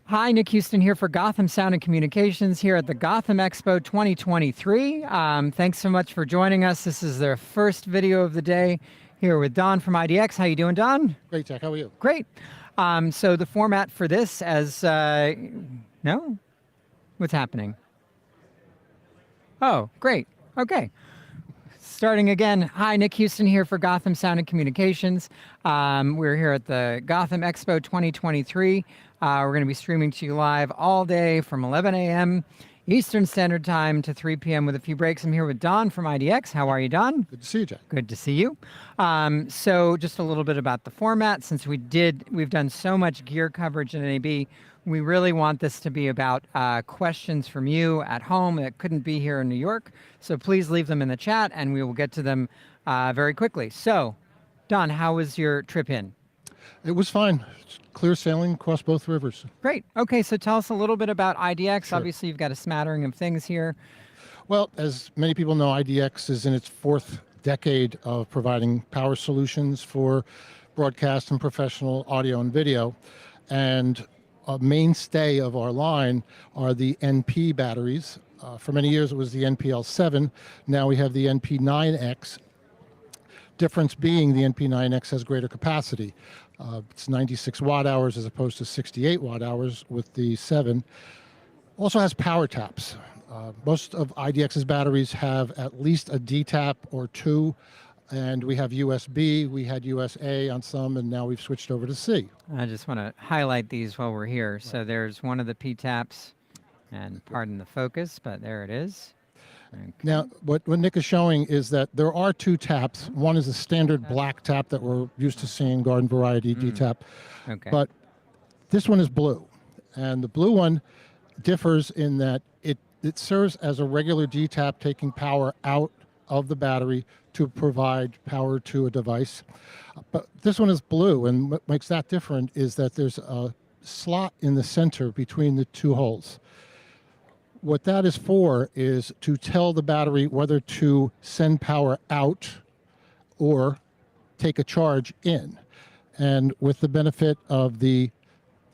Hi, Nick Houston here for Gotham Sound and Communications here at the Gotham Expo 2023. Thanks so much for joining us. This is their first video of the day here with Don from IDX. How you doing, Don? Great, Jack. How are you? Great. So the format for this as, no? What's happening? Oh, great. Okay. Starting again, hi, Nick Houston here for Gotham Sound and Communications. We're here at the Gotham Expo 2023. We're going to be streaming to you live all day from 11 a.m. Eastern Standard Time to 3 p.m. with a few breaks. I'm here with Don from IDX. How are you, Don? Good to see you, Jack. Good to see you. So just a little bit about the format. Since we've done so much gear coverage in NAB, we really want this to be about questions from you at home that couldn't be here in New York. So please leave them in the chat and we will get to them very quickly. So, Don, how was your trip in? It was fine. Clear sailing across both rivers. Great. Okay, so tell us a little bit about IDX. Sure. Obviously, you've got a smattering of things here. Well, as many people know, IDX is in its fourth decade of providing power solutions for broadcast and professional audio and video. And a mainstay of our line are the NP batteries. For many years, it was the NPL7. Now we have the NP9X. Difference being the NP9X has greater capacity. It's 96 watt hours as opposed to 68 watt hours with the 7. Also has power taps. Most of IDX's batteries have at least a D tap or two, and we have USB, we had USA on some, and now we've switched over to C. I just want to highlight these while we're here. Right. So there's one of the P taps, and pardon the focus, but there it is. Okay. Now, what Nick is showing is that there are two taps. One is a standard black tap that we're used to seeing, garden variety D tap. Okay. But this one is blue. And the blue one differs in that it serves as a regular D tap, taking power out of the battery to provide power to a device. But this one is blue, and what makes that different is that there's a slot in the center between the two holes. What that is for is to tell the battery whether to send power out or take a charge in. And with the benefit of the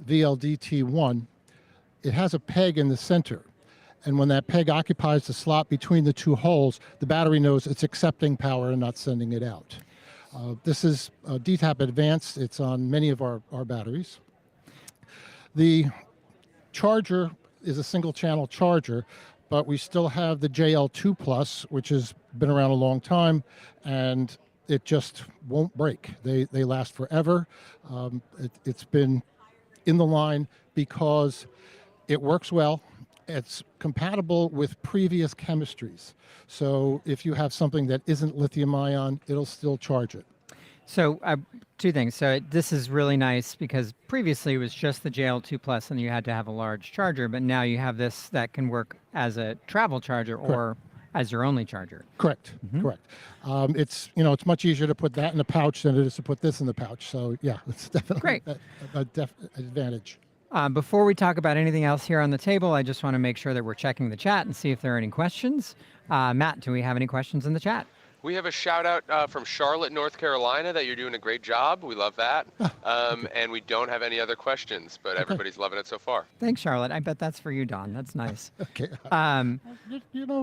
VLDT1, it has a peg in the center. And when that peg occupies the slot between the two holes, the battery knows it's accepting power and not sending it out. This is DTAP Advanced. It's on many of our batteries. The charger is a single channel charger, but we still have the JL2 Plus, which has been around a long time, and it just won't break. They last forever. It's been in the line because it works well. It's compatible with previous chemistries. So if you have something that isn't lithium ion, it'll still charge it. So two things. So this is really nice because previously it was just the JL2 Plus and you had to have a large charger, but now you have this that can work as a travel charger or as your only charger. Correct, correct. It's much easier to put that in the pouch than it is to put this in the pouch. So yeah, it's definitely great. a advantage. Before we talk about anything else here on the table, I just want to make sure that we're checking the chat and see if there are any questions. Matt, do we have any questions in the chat? We have a shout out from Charlotte, North Carolina, that you're doing a great job. We love that. And we don't have any other questions, but everybody's loving it so far. Thanks, Charlotte. I bet that's for you, Don. That's nice. Okay.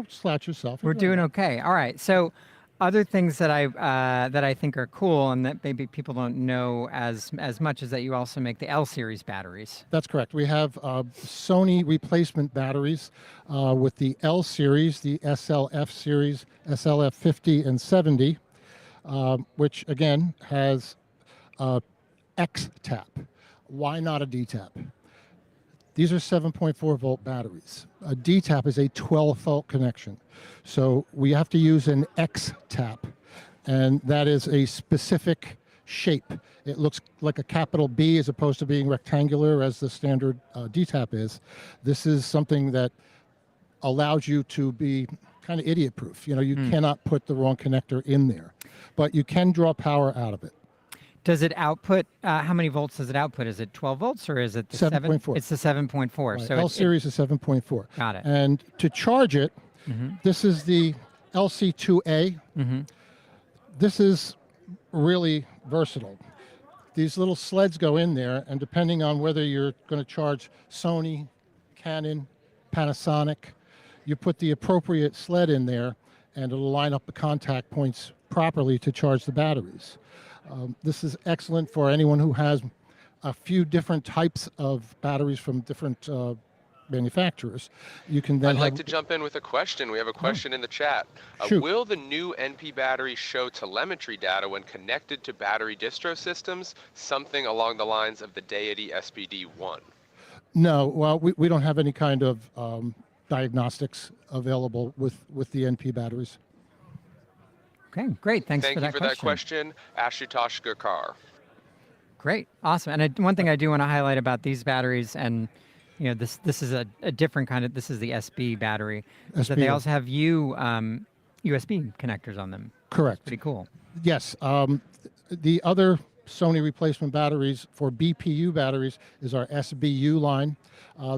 Slouch yourself. We're doing okay. All right. So other things that I think are cool and that maybe people don't know as much is that you also make the L series batteries. That's correct. We have Sony replacement batteries with the L series, the SLF series, SLF 50 and 70, which again has X tap. Why not a D tap? These are 7.4 volt batteries. A D tap is a 12 volt connection. So we have to use an X tap, and that is a specific shape. It looks like a capital B as opposed to being rectangular as the standard D tap is. This is something that allows you to be kind of idiot proof. You cannot put the wrong connector in there, but you can draw power out of it. Does it output, how many volts does it output? Is it 12 volts or is it the 7.4? It's the 7.4. Right. So L series is 7.4. Got it. And to charge it, this is the LC2A. This is really versatile. these little sleds go in there, and depending on whether you're going to charge Sony, Canon, Panasonic, you put the appropriate sled in there, and it'll line up the contact points properly to charge the batteries. This is excellent for anyone who has a few different types of batteries from different manufacturers. You can then I'd like to jump in with a question. We have a question in the chat. Shoot. Will the new NP battery show telemetry data when connected to battery distro systems, something along the lines of the Deity SPD-1? No, well, we don't have any kind of diagnostics available with the NP batteries. Okay, great. Thanks Thank for you that for that question, Ashutosh Gurkar. Great, awesome. And one thing I do want to highlight about these batteries, and this is a different kind of, this is the SB battery, is that they SB. also have USB connectors on them. Correct. Pretty cool. Yes. The other Sony replacement batteries for BPU batteries is our SBU line.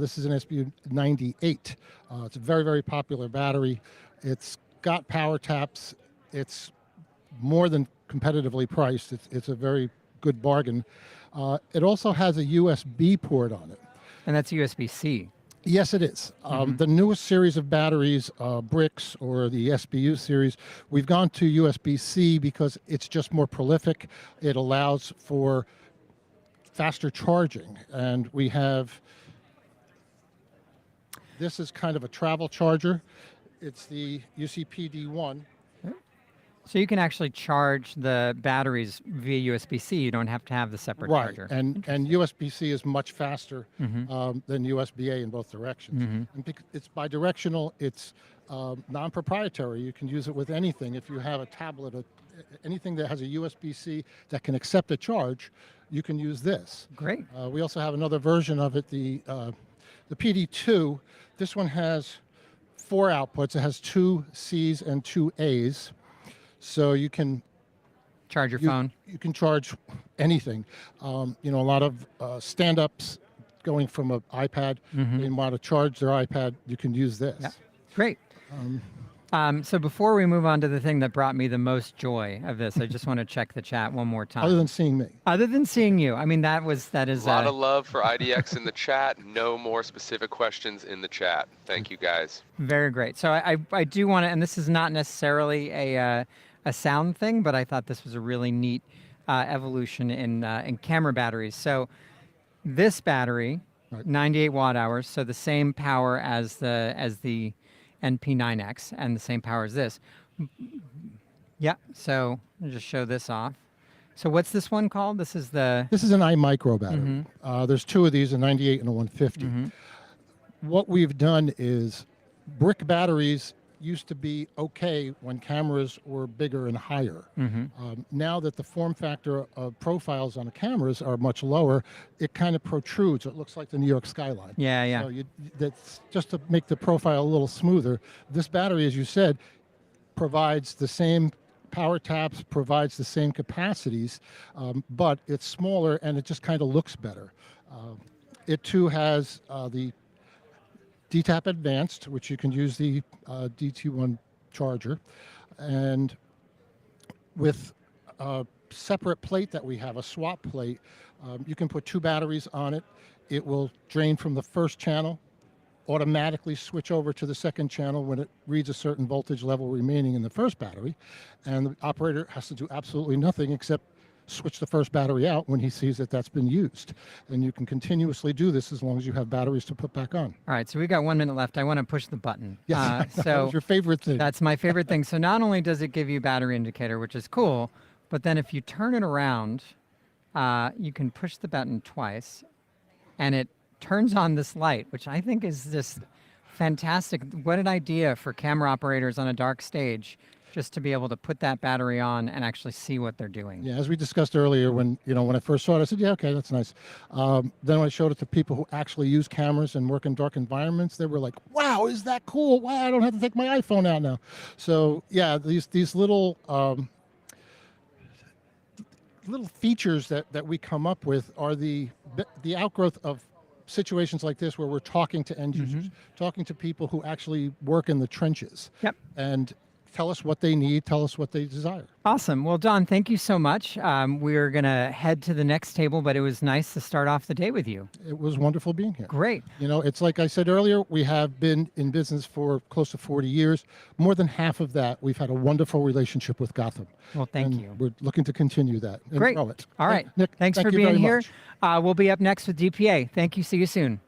This is an SBU 98. It's a very, very popular battery. It's got power taps. It's more than competitively priced. It's a very good bargain. It also has a USB port on it. And that's USB-C. Yes, it is. The newest series of batteries, bricks or the SBU series, we've gone to USB-C because it's just more prolific. It allows for faster charging. And we have, this is kind of a travel charger. It's the UCPD-1. So you can actually charge the batteries via USB-C. You don't have to have the separate charger. And USB-C is much faster than USB-A in both directions. And it's bidirectional. It's non-proprietary. You can use it with anything. If you have a tablet, anything that has a USB-C that can accept a charge, you can use this. Great. We also have another version of it, the PD2. This one has 4 outputs. It has 2 C's and 2 A's. So you can charge your phone. You can charge anything. A lot of stand-ups going from an iPad. They want to charge their iPad. You can use this. Yeah. Great. So before we move on to the thing that brought me the most joy of this, I just want to check the chat one more time. Other than seeing me. Other than seeing you. I mean, that is a lot of love for IDX in the chat. No more specific questions in the chat. Thank you, guys. Very great. So I do want to, and this is not necessarily a sound thing, but I thought this was a really neat evolution in camera batteries. So this battery, 98 watt hours, so the same power as the NP9X and the same power as this. Yeah, so I'll just show this off. So what's this one called? This is an iMicro battery. There's 2 of these, a 98 and a 150. What we've done is brick batteries used to be okay when cameras were bigger and higher. Now that the form factor of profiles on the cameras are much lower, it kind of protrudes. It looks like the New York skyline. Yeah, yeah. So that's just to make the profile a little smoother. This battery, as you said, provides the same power taps, provides the same capacities, but it's smaller and it just kind of looks better. It too has the DTAP Advanced, which you can use the DT1 charger, and with a separate plate that we have, a swap plate, you can put 2 batteries on it. It will drain from the first channel, automatically switch over to the second channel when it reads a certain voltage level remaining in the first battery, and the operator has to do absolutely nothing except switch the first battery out when he sees that that's been used. And you can continuously do this as long as you have batteries to put back on. All right, so we've got 1 minute left. I want to push the button. Yes, so that was your favorite thing. That's my favorite thing. So not only does it give you battery indicator, which is cool, but then if you turn it around, you can push the button twice, and it turns on this light, which I think is just fantastic. What an idea for camera operators on a dark stage, just to be able to put that battery on and actually see what they're doing. Yeah, as we discussed earlier, when I first saw it, I said, yeah, okay, that's nice. Then when I showed it to people who actually use cameras and work in dark environments, they were like, wow, is that cool? Wow, I don't have to take my iPhone out now. So yeah, these little features that we come up with are the outgrowth of situations like this where we're talking to end users, talking to people who actually work in the trenches. Yep. And tell us what they need, tell us what they desire. Awesome. Well, Don, thank you so much. We're going to head to the next table, but it was nice to start off the day with you. It was wonderful being here. Great. You know, it's like I said earlier, we have been in business for close to 40 years. More than half of that, we've had a wonderful relationship with Gotham. Well, thank and you. We're looking to continue that and Great. grow it. All right. Nick, Thanks thank for you being very here. much. We'll be up next with DPA. Thank you. See you soon.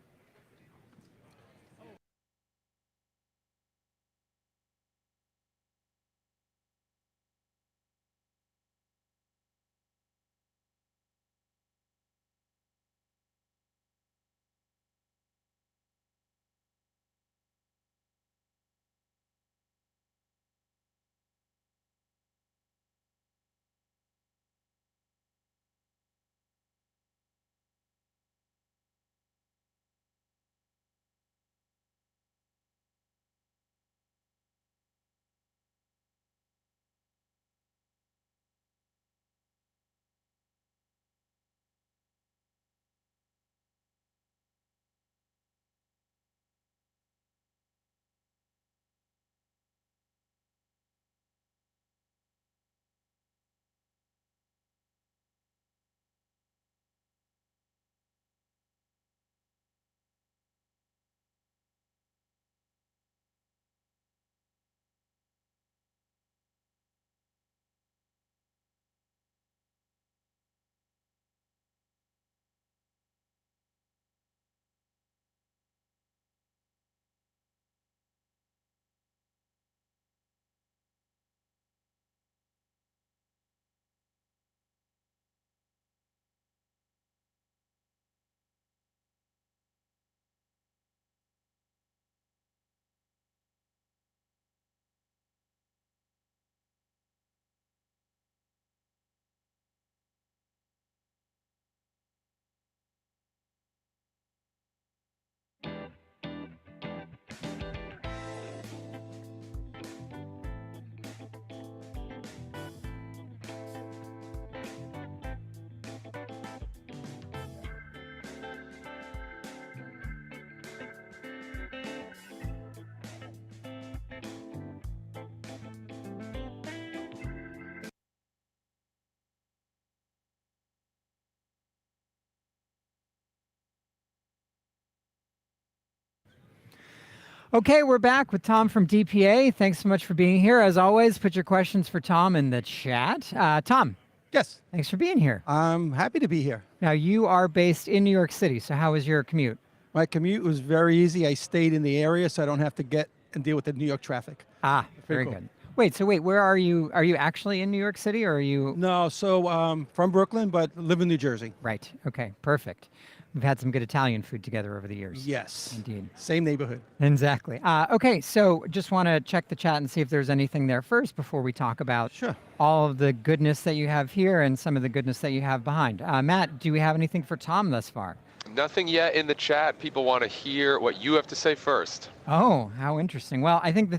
Okay, we're back with Tom from DPA. Thanks so much for being here. As always, put your questions for Tom in the chat. Tom, Yes, thanks for being here. I'm happy to be here. Now, you are based in New York City, so how was your commute? My commute was very easy. I stayed in the area, so I don't have to get and deal with the New York traffic. Ah, very cool. good. Wait, where are you? Are you actually in New York City, or are you? No, so from Brooklyn, but live in New Jersey. Right, okay, perfect. We've had some good Italian food together over the years. Yes. Indeed. Same neighborhood. Exactly. Okay, so just want to check the chat and see if there's anything there first before we talk about Sure. all of the goodness that you have here and some of the goodness that you have behind. Matt, do we have anything for Tom thus far? Nothing yet in the chat. People want to hear what you have to say first. Oh, how interesting. Well, I think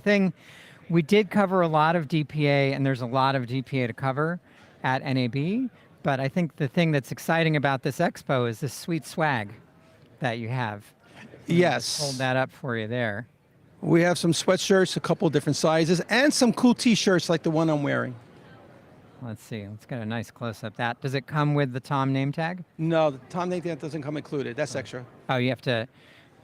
we did cover a lot of DPA, and there's a lot of DPA to cover at NAB, but I think the thing that's exciting about this expo is this sweet swag that you have. Yes. Hold that up for you there. We have some sweatshirts, a couple different sizes, and some cool t-shirts like the one I'm wearing. Let's see, let's get a nice close-up. Does it come with the Tom name tag? No, the Tom name tag doesn't come included. That's extra. Oh, you have to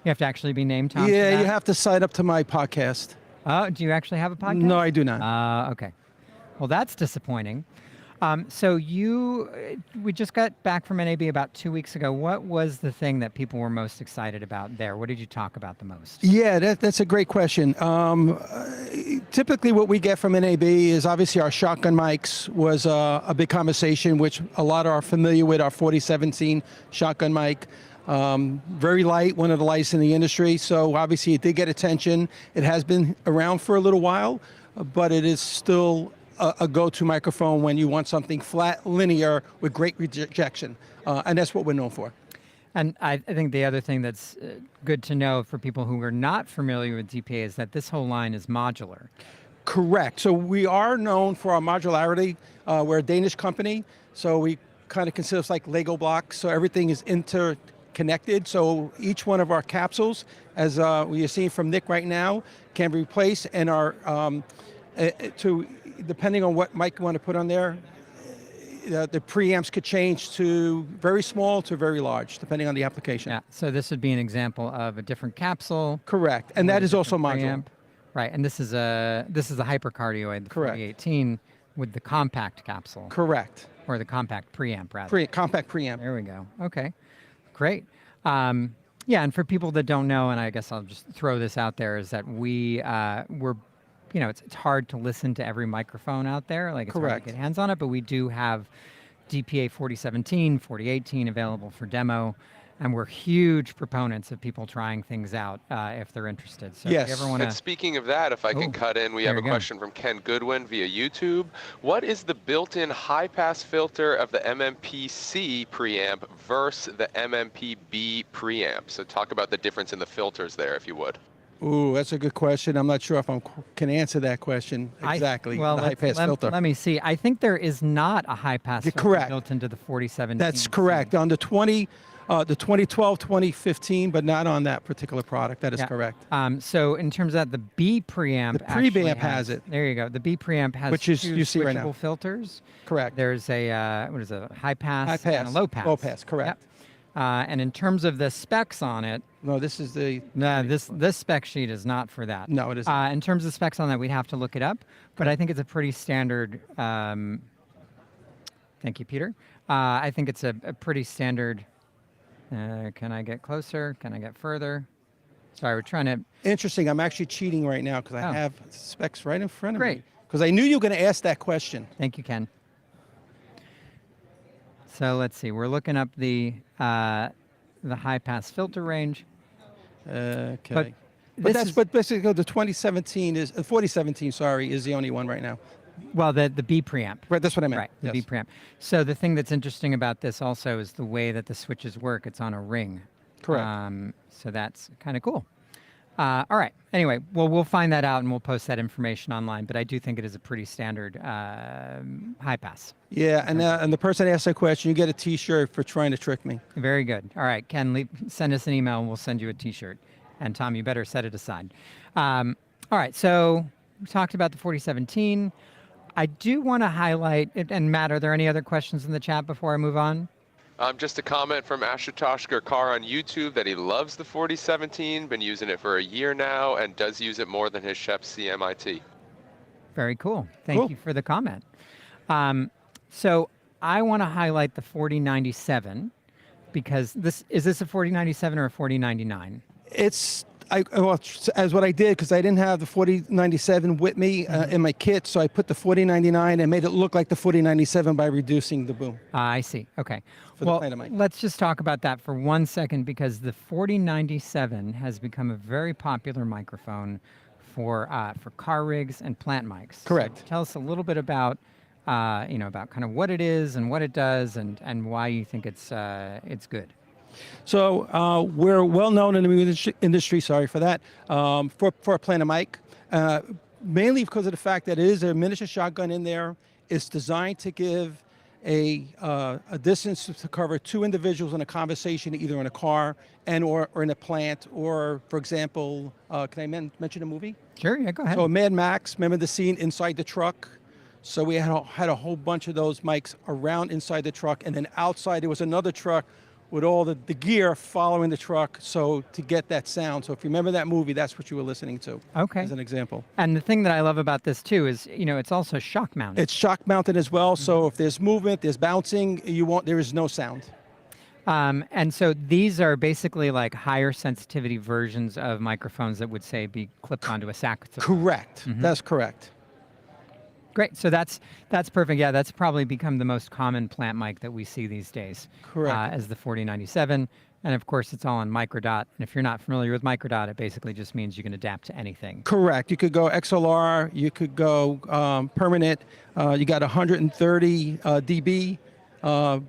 actually be named Tom? Yeah, for that? you have to sign up to my podcast. Oh, do you actually have a podcast? No, I do not. Okay. Well, that's disappointing. So we just got back from NAB about 2 weeks ago. What was the thing that people were most excited about there? What did you talk about the most? Yeah, that's a great question. Typically what we get from NAB is obviously our shotgun mics was a big conversation, which a lot are familiar with, our 4017 shotgun mic. Very light, one of the lightest in the industry. So obviously it did get attention. It has been around for a little while, but it is still a go-to microphone when you want something flat, linear, with great rejection. And that's what we're known for. And I think the other thing that's good to know for people who are not familiar with DPA is that this whole line is modular. Correct. So we are known for our modularity. We're a Danish company, so we kind of consider us like Lego blocks. So everything is interconnected. So each one of our capsules, as we are seeing from Nick right now, can be replaced, and our to depending on what mic you want to put on there, the preamps could change to very small to very large, depending on the application. Yeah. So this would be an example of a different capsule. Correct, and with that a is also different modular. preamp. Right, and this is a hypercardioid, the Correct. 4018, with the compact capsule, Correct. or the compact preamp rather. Compact preamp. There we go. Okay, great. Yeah, and for people that don't know, and I guess I'll just throw this out there, is that we're, it's hard to listen to every microphone out there. Like, it's hard Correct. to get hands on it, but we do have DPA 4017, 4018 available for demo, and we're huge proponents of people trying things out if they're interested. So Yes. if you ever want And to, speaking of that, if I can cut in, we have there a you go. question from Ken Goodwin via YouTube. What is the built-in high-pass filter of the MMP-C preamp versus the MMP-B preamp? So talk about the difference in the filters there, if you would. Ooh, that's a good question. I'm not sure if I can answer that question exactly. well, the high pass filter. let me see. I think there is not a high pass filter correct. built into the 4017. That's correct. On the 2012, 2015, but not on that particular product. That is Yeah. correct. So in terms of that, the B preamp, The actually preamp has it. There you go. The B preamp has Which is- two you see right now. switchable filters. Correct. There's a what is it? A high pass, High pass. and a low pass. Low pass, correct. Yep. And in terms of the specs on it, No, this is the. no, this spec sheet is not for that. No, it isn't. In terms of specs on that, we'd have to look it up, but I think it's a pretty standard. Thank you, Peter. I think it's a pretty standard. Can I get closer? Can I get further? Sorry, we're trying to. Interesting. I'm actually cheating right now because I Oh. have specs right in front of me. Great. Because I knew you were going to ask that question. Thank you, Ken. So let's see. We're looking up the high pass filter range. Okay. But But this is- basically the 2017 is 4017. Sorry, is the only one right now. Well, the B preamp. Right. That's what I meant. Right, the Yes. B preamp. So the thing that's interesting about this also is the way that the switches work. It's on a ring. Correct. So that's kind of cool. All right. Anyway, well, we'll find that out and we'll post that information online. But I do think it is a pretty standard high pass. Yeah, and the person asked that question, you get a T-shirt for trying to trick me. Very good. All right, Ken, send us an email and we'll send you a T-shirt. And Tom, you better set it aside. All right, so we talked about the 4017. I do want to highlight, and Matt, are there any other questions in the chat before I move on? Just a comment from Ashutosh Gurkar on YouTube that he loves the 4017, been using it for a year now, and does use it more than his Schoeps CMIT. Very cool. Thank Cool. you for the comment. So I want to highlight the 4097 because is this a 4097 or a 4099? It's as what I did because I didn't have the 4097 with me in my kit, so I put the 4099 and made it look like the 4097 by reducing the boom. I see. Okay. For the Well, Planet mic. let's just talk about that for 1 second because the 4097 has become a very popular microphone for car rigs and plant mics. So Correct. tell us a little bit about about kind of what it is and what it does and why you think it's good. So we're well known in the music industry. Sorry for that. For a Planet mic, mainly because of the fact that it is a miniature shotgun in there. It's designed to give a distance to cover two individuals in a conversation, either in a car or in a plant, or, for example, can I mention a movie? Sure. Yeah. Go ahead. So Mad Max, remember the scene inside the truck? So we had a whole bunch of those mics around inside the truck, and then outside there was another truck with all the gear following the truck, so to get that sound. So if you remember that movie, that's what you were listening to. Okay. As an example. And the thing that I love about this too is, it's also shock mounted. It's shock mounted as well, so if there's movement, there's bouncing, there is no sound. And so these are basically like higher sensitivity versions of microphones that would say be clipped onto a saxophone. Correct. That's correct. Great. So that's perfect. Yeah, that's probably become the most common plant mic that we see these days. Correct. As the 4097. And of course, it's all on microdot. And if you're not familiar with microdot, it basically just means you can adapt to anything. Correct. You could go XLR, you could go permanent. You got 130 dB on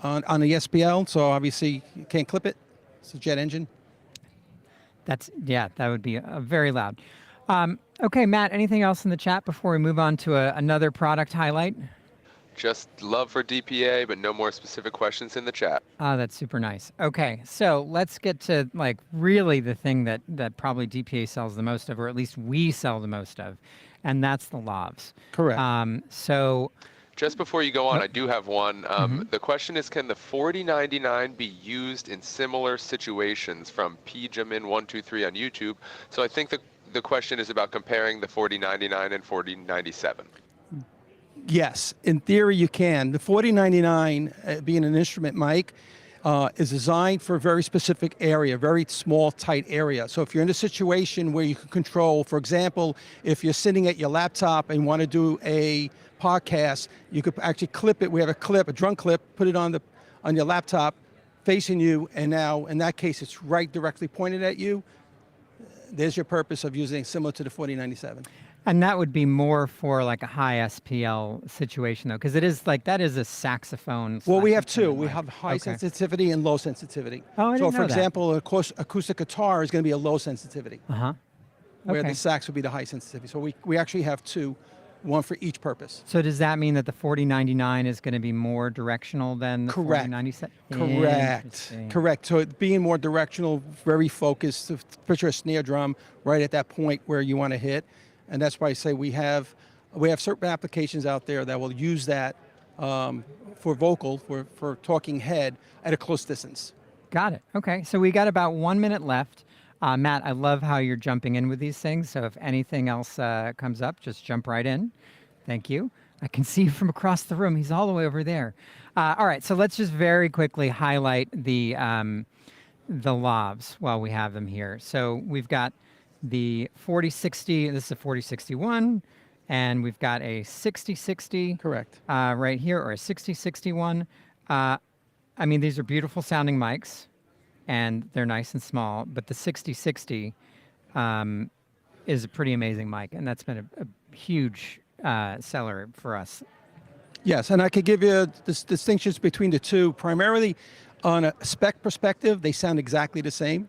the SPL, so obviously you can't clip it. It's a jet engine. That would be very loud. Okay, Matt, anything else in the chat before we move on to another product highlight? Just love for DPA, but no more specific questions in the chat. That's super nice. Okay, so let's get to like really the thing that probably DPA sells the most of, or at least we sell the most of, and that's the lavs. Correct. So Just before you go on, I do have one. The question is, can the 4099 be used in similar situations from PJamin123 on YouTube? So I think the question is about comparing the 4099 and 4097. Yes, in theory you can. The 4099, being an instrument mic, is designed for a very specific area, very small, tight area. So if you're in a situation where you can control, for example, if you're sitting at your laptop and want to do a podcast, you could actually clip it. We have a clip, a drum clip, put it on your laptop, facing you, and now in that case it's right directly pointed at you. There's your purpose of using similar to the 4097. and that would be more for like a high SPL situation though, because it is like that is a saxophone. Well, we slash have two. instrument We mic. have high Okay. sensitivity and low sensitivity. Oh, I so, didn't for know that. example, acoustic guitar is going to be a low sensitivity, Uh-huh. where Okay. the sax would be the high sensitivity. So we actually have two, one for each purpose. So does that mean that the 4099 is going to be more directional than the Correct. 4097? Correct. Interesting. Correct. So it being more directional, very focused. Picture a snare drum right at that point where you want to hit, and that's why I say we have certain applications out there that will use that for vocal, for talking head at a close distance. Got it. Okay. So we got about 1 minute left. Matt, I love how you're jumping in with these things. So if anything else comes up, just jump right in. Thank you. I can see you from across the room. He's all the way over there. All right. So let's just very quickly highlight the lavs while we have them here. So we've got the 4060. This is a 4061. And we've got a 6060 Correct. right here, or a 6061. I mean, these are beautiful sounding mics, and they're nice and small, but the 6060 is a pretty amazing mic, and that's been a huge seller for us. Yes, and I could give you distinctions between the two. Primarily, on a spec perspective, they sound exactly the same.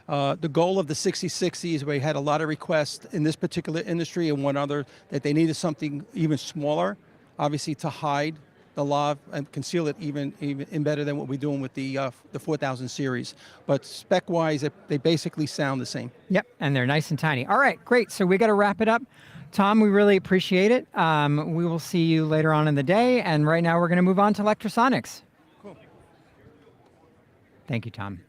The goal of the 6060 is we had a lot of requests in this particular industry and one other that they needed something even smaller, obviously to hide the lav and conceal it even better than what we're doing with the 4000 series. But spec-wise, they basically sound the same. Yep, and they're nice and tiny. All right, great. So we got to wrap it up. Tom, we really appreciate it. We will see you later on in the day, and right now we're going to move on to Lectrosonics. Cool. Thank you, Tom.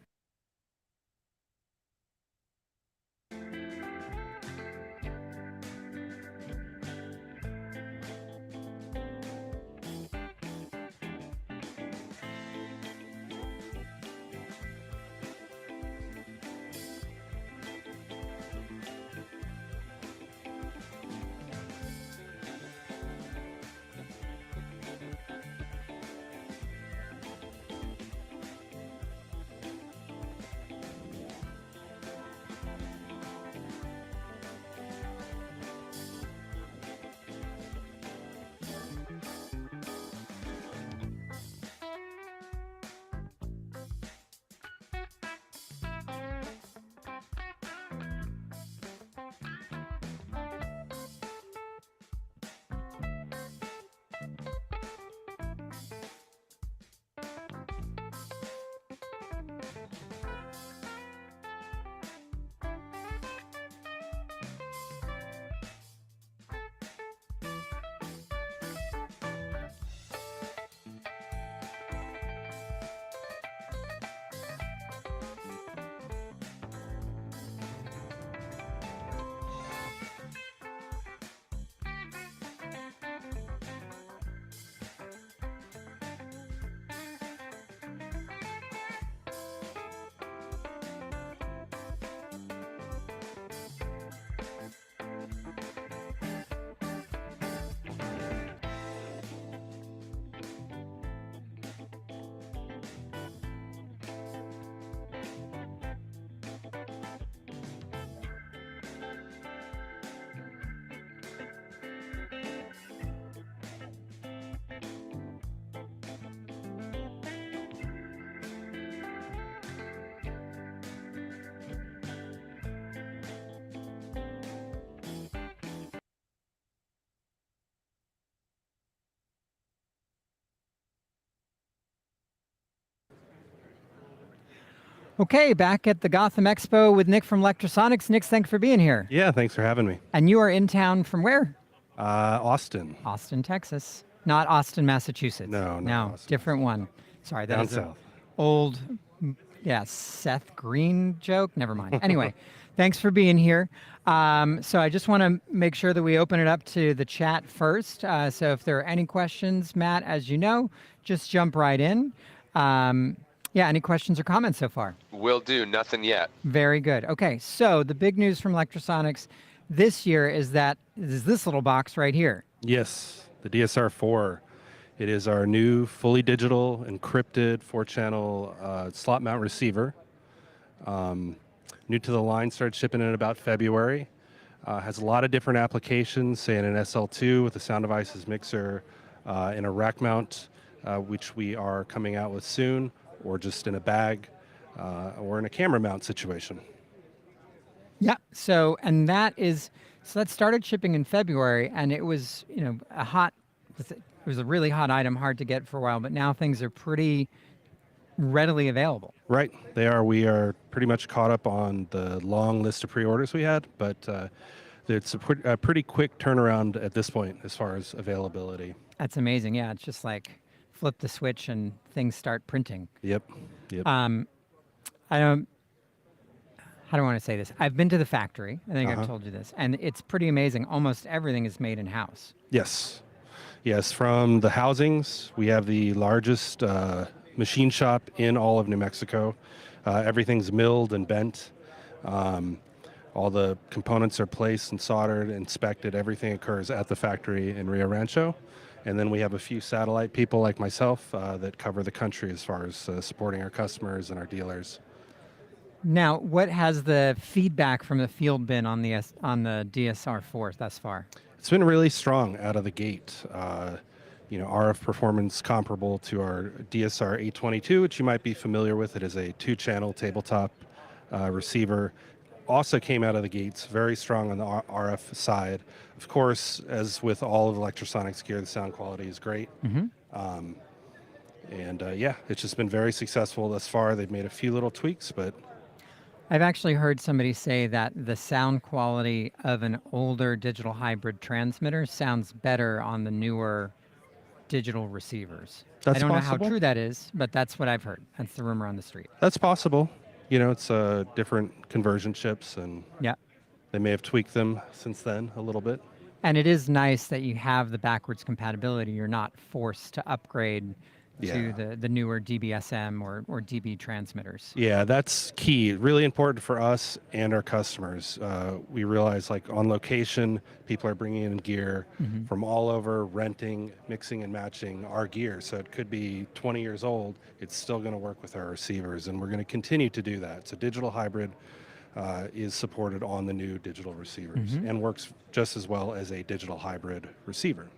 Okay, back at the Gotham Expo with Nick from Lectrosonics. Nick, thanks for being here. Yeah, thanks for having me. And you are in town from where? Austin. Austin, Texas. Not Austin, Massachusetts. No, No, Austin. different one. Sorry, that Down is south. old, Seth Green joke. Never mind. Anyway, thanks for being here. So I just want to make sure that we open it up to the chat first. So if there are any questions, Matt, as you know, just jump right in. Any questions or comments so far? Will do. Nothing yet. Very good. Okay, so the big news from Lectrosonics this year is this little box right here. Yes, the DSR-4. It is our new fully digital encrypted 4-channel slot mount receiver. New to the line, started shipping in about February. Has a lot of different applications, say in an SL2 with a sound devices mixer, in a rack mount, which we are coming out with soon, or just in a bag, or in a camera mount situation. Yeah. So that started shipping in February, and it was it was a really hot item, hard to get for a while, but now things are pretty readily available. Right, they are. We are pretty much caught up on the long list of pre-orders we had, but it's a pretty quick turnaround at this point as far as availability. That's amazing. Yeah, it's just like flip the switch and things start printing. Yep. I don't. How do I want to say this? I've been to the factory. I think I've told you this, and it's pretty amazing. Almost everything is made in house. Yes. From the housings, we have the largest machine shop in all of New Mexico. Everything's milled and bent. All the components are placed and soldered, inspected. Everything occurs at the factory in Rio Rancho. And then we have a few satellite people like myself that cover the country as far as supporting our customers and our dealers. Now, what has the feedback from the field been on the DSR-4 thus far? It's been really strong out of the gate. RF performance comparable to our DSR-822, which you might be familiar with. It is a 2-channel tabletop receiver. Also came out of the gates very strong on the RF side. Of course, as with all of Lectrosonics gear, the sound quality is great. Mm-hmm. It's just been very successful thus far. They've made a few little tweaks, but I've actually heard somebody say that the sound quality of an older digital hybrid transmitter sounds better on the newer digital receivers. That's I don't know possible. how true that is, but that's what I've heard. That's the rumor on the street. That's possible. It's different conversion chips, and Yeah. they may have tweaked them since then a little bit. And it is nice that you have the backwards compatibility. You're not forced to upgrade to the newer DBSM or DB transmitters. Yeah, that's key. Really important for us and our customers. We realize, like, on location, people are bringing in gear from all over, renting, mixing and matching our gear. So it could be 20 years old. It's still going to work with our receivers, and we're going to continue to do that. So digital hybrid is supported on the new digital receivers and works just as well as a digital hybrid receiver.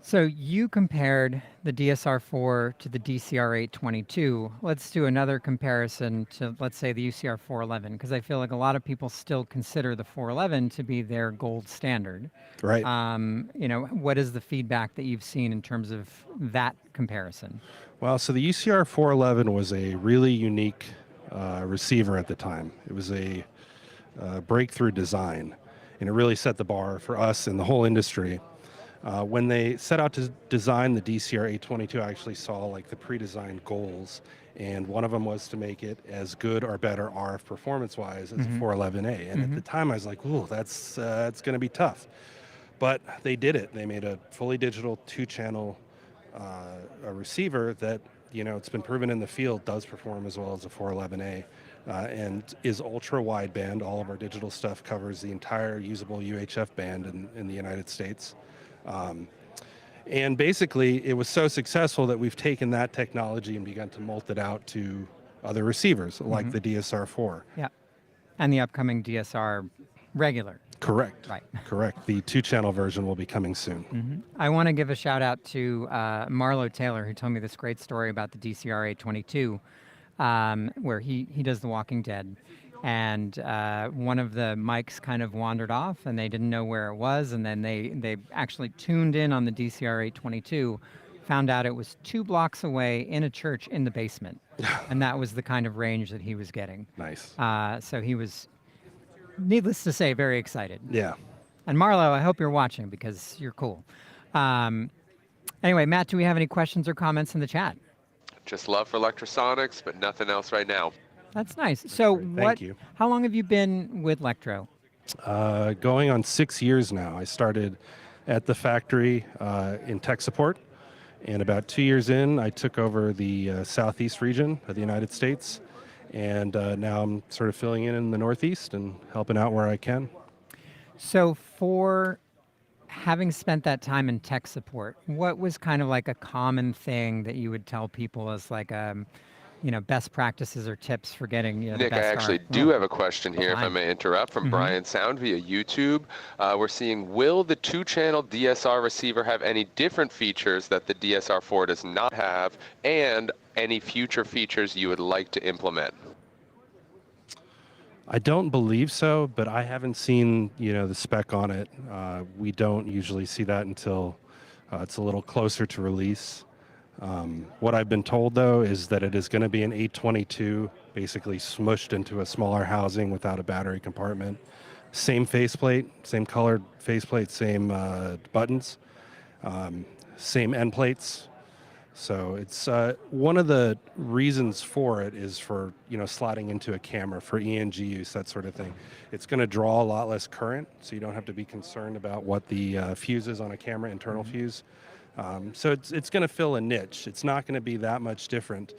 So you compared the DSR-4 to the DCR-822. Let's do another comparison to, let's say, the UCR-411, because I feel like a lot of people still consider the 411 to be their gold standard. Right. What is the feedback that you've seen in terms of that comparison? Well, so the UCR-411 was a really unique receiver at the time. It was a breakthrough design, and it really set the bar for us and the whole industry. When they set out to design the DCR-822, I actually saw like the pre-designed goals, and one of them was to make it as good or better RF performance-wise as a 411A. And at the time, I was like, "Ooh, that's going to be tough." But they did it. They made a fully digital 2-channel a receiver that it's been proven in the field does perform as well as a 411A. And is ultra wideband. All of our digital stuff covers the entire usable UHF band in the United States. And basically, it was so successful that we've taken that technology and begun to mold it out to other receivers, like the DSR-4. Yeah. And the upcoming DSR regular. Correct. Right. Correct. The 2-channel version will be coming soon. I want to give a shout out to Marlo Taylor, who told me this great story about the DCR-822, where he does The Walking Dead. And one of the mics kind of wandered off, and they didn't know where it was, and then they actually tuned in on the DCR-822, found out it was 2 blocks away in a church in the basement. And that was the kind of range that he was getting. Nice. So he was, needless to say, very excited. Yeah. And Marlo, I hope you're watching because you're cool. Anyway, Matt, do we have any questions or comments in the chat? Just love for Lectrosonics, but nothing else right now. That's nice. So Thank you. How long have you been with Lectro? Going on 6 years now. I started at the factory in tech support, and about 2 years in, I took over the southeast region of the United States, and now I'm sort of filling in the Northeast and helping out where I can. So for having spent that time in tech support, what was kind of like a common thing that you would tell people as like best practices or tips for getting the Nick, I best actually art? do have a question here, if I Fine. may interrupt, from Brian Sound via YouTube. We're seeing, will the 2-channel DSR receiver have any different features that the DSR-4 does not have, and any future features you would like to implement? I don't believe so, but I haven't seen the spec on it. We don't usually see that until it's a little closer to release. What I've been told, though, is that it is going to be an 822, basically smushed into a smaller housing without a battery compartment. Same faceplate, same colored faceplate, same buttons, same end plates. So it's one of the reasons for it is for slotting into a camera for ENG use, that sort of thing. It's going to draw a lot less current, so you don't have to be concerned about what the fuse is on a camera, internal fuse. So it's going to fill a niche. It's not going to be that much different.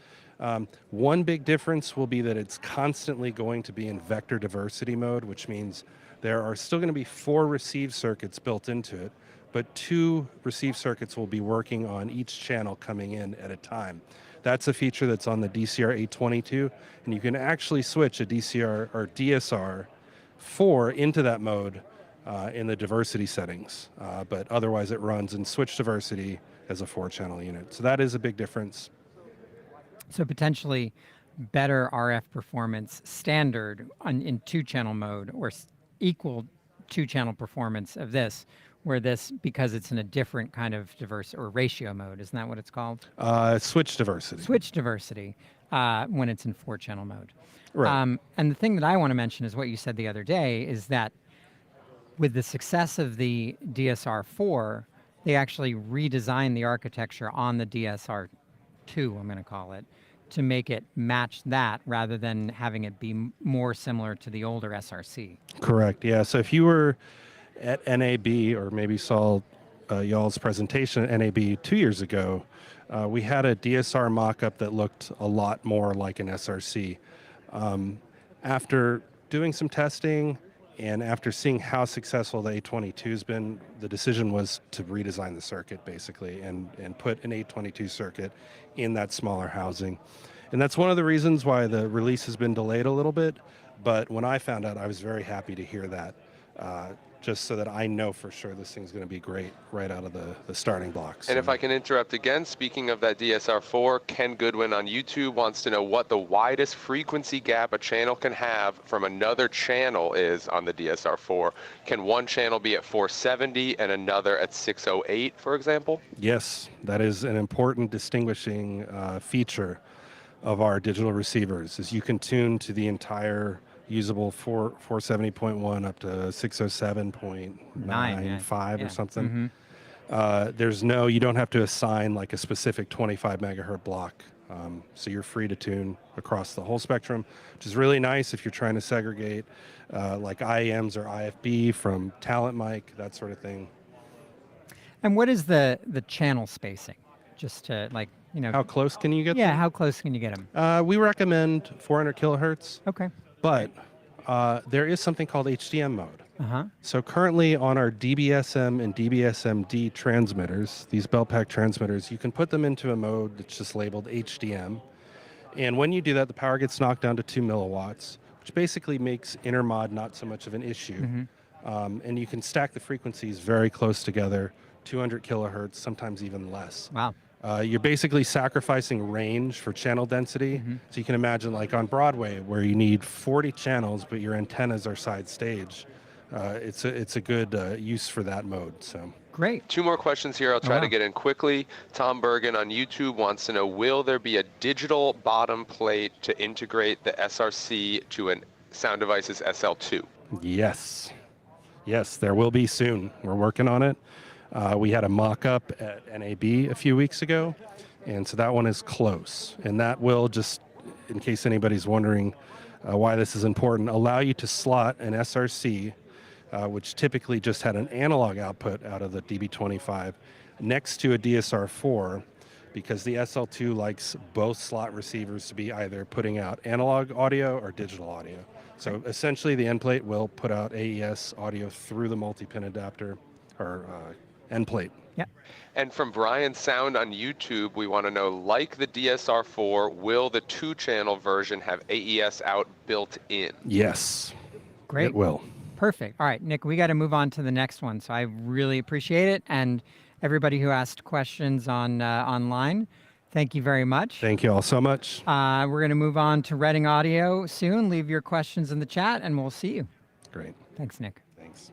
One big difference will be that it's constantly going to be in vector diversity mode, which means there are still going to be 4 receive circuits built into it, but 2 receive circuits will be working on each channel coming in at a time. That's a feature that's on the DCR 822, and you can actually switch a DCR or DSR 4 into that mode in the diversity settings, but otherwise it runs in switch diversity as a 4-channel unit. So that is a big difference. So potentially better RF performance standard in 2-channel mode, or equal 2-channel performance of this, where this, because it's in a different kind of diverse or ratio mode, isn't that what it's called? Switch diversity. Switch diversity when it's in 4-channel mode. Right. And the thing that I want to mention is what you said the other day, is that with the success of the DSR-4, they actually redesigned the architecture on the DSR-2, I'm going to call it, to make it match that rather than having it be more similar to the older SRC. Correct. Yeah. So if you were at NAB, or maybe saw y'all's presentation at NAB 2 years ago, we had a DSR mock-up that looked a lot more like an SRC. After doing some testing and after seeing how successful the 822's been, the decision was to redesign the circuit basically and put an 822 circuit in that smaller housing. And that's one of the reasons why the release has been delayed a little bit. But when I found out, I was very happy to hear that. Just so that I know for sure this thing's going to be great right out of the starting blocks. And if I can interrupt again, speaking of that DSR-4, Ken Goodwin on YouTube wants to know what the widest frequency gap a channel can have from another channel is on the DSR-4. Can one channel be at 470 and another at 608, for example? Yes, that is an important distinguishing feature of our digital receivers, is you can tune to the entire usable 470.1 up to 607.95 or something. You don't have to assign like a specific 25 megahertz block. So you're free to tune across the whole spectrum, which is really nice if you're trying to segregate like IEMs or IFB from talent mic, that sort of thing. And what is the channel spacing? Just to How close can you get Yeah, them? how close can you get them? We recommend 400 kilohertz. Okay. But there is something called HDM mode. Uh-huh. So currently on our DBSM and DBSM-D transmitters, these belt pack transmitters, you can put them into a mode that's just labeled HDM. And when you do that, the power gets knocked down to 2 milliwatts, which basically makes intermod not so much of an issue. And you can stack the frequencies very close together, 200 kilohertz, sometimes even less. Wow. You're basically sacrificing range for channel density. So you can imagine like on Broadway where you need 40 channels, but your antennas are side stage. It's a good use for that mode. So. Great. 2 more questions here. I'll try wow. to get in quickly. Tom Bergen on YouTube wants to know, will there be a digital bottom plate to integrate the SRC to an Sound Devices SL2? Yes. Yes, there will be soon. We're working on it. We had a mock-up at NAB a few weeks ago, and so that one is close. And that will, just in case anybody's wondering why this is important, allow you to slot an SRC, which typically just had an analog output out of the DB25, next to a DSR4, because the SL2 likes both slot receivers to be either putting out analog audio or digital audio. So essentially the end plate will put out AES audio through the multi-pin adapter or end plate. Yeah. And from Brian Sound on YouTube, we want to know, like the DSR4, will the 2-channel version have AES out built in? Yes. Great. It will. Perfect. All right, Nick, we got to move on to the next one. So I really appreciate it. And everybody who asked questions on online, thank you very much. Thank you all so much. We're going to move on to Reading Audio soon. Leave your questions in the chat and we'll see you. Great. Thanks, Nick. Thanks.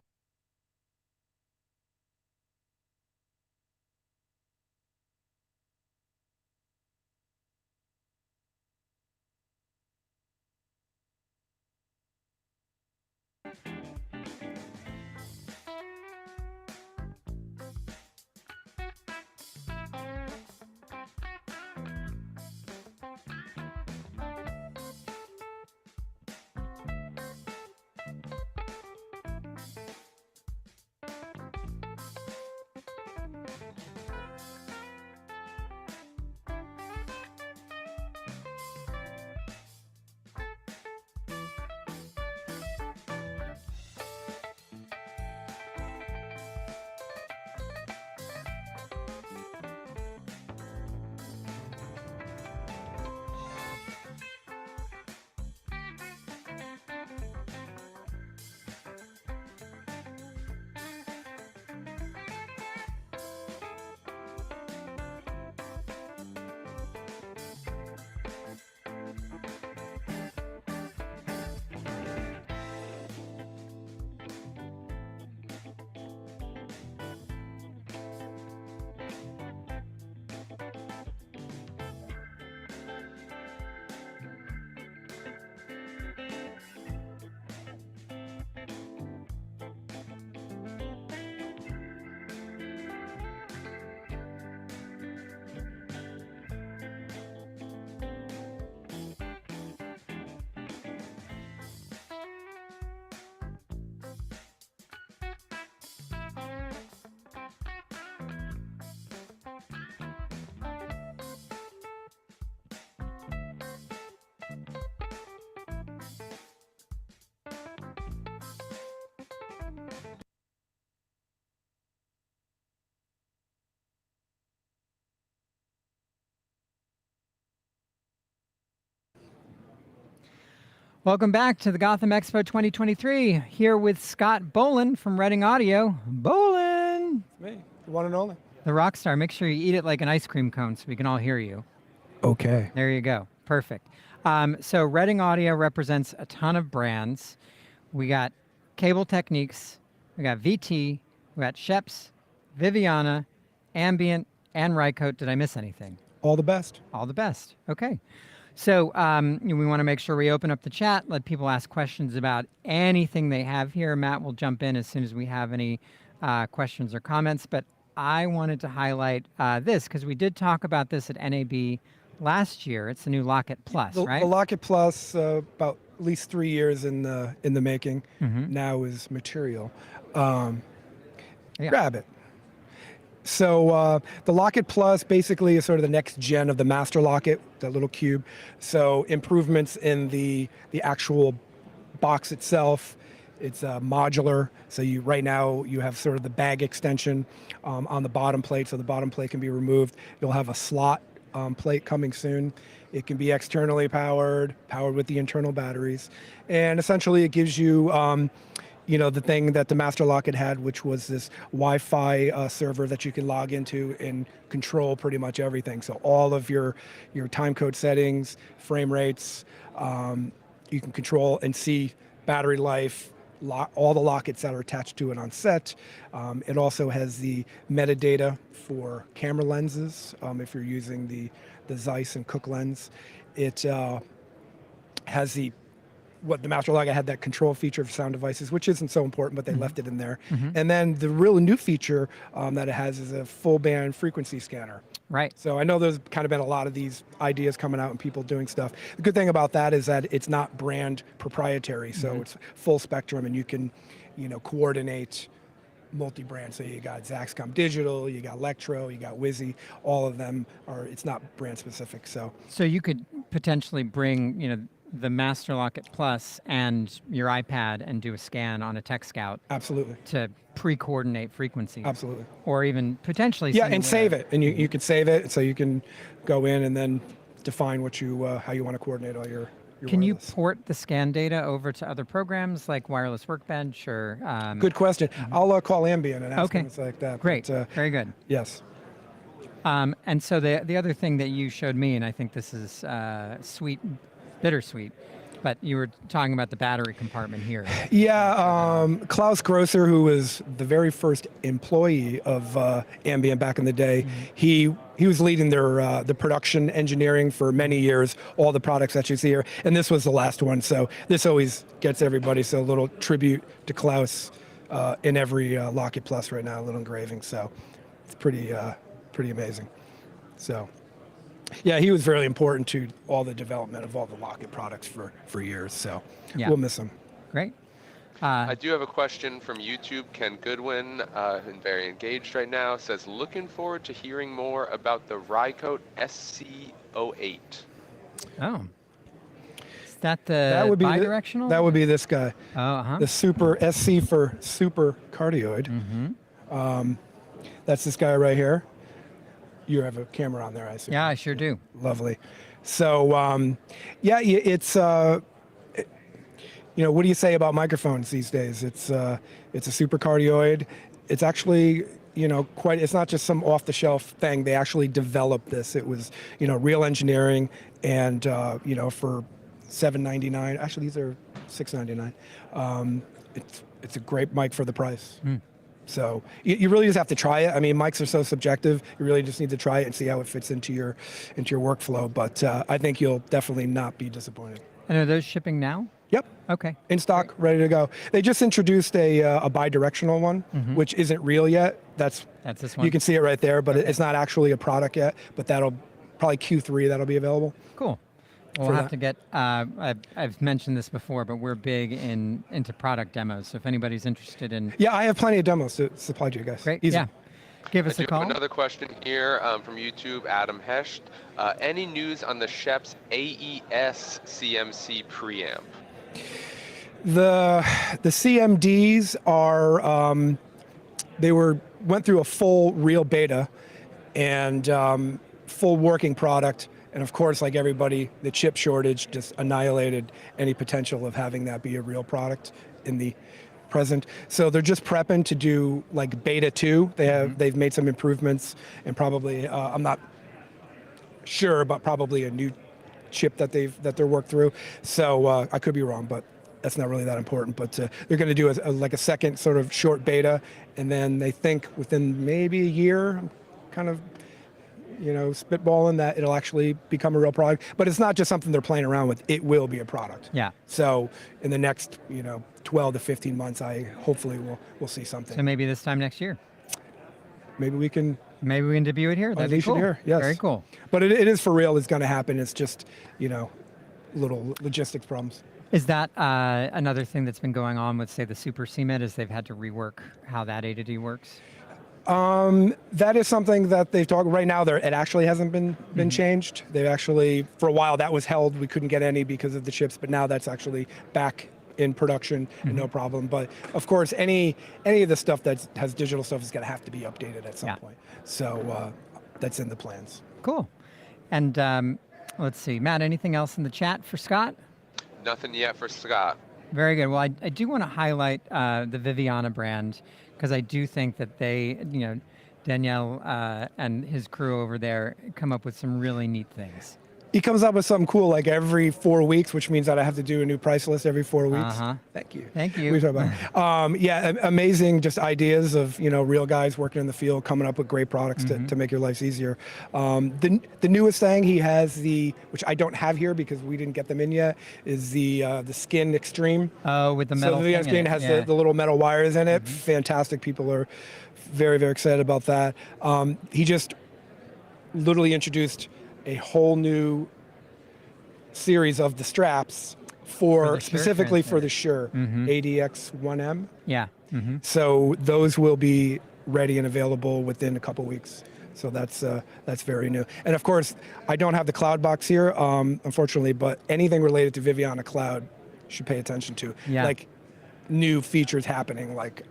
Welcome back to the Gotham Expo 2023. Here with Scott Bolin from Reading Audio. Bolin! Me, the one and only. The rock star. Make sure you eat it like an ice cream cone so we can all hear you. Okay. There you go. Perfect. So Reading Audio represents a ton of brands. We got Cable Techniques, we got VT, we got Schoeps, Viviana, Ambient, and Rycote. Did I miss anything? All the best. All the best. Okay. So we want to make sure we open up the chat, let people ask questions about anything they have here. Matt will jump in as soon as we have any questions or comments. But I wanted to highlight this because we did talk about this at NAB last year. It's the new Locket Plus, right? The Locket Plus, about at least 3 years in the making. Mhm. Now is material. Yeah. Grab it. So the Locket Plus basically is sort of the next gen of the Master Locket, that little cube. So improvements in the actual box itself. It's modular. So right now you have sort of the bag extension on the bottom plate, so the bottom plate can be removed. You'll have a slot plate coming soon. It can be externally powered with the internal batteries, and essentially it gives you the thing that the Master Locket had, which was this Wi-Fi server that you can log into and control pretty much everything. So all of your time code settings, frame rates, you can control and see battery life, all the lockets that are attached to it on set. It also has the metadata for camera lenses if you're using the Zeiss and Cook lens. It has the Master Lock had that control feature for sound devices, which isn't so important, but they left it in there. And then the really new feature that it has is a full band frequency scanner. Right. So I know there's kind of been a lot of these ideas coming out and people doing stuff. The good thing about that is that it's not brand proprietary, so it's full spectrum, and you can, coordinate multi-brand. So you got Zaxcom Digital, you got Electro, you got Wizy. All of them it's not brand specific. So you could potentially bring, the Master Locket Plus and your iPad and do a scan on a Tech Scout. Absolutely. To pre-coordinate frequencies. Absolutely. Or even potentially. And save it, and you can save it, so you can go in and then define what how you want to coordinate all your. Can you wireless. port the scan data over to other programs like Wireless Workbench or? Good question. I'll call Ambient and ask them it's like that. Great. But, very good. Yes. And so the other thing that you showed me, and I think this is bittersweet, but you were talking about the battery compartment here. Yeah, Klaus Grosser, who was the very first employee of Ambient back in the day, he was leading their the production engineering for many years, all the products that you see here, and this was the last one. So this always gets everybody. So a little tribute to Klaus in every Locket Plus right now, a little engraving. So it's pretty amazing. So. Yeah, he was very important to all the development of all the Locket products for years. So we'll miss him. Great. I do have a question from YouTube. Ken Goodwin, and very engaged right now, says, looking forward to hearing more about the Rycote SC08. Oh. Is that the bidirectional? That would be this guy. Oh, The Super SC for Super Cardioid. That's this guy right here. You have a camera on there, I see. Yeah, I sure do. Lovely. So, it's what do you say about microphones these days? It's a super cardioid. It's actually, it's not just some off-the-shelf thing. They actually developed this. It was, real engineering, and for $799. Actually, these are $699. It's a great mic for the price. So you really just have to try it. I mean, mics are so subjective. You really just need to try it and see how it fits into your workflow. But I think you'll definitely not be disappointed. And are those shipping now? Yep. Okay. In stock, ready to go. They just introduced a bidirectional one, which isn't real yet. That's this one. You can see it right there, but it's not actually a product yet. But that'll probably Q3. That'll be available. Cool. We'll have to get, I've mentioned this before, but we're big into product demos. So if anybody's interested in... Yeah, I have plenty of demos to supply to you guys. Great, Easy. yeah. Give us a call. Another question here from YouTube, Adam Hesht. Any news on the Schoeps AES CMC preamp? The CMDs are, went through a full real beta and full working product. And of course, like everybody, the chip shortage just annihilated any potential of having that be a real product in the present. So they're just prepping to do like beta 2. They've made some improvements, and probably I'm not sure, but probably a new chip that they're worked through. So I could be wrong, but that's not really that important. But they're going to do a second sort of short beta, and then they think within maybe a year, kind of spitballing that it'll actually become a real product. But it's not just something they're playing around with. It will be a product. Yeah. So in the next 12 to 15 months, hopefully we'll see something. So maybe this time next year. Maybe we can debut it here. That'd be cool. Here. Yes. Very cool. But it is for real. It's going to happen. It's just little logistics problems. Is that another thing that's been going on with, say, the Super CMID, is they've had to rework how that A to D works? That is something that they've talked right now. It actually hasn't been changed. They've actually, for a while, that was held. We couldn't get any because of the chips, but now that's actually back in production and no problem. But of course, any of the stuff that has digital stuff is going to have to be updated at some point. So that's in the plans. Cool. And let's see, Matt, anything else in the chat for Scott? Nothing yet for Scott. Very good. Well, I do want to highlight the Viviana brand, because I do think that they, Danielle and his crew over there come up with some really neat things. He comes up with something cool like every 4 weeks, which means that I have to do a new price list every 4 weeks. Uh-huh. Thank you. Thank you. We talk about. Yeah, amazing just ideas of, real guys working in the field coming up with great products to make your lives easier. The newest thing he has, which I don't have here because we didn't get them in yet, is the Skin Extreme. Oh, with the metal So the thing Viviana in Screen it, has yeah. the little metal wires in it. Fantastic. People are very, very excited about that. He just literally introduced a whole new series of the straps For the Shure specifically for the transmitter. Shure ADX1M. Yeah. So those will be ready and available within a couple weeks. So that's very new. And of course, I don't have the cloud box here, unfortunately, but anything related to Viviana Cloud you should pay attention to. Yeah. Like new features happening like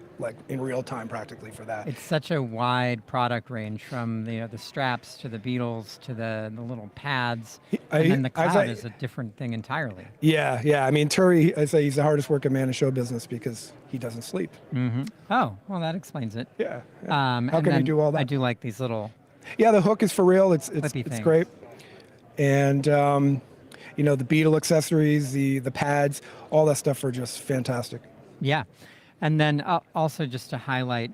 in real time practically for that. It's such a wide product range from the straps to the Beatles to the little pads, and then the cloud is a different thing entirely. Yeah. I mean, Turi, I say he's the hardest working man in show business because he doesn't sleep. Oh, well, that explains it. Yeah. How can he do all that? I do like these little. Yeah, the hook is for real. It's things. great. And the Beatle accessories, the pads, all that stuff are just fantastic. Yeah. And then also just to highlight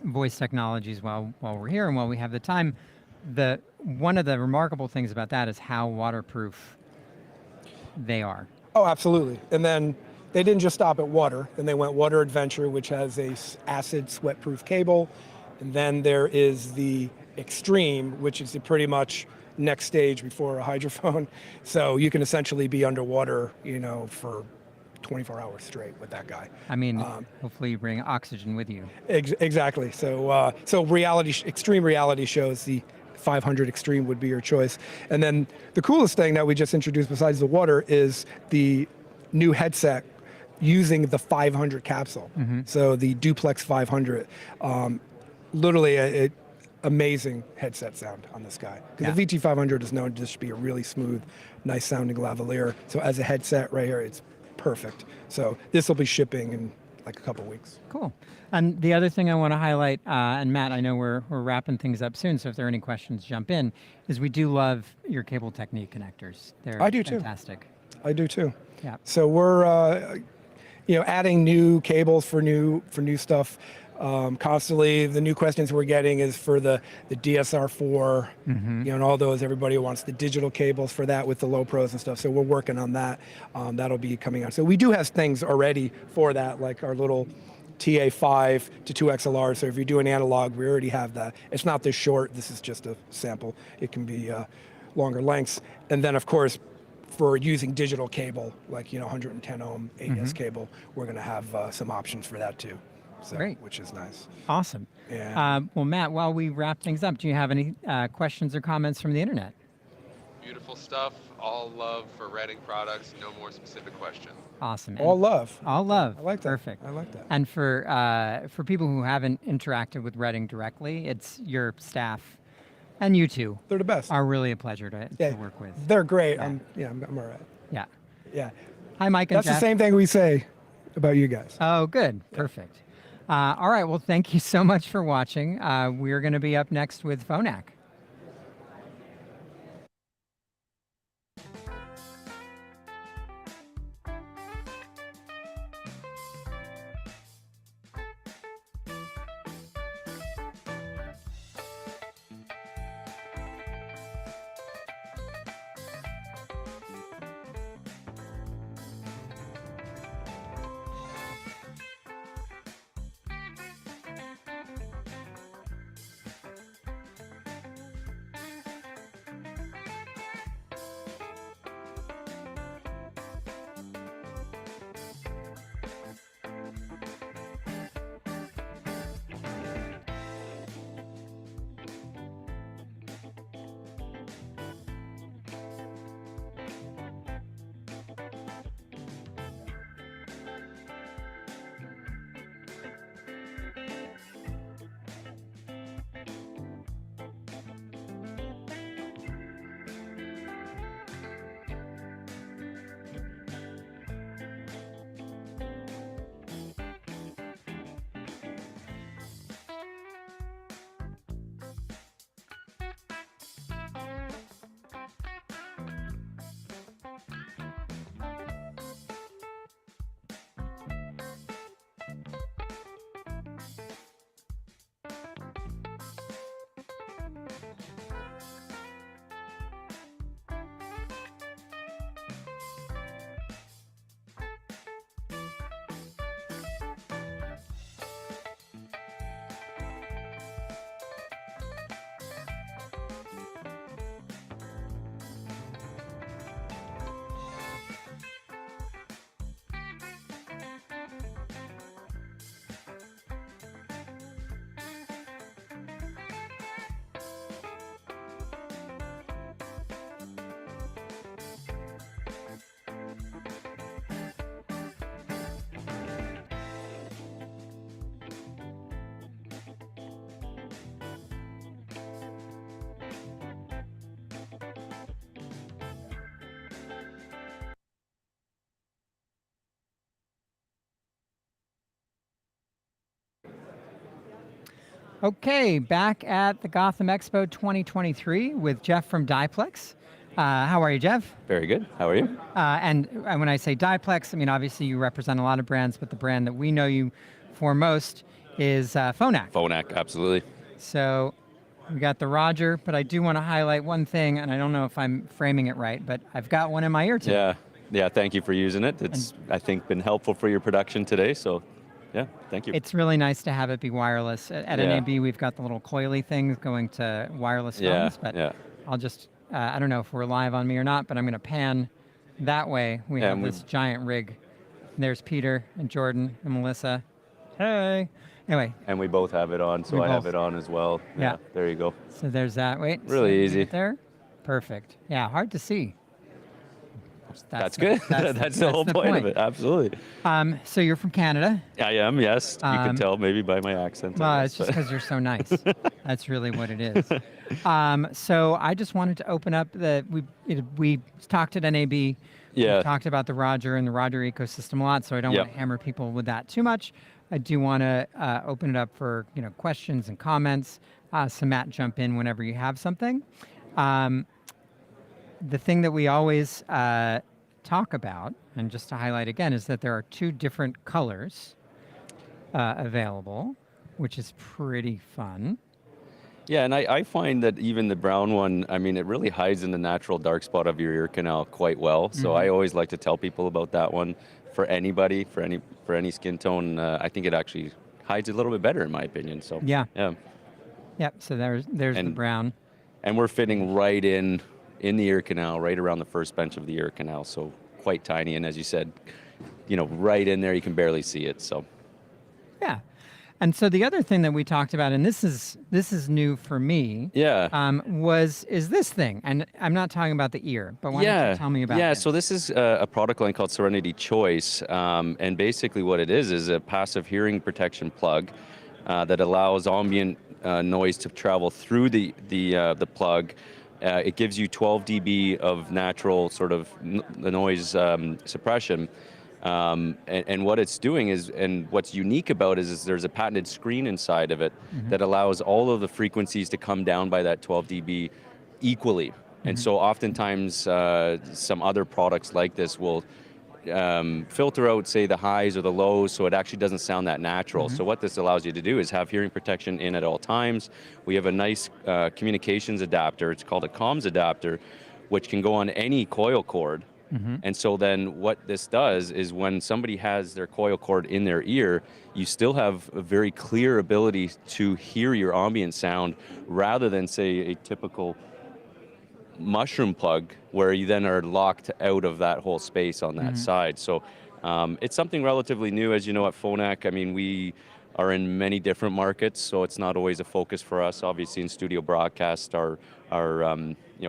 voice technologies while we're here and while we have the time, one of the remarkable things about that is how waterproof they are. Oh, absolutely. And then they didn't just stop at water. Then they went Water Adventure, which has a acid sweat-proof cable. And then there is the Extreme, which is the pretty much next stage before a hydrophone. So you can essentially be underwater, for 24 hours straight with that guy. I mean, hopefully you bring oxygen with you. Exactly. So extreme reality shows, the 500 Extreme would be your choice. And then the coolest thing that we just introduced besides the water is the new headset using the 500 capsule. So the Duplex 500, literally a amazing headset sound on this guy. Because the VT500 is known to just be a really smooth, nice sounding lavalier. So as a headset right here, it's perfect. So this will be shipping in like a couple weeks. Cool. And the other thing I want to highlight, and Matt, I know we're wrapping things up soon, so if there are any questions, jump in, is we do love your Cable Technique connectors. They're I do too. Fantastic. I do too. Yeah. So we're adding new cables for new stuff. Constantly, the new questions we're getting is for the DSR4, and all those. Everybody wants the digital cables for that with the low pros and stuff. So we're working on that. That'll be coming out. So we do have things already for that, like our little TA5 to 2XLR. So if you're doing analog, we already have that. It's not this short. This is just a sample. It can be longer lengths. And then, of course, for using digital cable, like 110 ohm AES cable, we're going to have some options for that too. So, Great. Which is nice. Awesome. Yeah. Well, Matt, while we wrap things up, do you have any questions or comments from the internet? Beautiful stuff. All love for Reading products. No more specific question. Awesome. All love. All love. I like that. Perfect. I like that. And for people who haven't interacted with Reading directly, it's your staff and you two They're the best. are really a pleasure to work with. They're great. Yeah. I'm all right. Yeah. Yeah. Hi, Mike and That's Jeff. the same thing we say about you guys. Oh, good. Perfect. All right. Well, thank you so much for watching. We're going to be up next with Phonak. Okay, back at the Gotham Expo 2023 with Jeff from Diplex. How are you, Jeff? Very good. How are you? And when I say Diplex, I mean, obviously you represent a lot of brands, but the brand that we know you for most is Phonak. Phonak, absolutely. So we got the Roger, but I do want to highlight one thing, and I don't know if I'm framing it right, but I've got one in my ear today. Yeah. Thank you for using it. It's, I think, been helpful for your production today. So, yeah, thank you. It's really nice to have it be wireless. At Yeah. NAB, we've got the little coily things going to wireless phones, but I'll just, I don't know if we're live on me or not, but I'm going to pan that way. We have this giant rig. There's Peter and Jordan and Melissa. Hey. Anyway. And we both have it on, so I have it on as well. Yeah. There you go. So there's that. Wait. Really easy. There. Perfect. Yeah, hard to see. That's good. That's the whole point of it. Absolutely. So you're from Canada. I am, yes. You can tell maybe by my accent. Well, it's just because you're so nice. That's really what it is. So I just wanted to open up we talked at NAB. Yeah. We talked about the Roger and the Roger ecosystem a lot, so I don't want to hammer people with that too much. I do want to open it up for questions and comments. So Matt, jump in whenever you have something. The thing that we always talk about, and just to highlight again, is that there are two different colors available, which is pretty fun. Yeah, and I find that even the brown one, I mean, it really hides in the natural dark spot of your ear canal quite well. So I always like to tell people about that one. For anybody, for any skin tone, I think it actually hides a little bit better, in my opinion. So yeah. Yep. So there's the brown. And we're fitting right in the ear canal, right around the first bench of the ear canal. So quite tiny, and as you said, right in there, you can barely see it. So yeah. And so the other thing that we talked about, and this is new for me, is this thing. And I'm not talking about the ear, but why don't you tell me about this? So this is a product line called Serenity Choice, and basically what it is a passive hearing protection plug that allows ambient noise to travel through the plug. It gives you 12 dB of natural sort of the noise suppression. And what it's doing is, and what's unique about it is there's a patented screen inside of it that allows all of the frequencies to come down by that 12 dB equally. And so oftentimes some other products like this will filter out, say, the highs or the lows, so it actually doesn't sound that natural. So what this allows you to do is have hearing protection in at all times. We have a nice communications adapter. It's called a comms adapter, which can go on any coil cord. And so then what this does is when somebody has their coil cord in their ear, you still have a very clear ability to hear your ambient sound rather than, say, a typical mushroom plug where you then are locked out of that whole space on that side. So it's something relatively new. As you know, at Phonak, I mean, we are in many different markets, so it's not always a focus for us. Obviously, in studio broadcast, our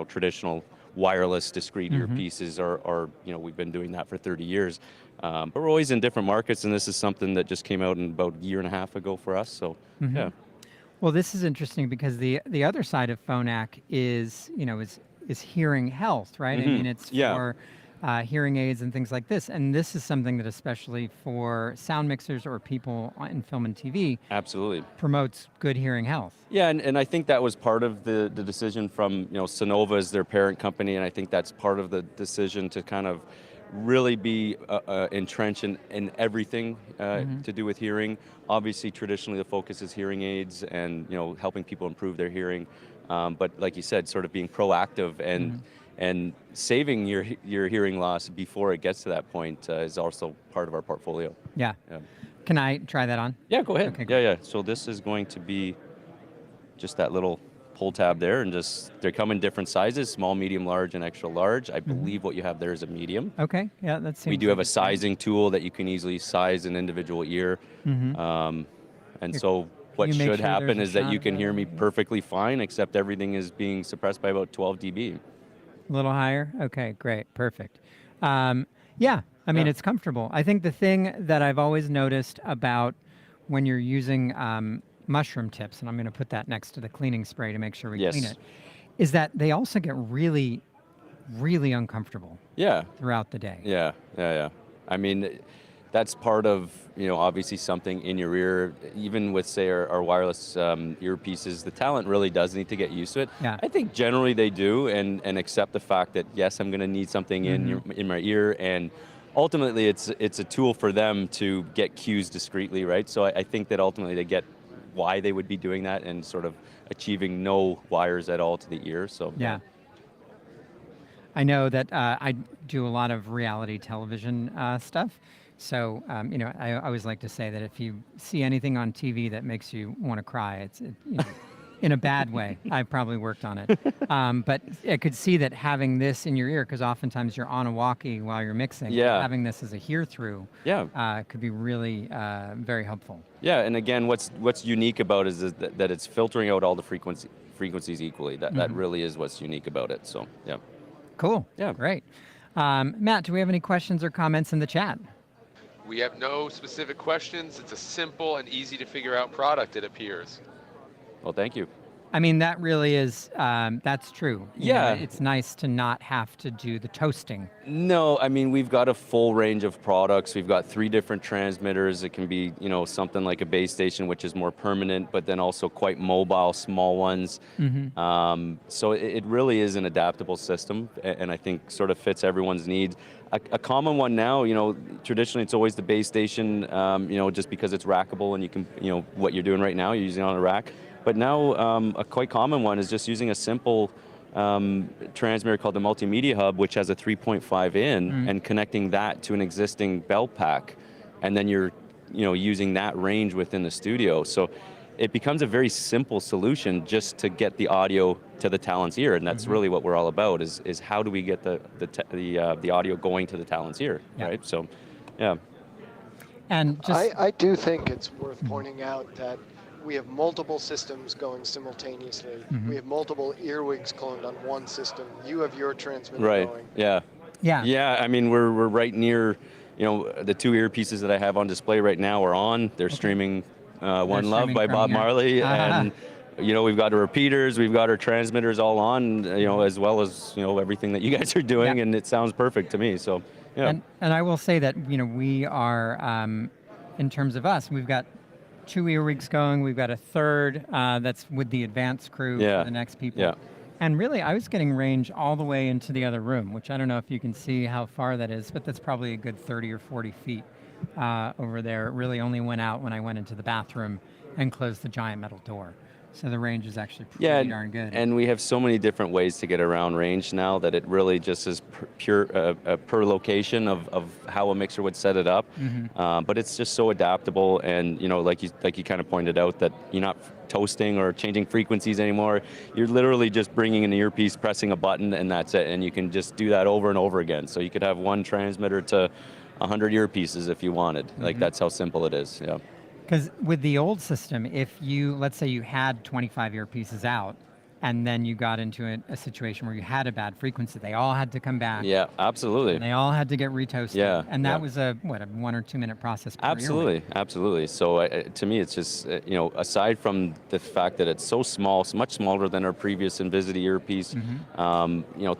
traditional wireless discrete earpieces are we've been doing that for 30 years. But we're always in different markets, and this is something that just came out in about a year and a half ago for us. So yeah. Well, this is interesting because the other side of Phonak is hearing health, right? I mean, it's for hearing aids and things like this. And this is something that especially for sound mixers or people in film and TV Absolutely. promotes good hearing health. Yeah, and I think that was part of the decision from, Sonova as their parent company, and I think that's part of the decision to kind of really be entrenched in everything to do with hearing. Obviously, traditionally the focus is hearing aids and helping people improve their hearing, but like you said, sort of being proactive and saving your hearing loss before it gets to that point is also part of our portfolio. Yeah. Can I try that on? Yeah, go ahead. Okay, Yeah. So this is going to be just that little pull tab there, and they come in different sizes: small, medium, large, and extra large. I believe what you have there is a medium. Okay. Yeah, that seems. We do have a sizing tool that you can easily size an individual ear, and so what should happen is that you can hear me perfectly fine, except everything is being suppressed by about 12 dB. A little higher? Okay, great, perfect. Yeah, I mean, it's comfortable. I think the thing that I've always noticed about when you're using mushroom tips, and I'm going to put that next to the cleaning spray to make sure we clean it, is that they also get really, really uncomfortable throughout the day. Yeah. I mean, that's part of, obviously something in your ear. Even with, say, our wireless earpieces, the talent really does need to get used to it. Yeah. I think generally they do, and accept the fact that, yes, I'm going to need something in my ear, and ultimately it's a tool for them to get cues discreetly, right? So I think that ultimately they get why they would be doing that and sort of achieving no wires at all to the ear. So Yeah. I know that I do a lot of reality television stuff. So, I always like to say that if you see anything on TV that makes you want to cry, in a bad way. I've probably worked on it. But I could see that having this in your ear, because oftentimes you're on a walkie while you're mixing, Yeah. having this as a hear-through could be really very helpful. Yeah, and again, what's unique about it is that it's filtering out all the frequencies equally. That really is what's unique about it. So, yeah. Cool. Yeah. Great. Matt, do we have any questions or comments in the chat? We have no specific questions. It's a simple and easy to figure out product, it appears. Well, thank you. I mean, that really is, that's true. You know, Yeah. it's nice to not have to do the toasting. No, I mean, we've got a full range of products. We've got 3 different transmitters. It can be, something like a base station, which is more permanent, but then also quite mobile, small ones. So it really is an adaptable system, and I think sort of fits everyone's needs. A common one now, traditionally it's always the base station, just because it's rackable and you can, what you're doing right now, you're using it on a rack. But now a quite common one is just using a simple transmitter called the Multimedia Hub, which has a 3.5 in, and connecting that to an existing belt pack, and then you're, using that range within the studio. So it becomes a very simple solution just to get the audio to the talent's ear, and that's really what we're all about. Is how do we get the audio going to the talent's ear, right? So, yeah. And just I do think it's worth pointing out that we have multiple systems going simultaneously. We have multiple earwigs cloned on one system. You have your transmitter going. Yeah. I mean, we're right near, the 2 earpieces that I have on display right now are on. They're streaming One Love by Bob Marley, and we've got our repeaters, we've got our transmitters all on, as well as everything that you guys are doing, and it sounds perfect to me. So yeah. And I will say that we are, in terms of us, we've got 2 earwigs going. We've got a third that's with the advanced crew for the next people. Yeah. And really, I was getting range all the way into the other room, which I don't know if you can see how far that is, but that's probably a good 30 or 40 feet over there. It really only went out when I went into the bathroom and closed the giant metal door. So the range is actually pretty darn good. And we have so many different ways to get around range now that it really just is per location of how a mixer would set it up. But it's just so adaptable, and like you kind of pointed out, that you're not toasting or changing frequencies anymore. You're literally just bringing an earpiece, pressing a button, and that's it. And you can just do that over and over again. So you could have one transmitter to 100 earpieces if you wanted. Like, that's how simple it is. Yeah. Because with the old system, if you, let's say you had 25 earpieces out, and then you got into a situation where you had a bad frequency, they all had to come back. Yeah, absolutely. And they all had to get retoasted. Yeah, and that was a 1 or 2 minute process per Absolutely, absolutely. So to me, it's just, aside from the fact that it's so small, so much smaller than our previous Invisity earpiece,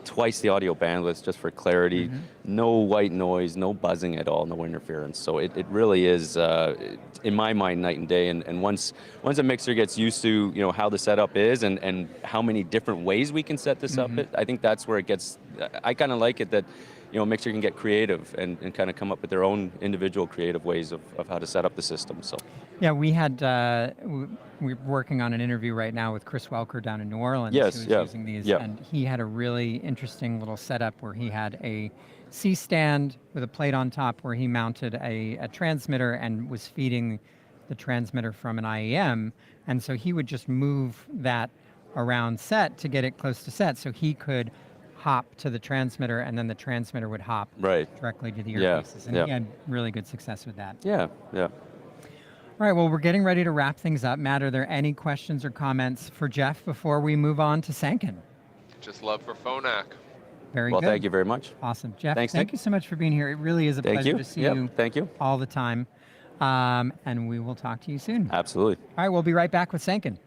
twice the audio bandwidth just for clarity, no white noise, no buzzing at all, no interference. So it really is, in my mind, night and day. And once a mixer gets used to, how the setup is and how many different ways we can set this up, I think that's where it gets, I kind of like it that, a mixer can get creative and kind of come up with their own individual creative ways of how to set up the system. So Yeah, we had, we're working on an interview right now with Chris Welker down in New Orleans, who's using these, and he had a really interesting little setup where he had a C-stand with a plate on top where he mounted a transmitter and was feeding the transmitter from an IEM, and so he would just move that around set to get it close to set, so he could hop to the transmitter, and then the transmitter would hop directly to the earpieces. And he had really good success with that. Yeah. All right, well, we're getting ready to wrap things up. Matt, are there any questions or comments for Jeff before we move on to Sanken? Just love for Phonak. Very well, good. thank you very much. Awesome. Jeff, Thanks, thank Nick. you so much for being here. It really is a pleasure to see you Thank you. all the time. And we will talk to you soon. Absolutely. All right, we'll be right back with Sanken.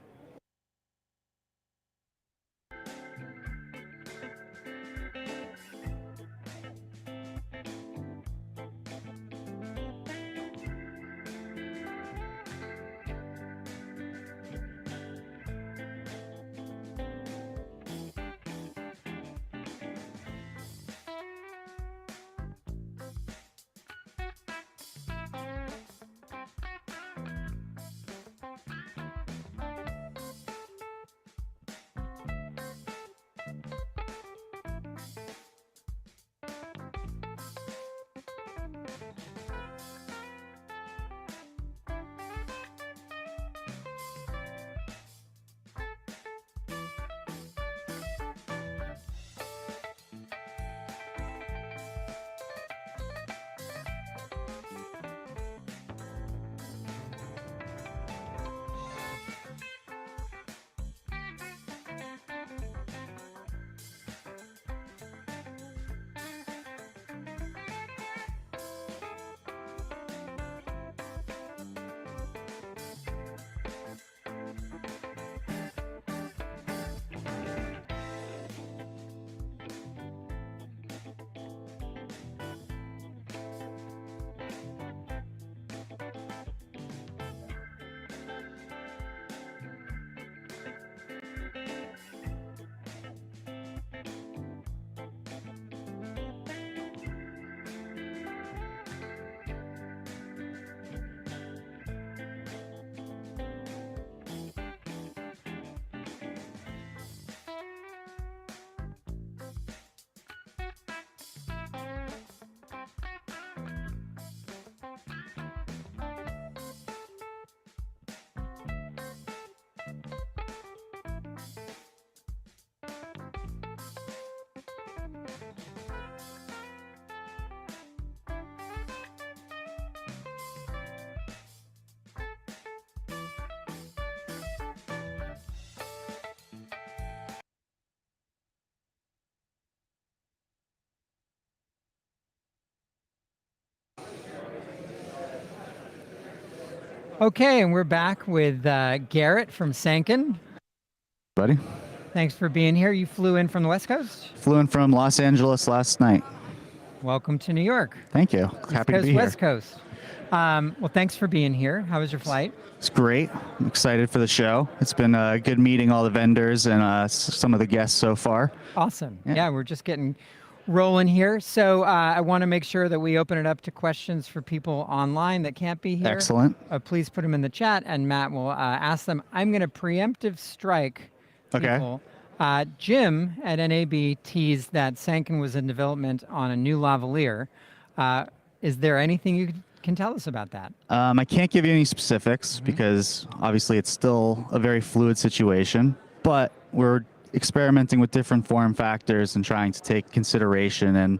Okay, and we're back with Garrett from Sanken. Buddy, Thanks for being here. You flew in from the West Coast? flew in from Los Angeles last night. Welcome to New York. Thank you. Happy to be here. West Coast. Well, thanks for being here. How was your flight? It's great. I'm excited for the show. It's been good meeting all the vendors and some of the guests so far. Awesome. Yeah. Yeah, we're just getting rolling here. So I want to make sure that we open it up to questions for people online that can't be here. Excellent. Please put them in the chat, and Matt will ask them. I'm going to preemptive strike people. Jim at NAB teased that Sanken was in development on a new lavalier. Is there anything you can tell us about that? I can't give you any specifics because obviously it's still a very fluid situation, but we're experimenting with different form factors and trying to take consideration and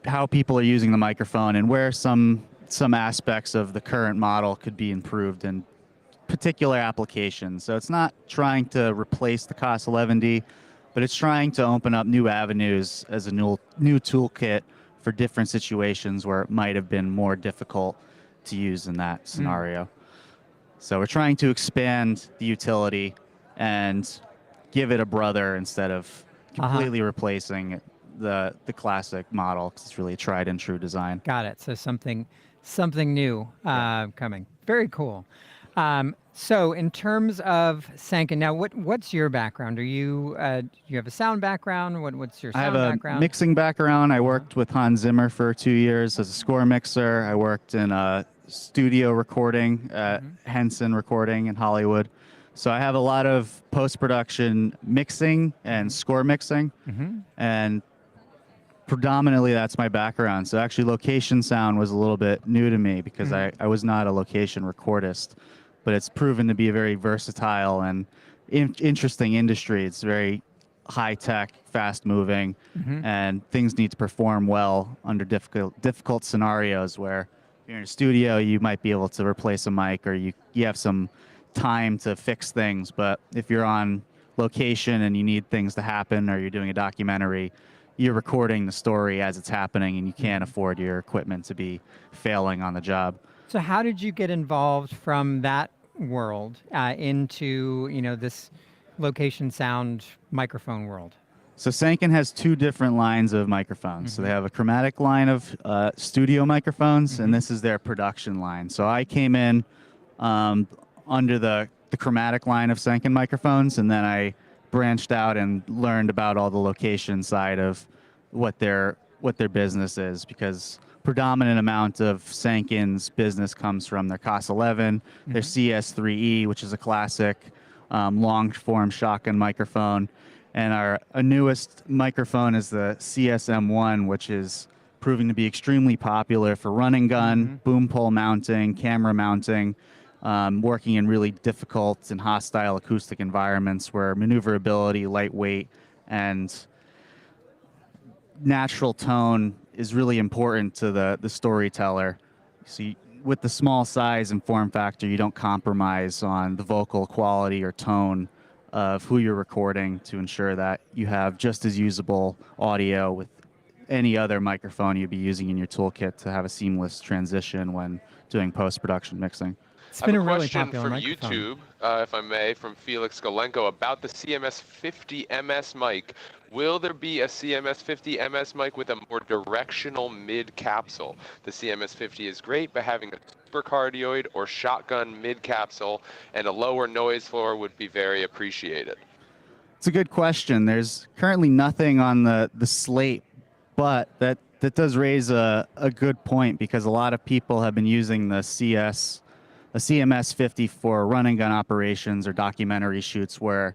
how people are using the microphone and where some aspects of the current model could be improved in particular applications. So it's not trying to replace the COS 11D, but it's trying to open up new avenues as a new toolkit for different situations where it might have been more difficult to use in that scenario. So we're trying to expand the utility and give it a brother instead of completely replacing the classic model, because it's really a tried and true design. Got it. So something new coming. Very cool. So in terms of Sanken, now what's your background? Are you you have a sound background? What's your sound background? I have a mixing background. I worked with Hans Zimmer for 2 years as a score mixer. I worked in studio recording at Henson Recording in Hollywood. So I have a lot of post-production mixing and score mixing, and predominantly that's my background. So actually location sound was a little bit new to me because I was not a location recordist, but it's proven to be a very versatile and interesting industry. It's very high-tech, fast-moving, and things need to perform well under difficult scenarios where if you're in a studio, you might be able to replace a mic or you have some time to fix things. But if you're on location and you need things to happen or you're doing a documentary, you're recording the story as it's happening and you can't afford your equipment to be failing on the job. So how did you get involved from that world into this location sound microphone world? So Sanken has 2 different lines of microphones. So they have a chromatic line of studio microphones, and this is their production line. So I came in under the chromatic line of Sanken microphones, and then I branched out and learned about all the location side of what their business is, because predominant amount of Sanken's business comes from their COS 11, their CS3E, which is a classic long form shotgun microphone, and our newest microphone is the CSM1, which is proving to be extremely popular for run and gun, boom pole mounting, camera mounting, working in really difficult and hostile acoustic environments where maneuverability, lightweight, and natural tone is really important to the storyteller. So with the small size and form factor, you don't compromise on the vocal quality or tone of who you're recording to ensure that you have just as usable audio with any other microphone you'd be using in your toolkit to have a seamless transition when doing post-production mixing. It's been a really question popular from microphone. YouTube, if I may, from Felix Golenko about the CMS 50 MS mic. Will there be a CMS 50 MS mic with a more directional mid capsule? The CMS 50 is great, but having a supercardioid or shotgun mid capsule and a lower noise floor would be very appreciated. It's a good question. There's currently nothing on the slate, but that does raise a good point, because a lot of people have been using the CMS 50 for run and gun operations or documentary shoots where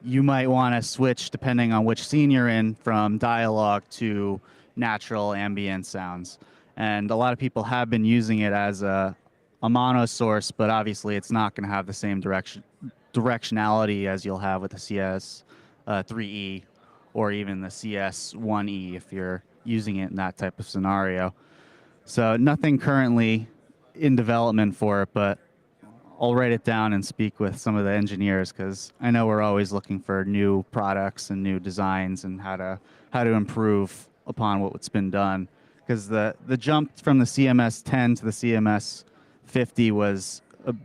you might want to switch, depending on which scene you're in, from dialogue to natural ambient sounds. And a lot of people have been using it as a mono source, but obviously it's not going to have the same directionality as you'll have with the CS 3E or even the CS1E if you're using it in that type of scenario. So nothing currently in development for it, but I'll write it down and speak with some of the engineers, because I know we're always looking for new products and new designs and how to improve upon what's been done. Because the jump from the CMS 10 to the CMS 50 was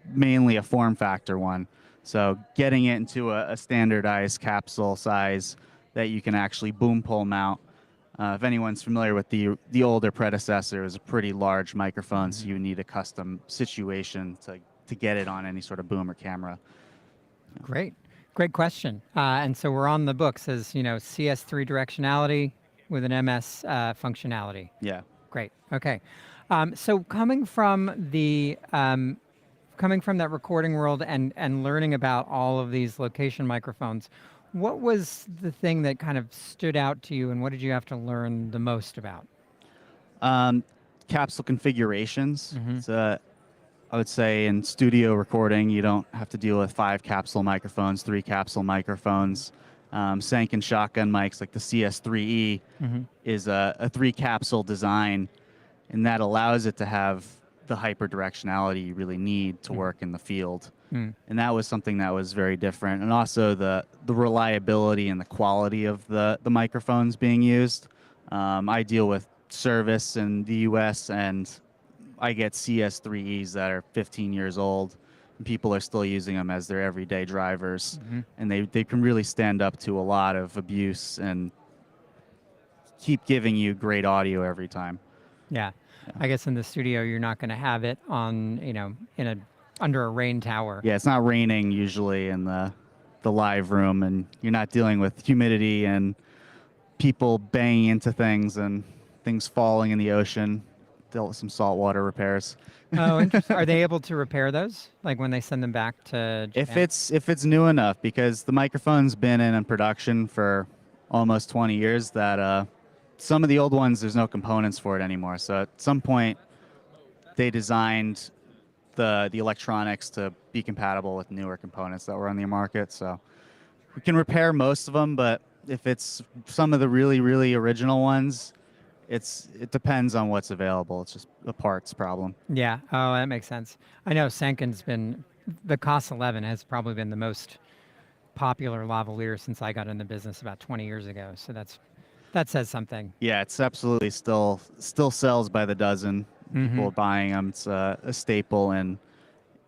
mainly a form factor one. So getting it into a standardized capsule size that you can actually boom pole mount. If anyone's familiar with the older predecessor, it was a pretty large microphone, so you need a custom situation to get it on any sort of boom or camera. Great. Great question. And so we're on the books as, CS3 directionality with an MS functionality. Yeah. Great. Okay. So coming from that recording world and learning about all of these location microphones, what was the thing that kind of stood out to you, and what did you have to learn the most about? Capsule configurations. So I would say in studio recording, you don't have to deal with 5 capsule microphones, 3 capsule microphones. Sanken shotgun mics like the CS3E is a 3 capsule design, and that allows it to have the hyper directionality you really need to work in the field. And that was something that was very different. And also the reliability and the quality of the microphones being used. I deal with service in the US, and I get CS3Es that are 15 years old, and people are still using them as their everyday drivers. And they can really stand up to a lot of abuse and keep giving you great audio every time. Yeah. I guess in the studio, you're not going to have it on, under a rain tower. Yeah, it's not raining usually in the live room, and you're not dealing with humidity and people banging into things and things falling in the ocean. Dealt with some saltwater repairs. Oh, interesting. Are they able to repair those, like when they send them back to Japan? If it's new enough, because the microphone's been in production for almost 20 years, that some of the old ones, there's no components for it anymore. So at some point, they designed the electronics to be compatible with newer components that were on the market. So we can repair most of them, but if it's some of the really, really original ones, it depends on what's available. It's just a parts problem. Yeah. Oh, that makes sense. I know Sanken's the COS 11 has probably been the most popular lavalier since I got in the business about 20 years ago. So that says something. Yeah, it's absolutely still sells by the dozen. People buying them. It's a staple in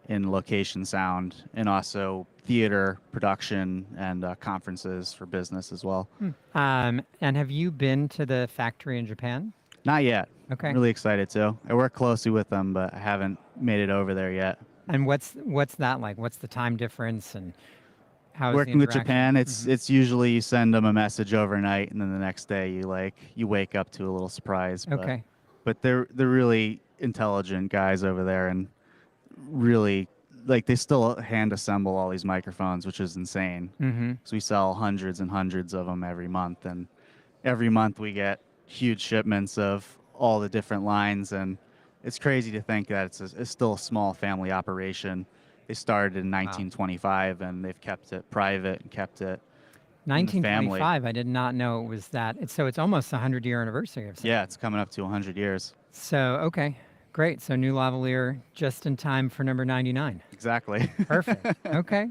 location sound, and also theater production and conferences for business as well. And have you been to the factory in Japan? Not yet. Okay. I'm really excited to. I work closely with them, but I haven't made it over there yet. And what's that like? What's the time difference, and how is the Working with interaction? Japan, it's usually you send them a message overnight, and then the next day you wake up to a little surprise. Okay. But they're really intelligent guys over there, and really they still hand assemble all these microphones, which is insane. So we sell hundreds and hundreds of them every month, and every month we get huge shipments of all the different lines, and it's crazy to think that it's still a small family operation. They started in 1925, and they've kept it private and kept it 1925. I did not know it was that. It's almost the 100-year anniversary of Sanken. Yeah, it's coming up to 100 years. So, okay, great. So new lavalier just in time for number 99. Exactly. Perfect. Okay.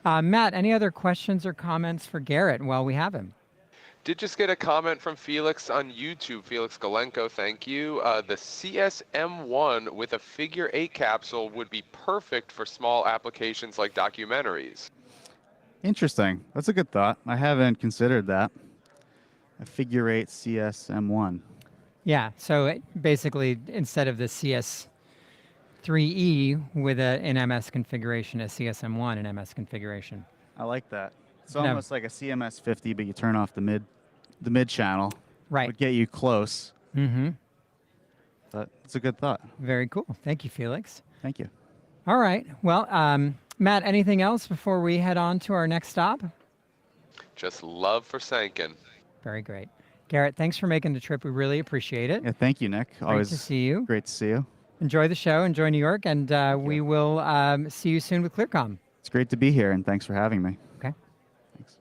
Matt, any other questions or comments for Garrett while we have him? Did just get a comment from Felix on YouTube. Felix Galenko, thank you. The CSM1 with a figure 8 capsule would be perfect for small applications like documentaries. Interesting. That's a good thought. I haven't considered that. A figure 8 CSM1. Yeah. So basically, instead of the CS3E with an MS configuration, a CSM1 in MS configuration. I like that. It's almost like a CMS 50, but you turn off the mid channel. Right. Would get you close. But it's a good thought. Very cool. Thank you, Felix. Thank you. All right. Well, Matt, anything else before we head on to our next stop? Just love for Sanken. Very great. Garrett, thanks for making the trip. We really appreciate it. Yeah, thank you, Nick. Great to see you. Great to see you. Enjoy the show. Enjoy New York. And we will see you soon with ClearCom. It's great to be here, and thanks for having me. Okay. Thanks.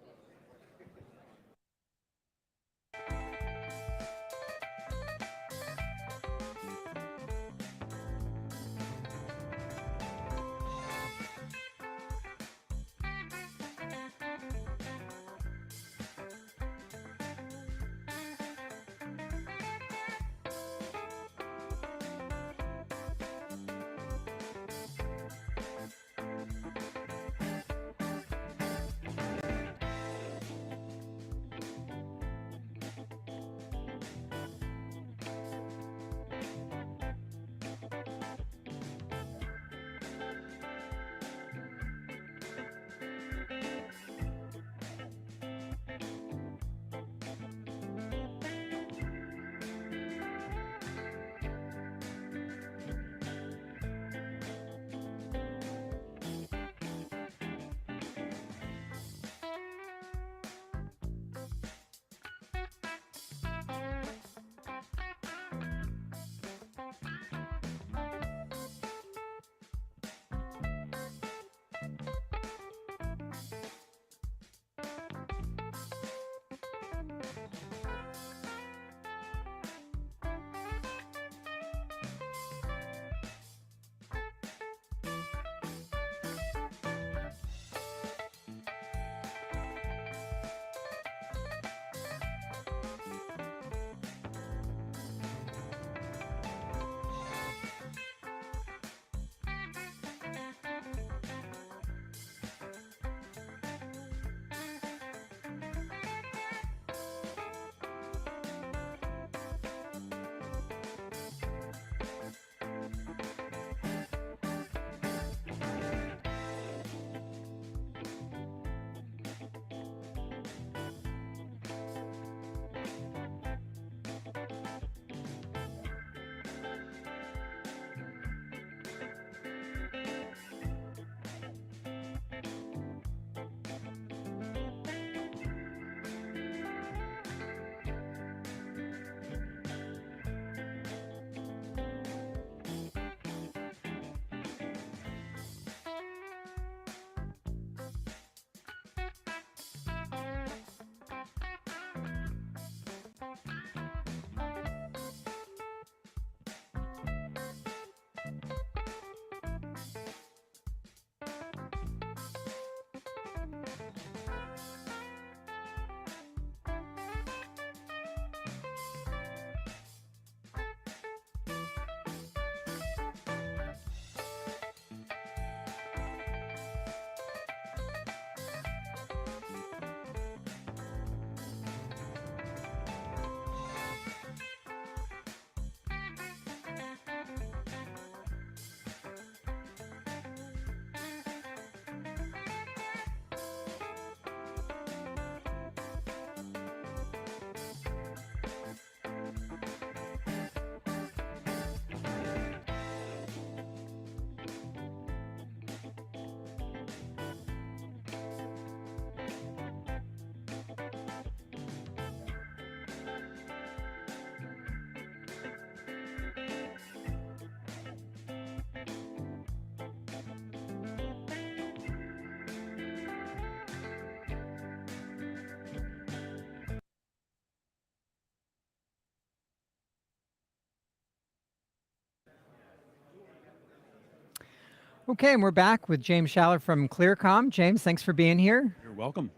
Okay, and we're back with James Schaller from Clearcom. James, thanks for being here. You're welcome.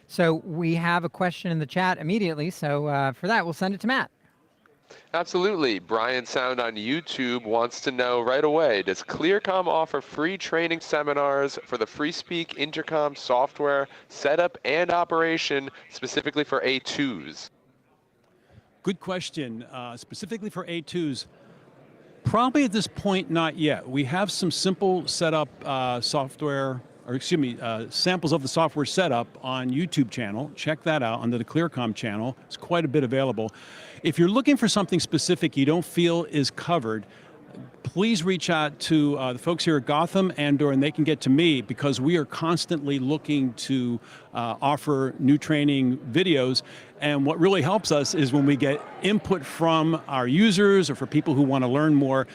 So we have a question in the chat immediately. So for that, we'll send it to Matt. Absolutely. Brian Sound on YouTube wants to know right away, does Clearcom offer free training seminars for the FreeSpeak intercom software setup and operation specifically for A2s? Good question. Specifically for A2s, probably at this point, not yet. We have some simple setup software, or excuse me, samples of the software setup on YouTube channel. Check that out under the Clearcom channel. It's quite a bit available. If you're looking for something specific you don't feel is covered, please reach out to the folks here at Gotham and they can get to me, because we are constantly looking to offer new training videos. And what really helps us is when we get input from our users or for people who want to learn more.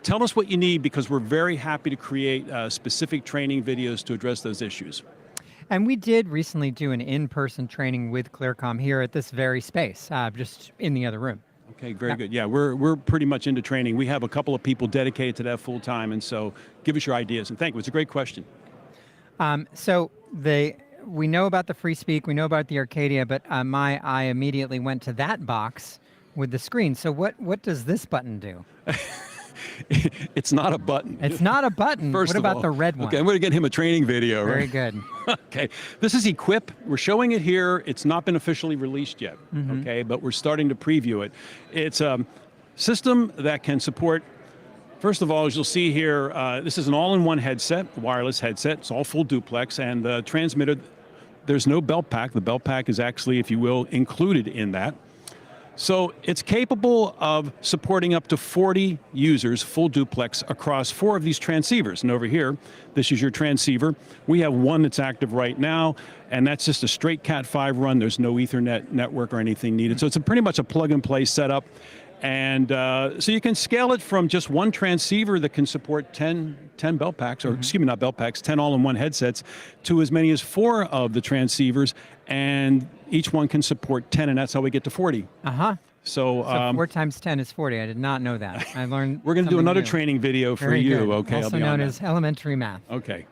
Tell us what you need, because we're very happy to create specific training videos to address those issues. And we did recently do an in-person training with Clearcom here at this very space, just in the other room. Okay, very good. Yeah, we're pretty much into training. We have a couple of people dedicated to that full time, and so give us your ideas. And thank you. It's a great question. We know about the FreeSpeak, we know about the Arcadia, but my eye immediately went to that box with the screen. So what does this button do? It's not a button. It's not a button. First what of about all, the red one? Okay, I'm going to get him a training video. Very right? good. Okay, this is Equip. We're showing it here. It's not been officially released yet, okay, but we're starting to preview it. It's a system that can support, first of all, as you'll see here, this is an all-in-one headset, wireless headset. It's all full duplex, and the transmitter, there's no belt pack. The belt pack is actually, if you will, included in that. So it's capable of supporting up to 40 users, full duplex, across 4 of these transceivers. And over here, this is your transceiver. We have one that's active right now, and that's just a straight Cat5 run. There's no Ethernet network or anything needed. So it's pretty much a plug-and-play setup. And so you can scale it from just one transceiver that can support 10 belt packs, or excuse me, not belt packs, 10 all-in-one headsets, to as many as 4 of the transceivers, and each one can support 10, and that's how we get to 40. So 4 times 10 is 40. I did not know that. I learned. We're going to do another new. training video for Very you. good. Okay, Also I'll be known on as elementary math. that. Okay.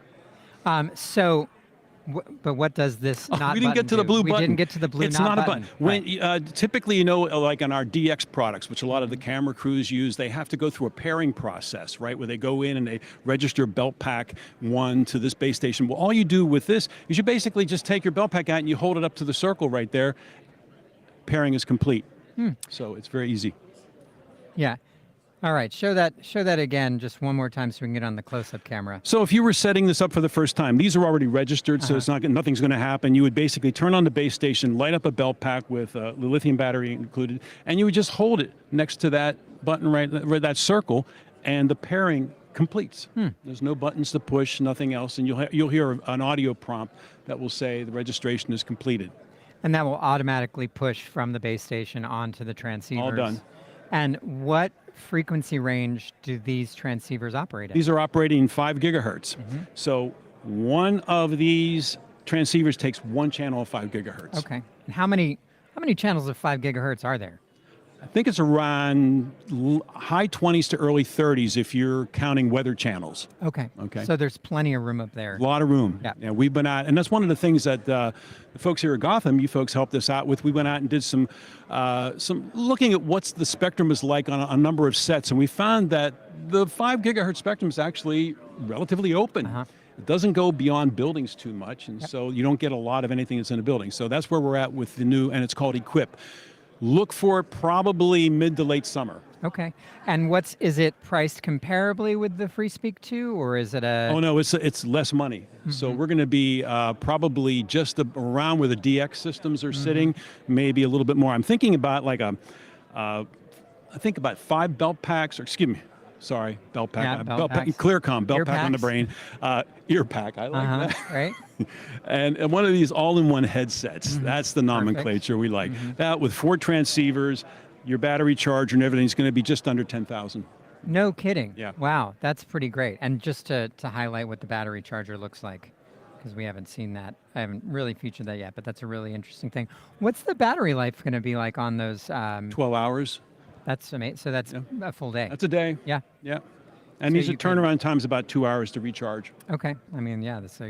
But what does this not we didn't get to the blue we button. didn't get to the blue It's not not a button. button. When, typically, like on our DX products, which a lot of the camera crews use, they have to go through a pairing process, right, where they go in and they register belt pack 1 to this base station. Well, all you do with this is you basically just take your belt pack out and you hold it up to the circle right there. Pairing is complete. So it's very easy. Yeah. All right, show that again just one more time so we can get on the close-up camera. So if you were setting this up for the first time, these are already registered, so it's nothing's going to happen. You would basically turn on the base station, light up a belt pack with the lithium battery included, and you would just hold it next to that button right that circle, and the pairing completes. There's no buttons to push, nothing else, and you'll hear an audio prompt that will say the registration is completed. And that will automatically push from the base station onto the transceivers. All done. And what frequency range do these transceivers operate at? These are operating 5 gigahertz. So one of these transceivers takes one channel of 5 gigahertz. Okay. And how many channels of 5 gigahertz are there? I think it's around high 20s to early 30s if you're counting weather channels. Okay. Okay. So there's plenty of room up there. A lot of room. Yeah. We've been out, and that's one of the things that the folks here at Gotham, you folks helped us out with. We went out and did some looking at what's the spectrum is like on a number of sets, and we found that the 5 gigahertz spectrum is actually relatively open. It doesn't go beyond buildings too much, and so you don't get a lot of anything that's in a building. So that's where we're at with the new, and it's called Equip. Look for it probably mid to late summer. Okay. And is it priced comparably with the FreeSpeak 2, or is it a... Oh no, it's less money. So we're going to be probably just around where the DX systems are sitting, maybe a little bit more. I'm thinking about like I think about 5 belt packs, or excuse me, sorry, belt pack. Yeah, belt pack, packs. Clearcom, belt Ear pack on the packs. brain. Ear pack, I like that. Right? And one of these all-in-one headsets. That's the nomenclature we like. That with 4 transceivers, your battery charger and everything's going to be just under 10,000. No kidding. Yeah. Wow, that's pretty great. And just to highlight what the battery charger looks like, because we haven't seen that. I haven't really featured that yet, but that's a really interesting thing. What's the battery life going to be like on those? 12 hours. That's amazing. So that's a full day. That's a day. Yeah. Yeah. And So these are you can- turnaround times about 2 hours to recharge. Okay. I mean, yeah. So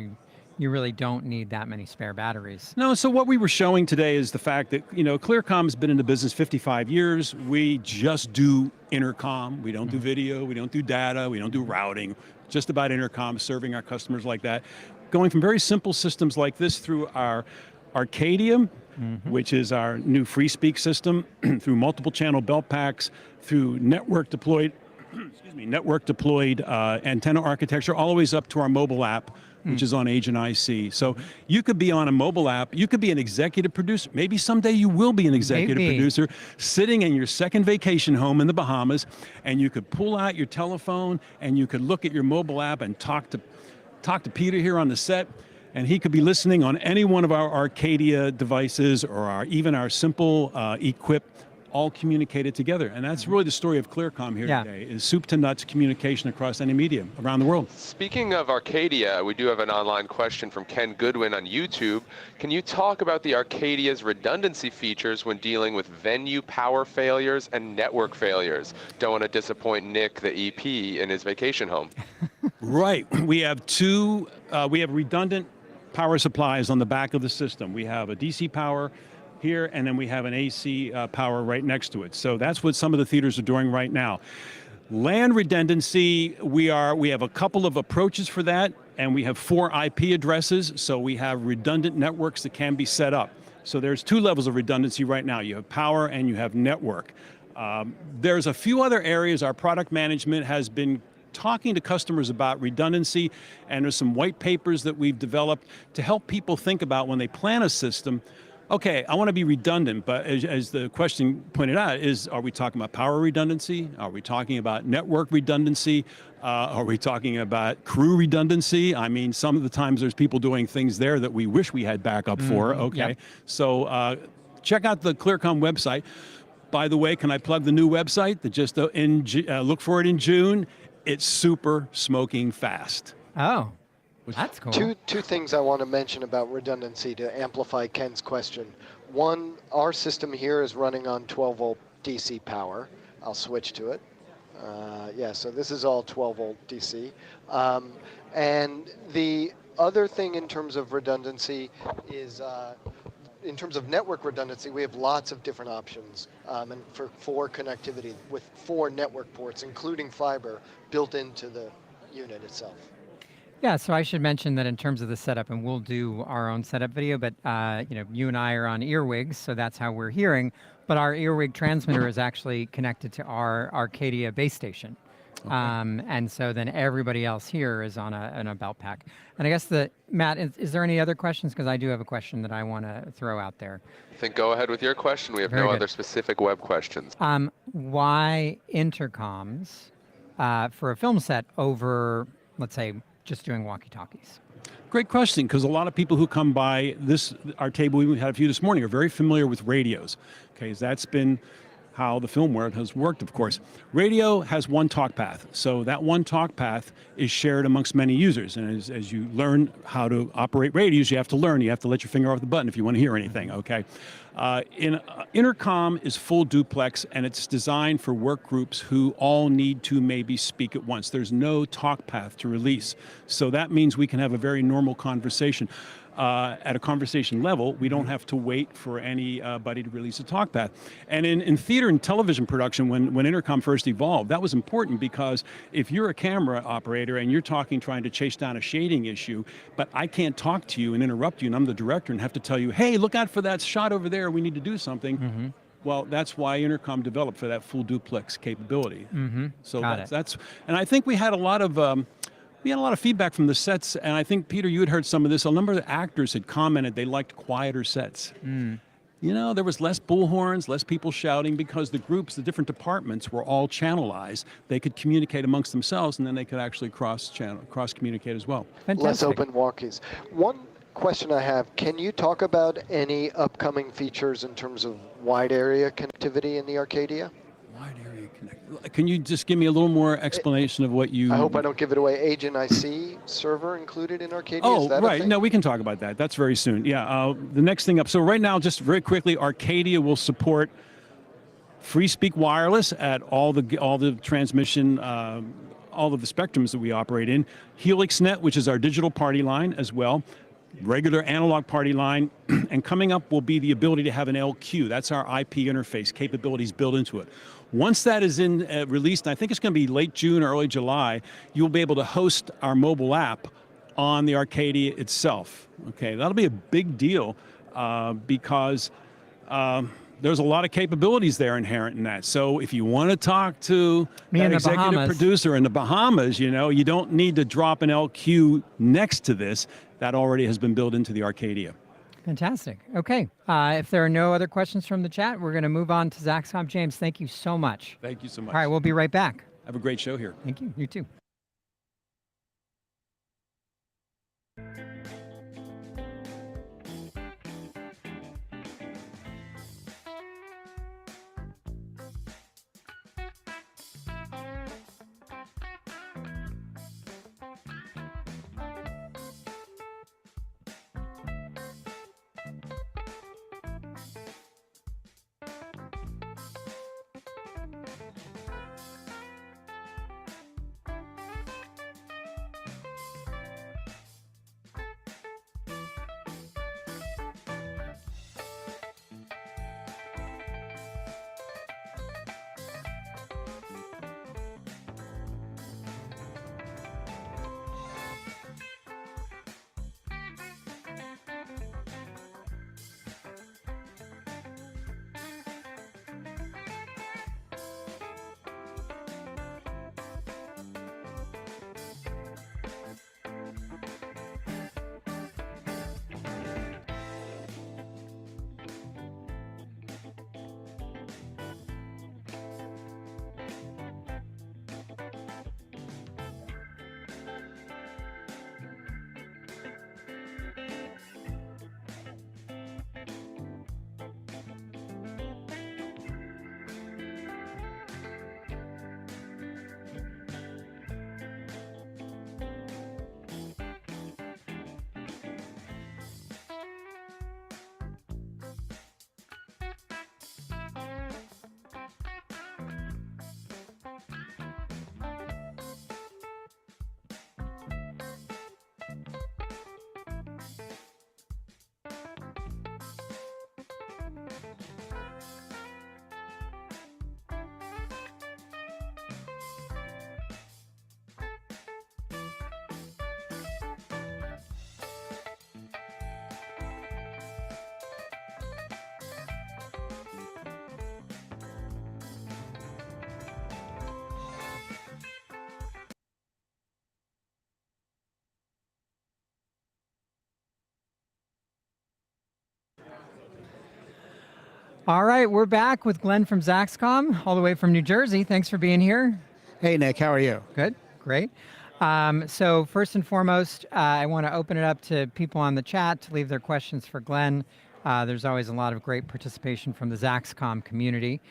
you really don't need that many spare batteries. No, so what we were showing today is the fact that, Clearcom's been in the business 55 years. We just do intercom. We don't do video, we don't do data, we don't do routing, just about intercom, serving our customers like that. Going from very simple systems like this through our Arcadia, which is our new free speak system, through multiple channel belt packs, through network deployed antenna architecture, all the way up to our mobile app, which is on Agent IC. So you could be on a mobile app, you could be an executive producer, maybe someday you will be an executive producer, sitting in your second vacation home in the Bahamas, and you could pull out your telephone and you could look at your mobile app and talk to Peter here on the set, and he could be listening on any one of our Arcadia devices or even our simple Equip, all communicated together. And that's really the story of Clearcom here today, is soup to nuts communication across any medium around the world. Speaking of Arcadia, we do have an online question from Ken Goodwin on YouTube. Can you talk about the Arcadia's redundancy features when dealing with venue power failures and network failures? Don't want to disappoint Nick, the EP, in his vacation home. Right. We have redundant power supplies on the back of the system. We have a DC power here, and then we have an AC power right next to it. So that's what some of the theaters are doing right now. LAN redundancy, we have a couple of approaches for that, and we have 4 IP addresses, so we have redundant networks that can be set up. So there's 2 levels of redundancy right now. You have power and you have network. There's a few other areas our product management has been talking to customers about redundancy, and there's some white papers that we've developed to help people think about when they plan a system. Okay, I want to be redundant, but as the question pointed out, are we talking about power redundancy? Are we talking about network redundancy? Are we talking about crew redundancy? I mean, some of the times there's people doing things there that we wish we had backup for, okay? Yep. So check out the Clearcom website. By the way, can I plug the new website that just look for it in June? It's super smoking fast. Oh. That's cool. Two things I want to mention about redundancy to amplify Ken's question. One, our system here is running on 12-volt DC power. I'll switch to it. So this is all 12-volt DC. And the other thing in terms of redundancy is, in terms of network redundancy, we have lots of different options and for connectivity with 4 network ports, including fiber, built into the unit itself. Yeah, so I should mention that in terms of the setup, and we'll do our own setup video, but you and I are on earwigs, so that's how we're hearing. But our earwig transmitter is actually connected to our Arcadia base station. Okay. And so then everybody else here is on a belt pack. And I guess Matt, is there any other questions? Because I do have a question that I want to throw out there. I think go ahead with your question. We have no other specific web questions. Why intercoms for a film set over, let's say, just doing walkie-talkies? Great question, because a lot of people who come by our table, we had a few this morning, are very familiar with radios. Okay, that's been how the film world has worked, of course. Radio has one talk path, so that one talk path is shared amongst many users. And as you learn how to operate radios, you have to learn. You have to let your finger off the button if you want to hear anything, okay? Intercom is full duplex, and it's designed for work groups who all need to maybe speak at once. There's no talk path to release. So that means we can have a very normal conversation. At a conversation level, we don't have to wait for anybody to release a talk path. And in theater and television production, when intercom first evolved, that was important, because if you're a camera operator and you're trying to chase down a shading issue, but I can't talk to you and interrupt you, and I'm the director and have to tell you, hey, look out for that shot over there, we need to do something. Mm-hmm. Well, that's why intercom developed, for that full duplex capability. Mm-hmm. So that's, and I think we had a lot of feedback from the sets, and I think, Peter, you had heard some of this. A number of the actors had commented they liked quieter sets. Mm. There was less bullhorns, less people shouting, because the groups, the different departments were all channelized. They could communicate amongst themselves, and then they could actually cross-communicate as well. Fantastic. Less open walkies. One question I have, can you talk about any upcoming features in terms of wide area connectivity in the Arcadia? Wide area connect. Can you just give me a little more explanation of what you... I hope I don't give it away. Agent IC server included in Arcadia? Oh, is that right. No, we can talk about that. That's very soon. Yeah, the next thing up. So right now, just very quickly, Arcadia will support free speak wireless at all the transmission all of the spectrums that we operate in. HelixNet, which is our digital party line as well, regular analog party line, and coming up will be the ability to have an LQ. That's our IP interface capabilities built into it. Once that is in released, and I think it's going to be late June or early July, you'll be able to host our mobile app on the Arcadia itself. Okay, that'll be a big deal because there's a lot of capabilities there inherent in that. So if you want to talk to that executive producer in the Bahamas, you know, you don't need to drop an LQ next to this. That already has been built into the Arcadia. Fantastic. Okay. If there are no other questions from the chat, we're going to move on to Zaxcom. James, thank you so much. Thank you so much. All right, we'll be right back. Have a great show here. Thank you. You too. All right, we're back with Glenn from Zaxcom, all the way from New Jersey. Thanks for being here. Hey, Nick, how are you? Good, great. So first and foremost, I want to open it up to people on the chat to leave their questions for Glenn. There's always a lot of great participation from the Zaxcom community.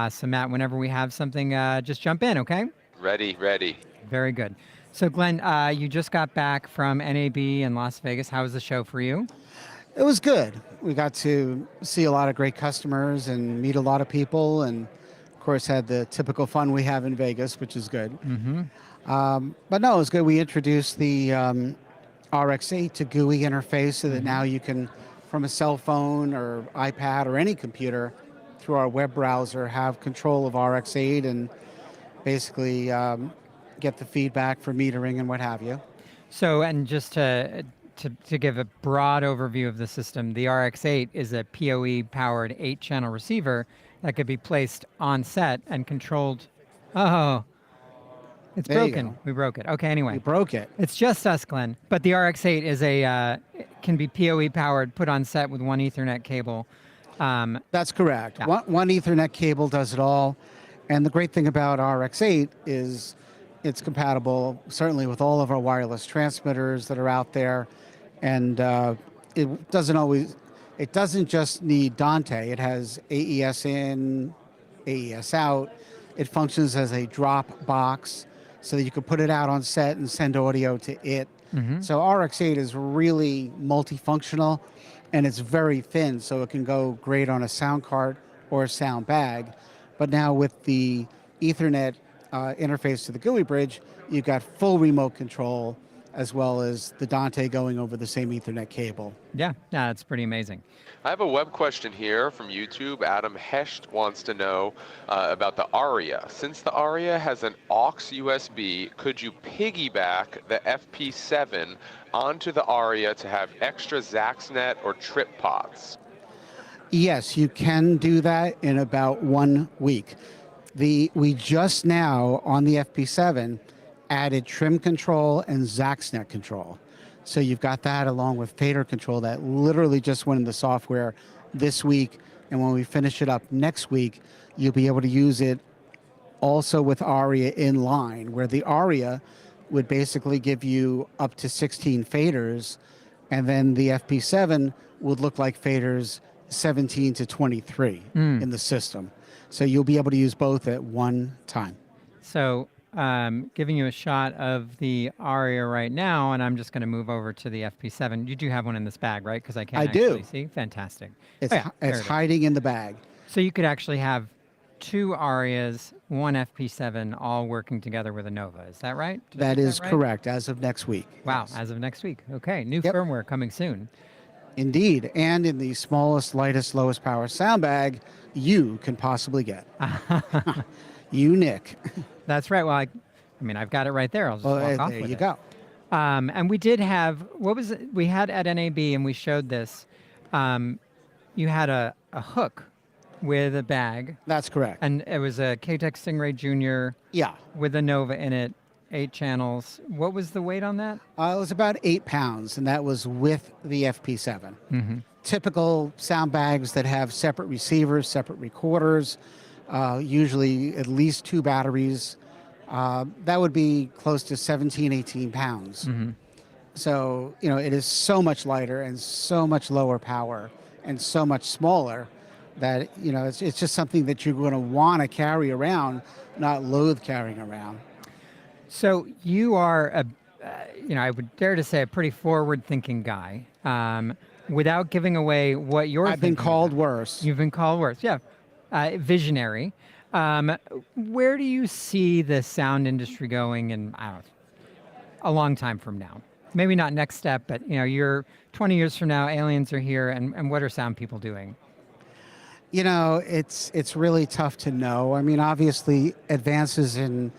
So Matt, whenever we have something, just jump in, okay? Ready, ready. Very good. So Glenn, you just got back from NAB in Las Vegas. How was the show for you? It was good. We got to see a lot of great customers and meet a lot of people, and of course had the typical fun we have in Vegas, which is good. But no, it was good. We introduced the RX8 to GUI interface so that now you can, from a cell phone or iPad or any computer, through our web browser, have control of RX8 and basically get the feedback for metering and what have you. So, and just to give a broad overview of the system, the RX8 is a PoE-powered 8-channel receiver that could be placed on set and controlled. Oh, it's There you broken. go. We broke it. Okay, anyway. We broke it. It's just us, Glenn. But the RX8 is can be PoE-powered, put on set with one Ethernet cable. That's correct. Yeah. One Ethernet cable does it all. And the great thing about RX8 is it's compatible certainly with all of our wireless transmitters that are out there. And it doesn't just need Dante. It has AES in, AES out. It functions as a drop box so that you can put it out on set and send audio to it. So RX8 is really multifunctional, and it's very thin, so it can go great on a sound card or a sound bag. But now with the Ethernet interface to the GUI bridge, you've got full remote control as well as the Dante going over the same Ethernet cable. Yeah, it's pretty amazing. I have a web question here from YouTube. Adam Hesht wants to know about the Aria. Since the Aria has an aux USB, could you piggyback the FP7 onto the Aria to have extra ZaxNet or trip pods? Yes, you can do that in about 1 week. We just now, on the FP7, added trim control and ZaxNet control. So you've got that along with fader control that literally just went in the software this week. And when we finish it up next week, you'll be able to use it also with Aria in line, where the Aria would basically give you up to 16 faders, and then the FP7 would look like faders 17 to 23 in the system. So you'll be able to use both at one time. So giving you a shot of the Aria right now, and I'm just going to move over to the FP7. You do have one in this bag, right? Because I can't actually see. Fantastic. It's, it's hiding in the bag. So you could actually have 2 Arias, 1 FP7, all working together with a Nova. Is that right? That is correct, as of next week. Wow, as of next week. Okay, new firmware coming soon. Indeed, and in the smallest, lightest, lowest power sound bag you can possibly get. You, Nick. That's right. Well, I mean, I've got it right there. I'll just walk off with it. There you go. And we did have, what was it? We had at NAB, and we showed this. You had a hook with a bag. That's correct. And it was a K-Tech Stingray Jr. Yeah. With a Nova in it, 8 channels. What was the weight on that? It was about 8 pounds, and that was with the FP7. Mm-hmm. Typical sound bags that have separate receivers, separate recorders, usually at least 2 batteries. That would be close to 17, 18 pounds. Mm-hmm. So, you know, it is so much lighter and so much lower power and so much smaller that, you know, it's just something that you're going to want to carry around, not loathe carrying around. So you are, you know, I would dare to say a pretty forward-thinking guy. Without giving away what you're I've been called worse. You've been called worse, yeah. Visionary. Where do you see the sound industry going in, I don't know, a long time from now? Maybe not next step, but, you know, you're 20 years from now, aliens are here, and what are sound people doing? You know, it's really tough to know. I mean, obviously, advances in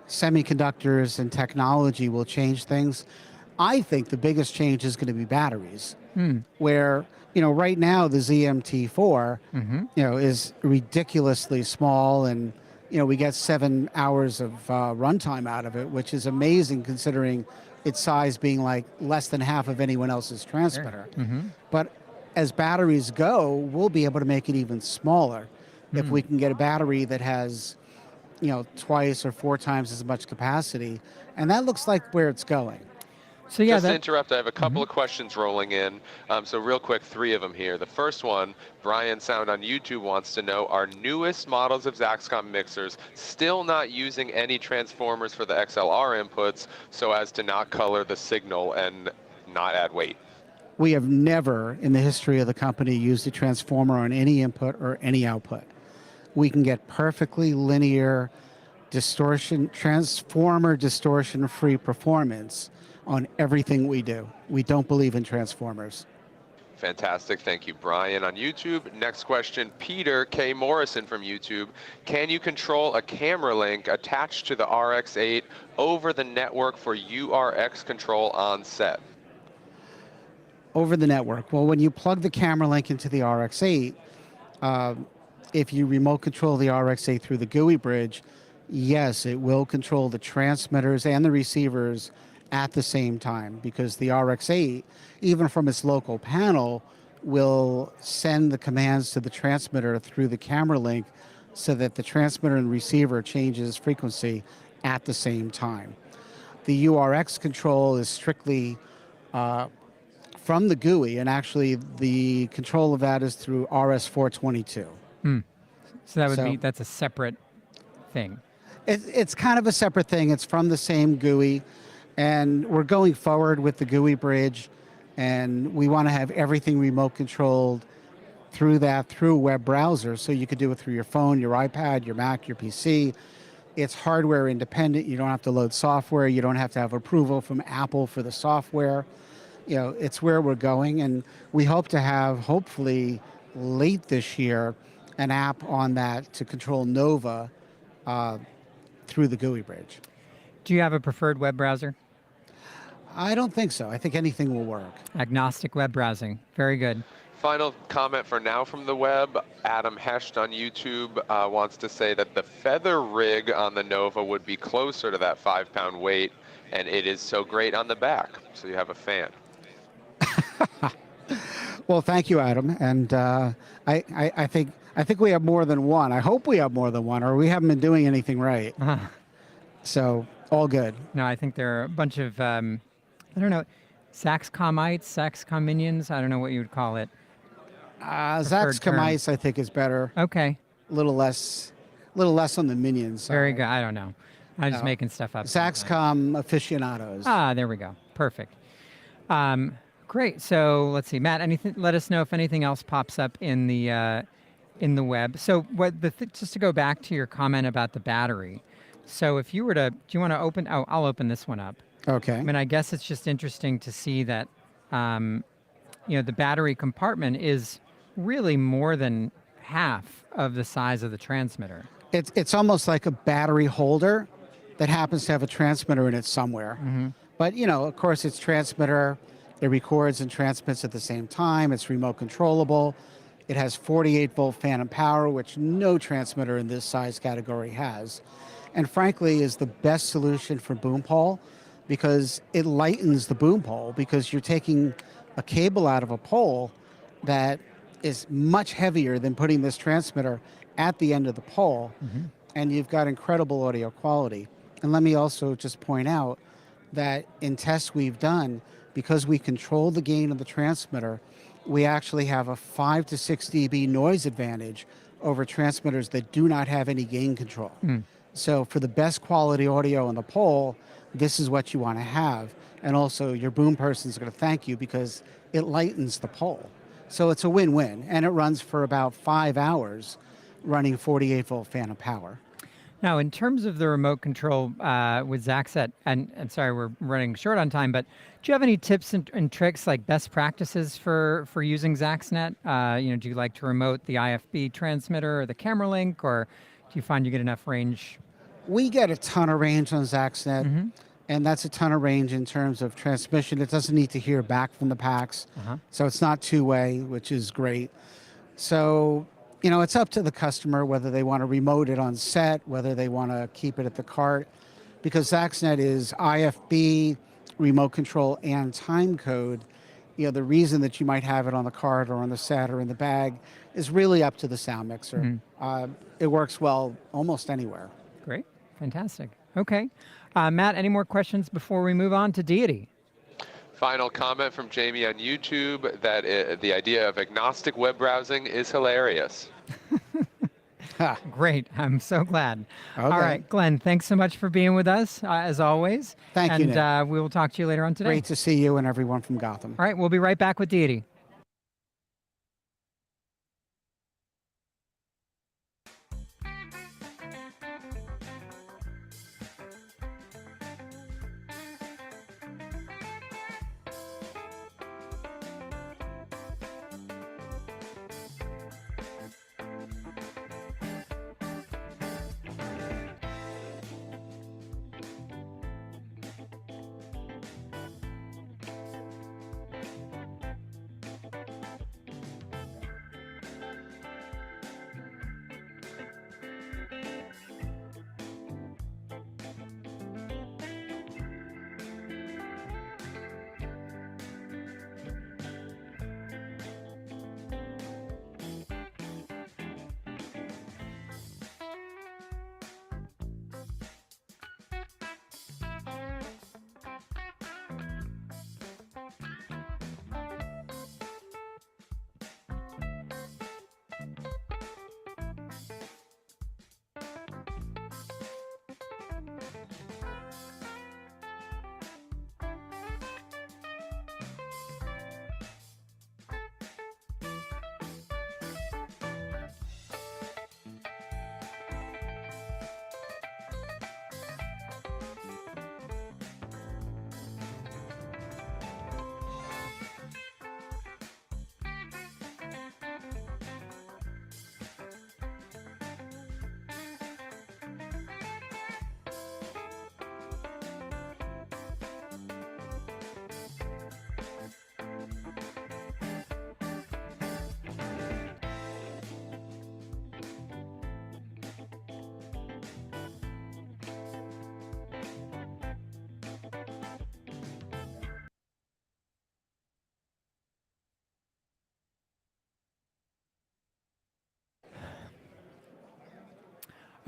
semiconductors and technology will change things. I think the biggest change is going to be batteries, where, you know, right now the ZMT4, you know, is ridiculously small, and, you know, we get 7 hours of runtime out of it, which is amazing considering its size being like less than half of anyone else's transmitter. But as batteries go, we'll be able to make it even smaller if we can get a battery that has, you know, 2 or 4 times as much capacity, and that looks like where it's going. So yeah, just to interrupt, I have a couple of questions rolling in. So real quick, 3 of them here. The first one, Brian Sound on YouTube wants to know, are newest models of Zaxcom mixers still not using any transformers for the XLR inputs so as to not color the signal and not add weight? We have never in the history of the company used a transformer on any input or any output. We can get perfectly linear distortion, transformer distortion-free performance on everything we do. We don't believe in transformers. Fantastic. Thank you, Brian on YouTube. Next question, Peter K. Morrison from YouTube. Can you control a camera link attached to the RX-8 over the network for URX control on set? Over the network. Well, when you plug the camera link into the RX-8, if you remote control the RX-8 through the GUI bridge, yes, it will control the transmitters and the receivers at the same time, because the RX-8, even from its local panel, will send the commands to the transmitter through the camera link so that the transmitter and receiver changes frequency at the same time. The URX control is strictly from the GUI, and actually the control of that is through RS-422. So that would be, that's a separate thing. It's kind of a separate thing. It's from the same GUI, and we're going forward with the GUI bridge, and we want to have everything remote controlled through that, through a web browser, so you could do it through your phone, your iPad, your Mac, your PC. It's hardware independent. You don't have to load software. You don't have to have approval from Apple for the software. You know, it's where we're going, and we hope to have, hopefully, late this year, an app on that to control Nova through the GUI bridge. Do you have a preferred web browser? I don't think so. I think anything will work. Agnostic web browsing. Very good. Final comment for now from the web. Adam Hesht on YouTube wants to say that the feather rig on the Nova would be closer to that 5-pound weight, and it is so great on the back. So you have a fan. Well, thank you, Adam. And I think we have more than one. I hope we have more than one, or we haven't been doing anything right. So all good. No, I think there are a bunch of, I don't know, Zaxcomites, Zaxcom minions. I don't know what you would call it. Zaxcomites, I think, is better. Okay. A little less on the minions side. Very good. I don't know. I'm just making stuff up. Zaxcom aficionados. Ah, there we go. Perfect. Great. So let's see, Matt. Anything? Let us know if anything else pops up in the web. So just to go back to your comment about the battery. So if you were to, do you want to open? Oh, I'll open this one up. Okay. I mean, I guess it's just interesting to see that, the battery compartment is really more than half of the size of the transmitter. It's almost like a battery holder that happens to have a transmitter in it somewhere. Mm-hmm. But, of course, it's transmitter. It records and transmits at the same time. It's remote controllable. It has 48-volt phantom power, which no transmitter in this size category has. And frankly, is the best solution for boom pole because it lightens the boom pole because you're taking a cable out of a pole that is much heavier than putting this transmitter at the end of the pole, and you've got incredible audio quality. And let me also just point out that in tests we've done, because we control the gain of the transmitter, we actually have a 5 to 6 dB noise advantage over transmitters that do not have any gain control. So for the best quality audio on the pole, this is what you want to have. And also your boom person's going to thank you because it lightens the pole. So it's a win-win, and it runs for about 5 hours running 48-volt phantom power. Now, in terms of the remote control with Zaxcom, and sorry, we're running short on time, but do you have any tips and tricks, like best practices for using Zaxnet? Do you like to remote the IFB transmitter or the camera link, or do you find you get enough range? We get a ton of range on Zaxnet, and that's a ton of range in terms of transmission. It doesn't need to hear back from the packs, so it's not two-way, which is great. So, it's up to the customer whether they want to remote it on set, whether they want to keep it at the cart, because Zaxnet is IFB, remote control, and time code. The reason that you might have it on the cart or on the set or in the bag is really up to the sound mixer. It works well almost anywhere. Great. Fantastic. Okay. Matt, any more questions before we move on to Deity? Final comment from Jamie on YouTube that the idea of agnostic web browsing is hilarious. Great. I'm so glad. Okay. All right, Glenn, thanks so much for being with us, as always. Thank you, Nick. And we will talk to you later on today. Great to see you and everyone from Gotham. All right, we'll be right back with Deity.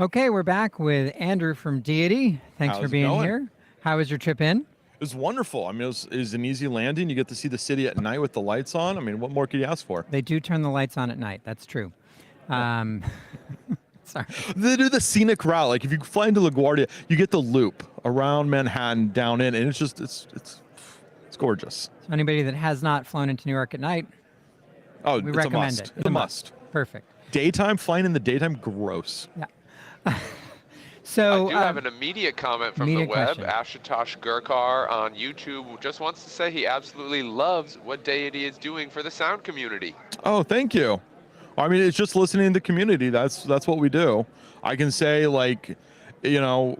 Okay, we're back with Andrew from Deity. Thanks for How's it being going? here. How was your trip in? It was wonderful. I mean, it was an easy landing. You get to see the city at night with the lights on. I mean, what more could you ask for? They do turn the lights on at night. That's true. Sorry. They do the scenic route. Like if you fly into LaGuardia, you get the loop around Manhattan down in, and it's just it's gorgeous. So anybody that has not flown into New York at night, Oh, we it's recommend a must. it. It's a must. Perfect. Daytime, flying in the daytime, gross. Yeah. So I do have an immediate comment from the immediate web. question. Ashutosh Gurkar on YouTube just wants to say he absolutely loves what Deity is doing for the sound community. Oh, thank you. I mean, it's just listening to the community. That's what we do. I can say, like, you know,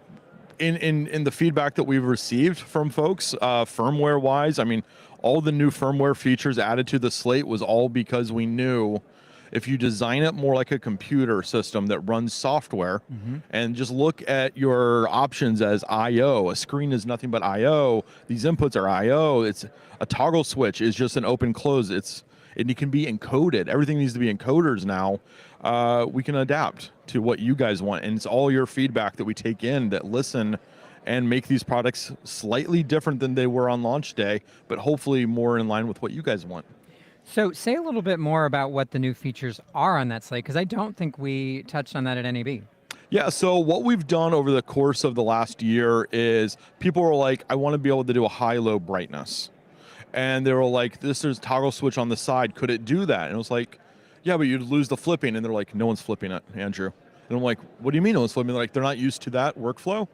in the feedback that we've received from folks, firmware wise, I mean, all the new firmware features added to the slate was all because we knew if you design it more like a computer system that runs software and just look at your options as I/O, a screen is nothing but I/O. These inputs are I/O. It's a toggle switch is just an open close. It can be encoded. Everything needs to be encoders now. We can adapt to what you guys want. And it's all your feedback that we take in that listen and make these products slightly different than they were on launch day, but hopefully more in line with what you guys want. So say a little bit more about what the new features are on that slate, because I don't think we touched on that at NAB. Yeah, so what we've done over the course of the last year is people were like, I want to be able to do a high-low brightness. And they were like, this is toggle switch on the side. Could it do that? And it was like, yeah, but you'd lose the flipping. And they're like, no one's flipping it, Andrew. And I'm like, what do you mean no one's flipping? They're like, they're not used to that workflow,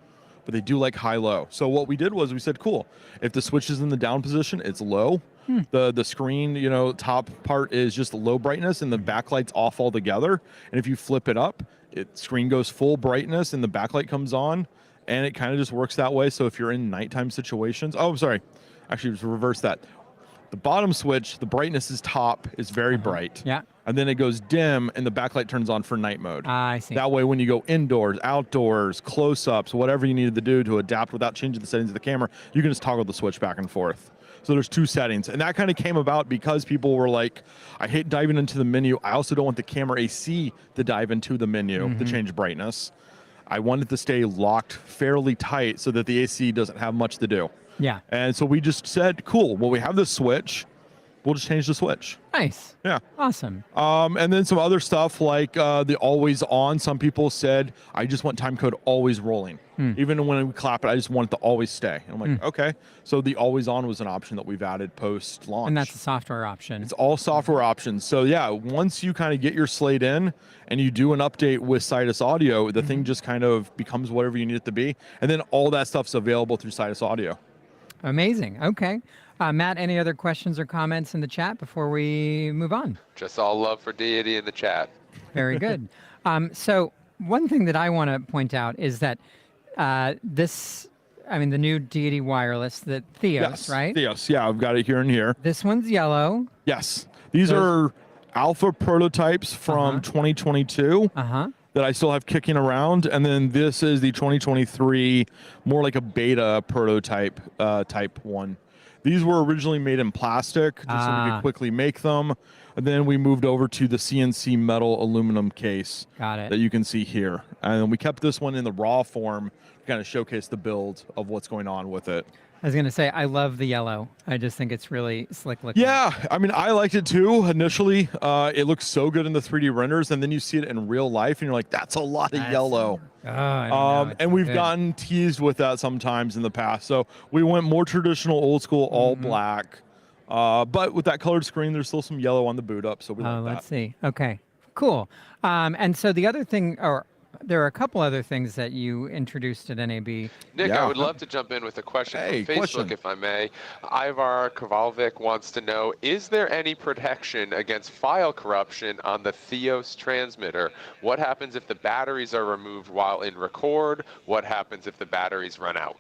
but they do like high-low. So what we did was we said, cool, if the switch is in the down position, it's low. The screen, you know, top part is just low brightness and the backlight's off altogether. And if you flip it up, screen goes full brightness and the backlight comes on, and it kind of just works that way. So if you're in nighttime situations, oh, I'm sorry, actually just reverse that. The bottom switch, the brightness is top, is very bright. Yeah. And then it goes dim and the backlight turns on for night mode. I see. That way when you go indoors, outdoors, close-ups, whatever you needed to do to adapt without changing the settings of the camera, you can just toggle the switch back and forth. So there's two settings. And that kind of came about because people were like, I hate diving into the menu. I also don't want the camera AC to dive into the menu to change brightness. I wanted to stay locked fairly tight so that the AC doesn't have much to do. Yeah. And so we just said, cool, well, we have this switch. We'll just change the switch. Nice. Yeah. Awesome. And then some other stuff like the always on. Some people said, I just want time code always rolling. Even when we clap it, I just want it to always stay. And I'm like, okay. So the always on was an option that we've added post launch. And that's a software option. It's all software options. So yeah, once you kind of get your slate in and you do an update with Sidus Audio, the thing just kind of becomes whatever you need it to be. And then all that stuff's available through Sidus Audio. Amazing. Okay. Matt, any other questions or comments in the chat before we move on? Just all love for Deity in the chat. Very good. So one thing that I want to point out is that the new Deity wireless, the Theos, Yes, right? Theos, yeah, I've got it here and here. This one's yellow. Yes, these are alpha prototypes from 2022 that I still have kicking around, and then this is the 2023, more like a beta prototype type one. These were originally made in plastic, just so we could quickly make them. And then we moved over to the CNC metal aluminum case that you can see here. And then we kept this one in the raw form to kind of showcase the build of what's going on with it. I was going to say, I love the yellow. I just think it's really slick looking. Yeah, I mean, I liked it too initially. It looks so good in the 3D renders, and then you see it in real life, and you're like, that's a lot of yellow. And we've gotten teased with that sometimes in the past. So we went more traditional, old school, all black. But with that colored screen, there's still some yellow on the boot up, so we like that. Let's see. Okay, cool. And so the other thing, or there are a couple other things that you introduced at NAB. Nick, I would love to jump in with a question from Facebook, if I may. Ivar Kovalvik wants to know, is there any protection against file corruption on the Theos transmitter? What happens if the batteries are removed while in record? What happens if the batteries run out?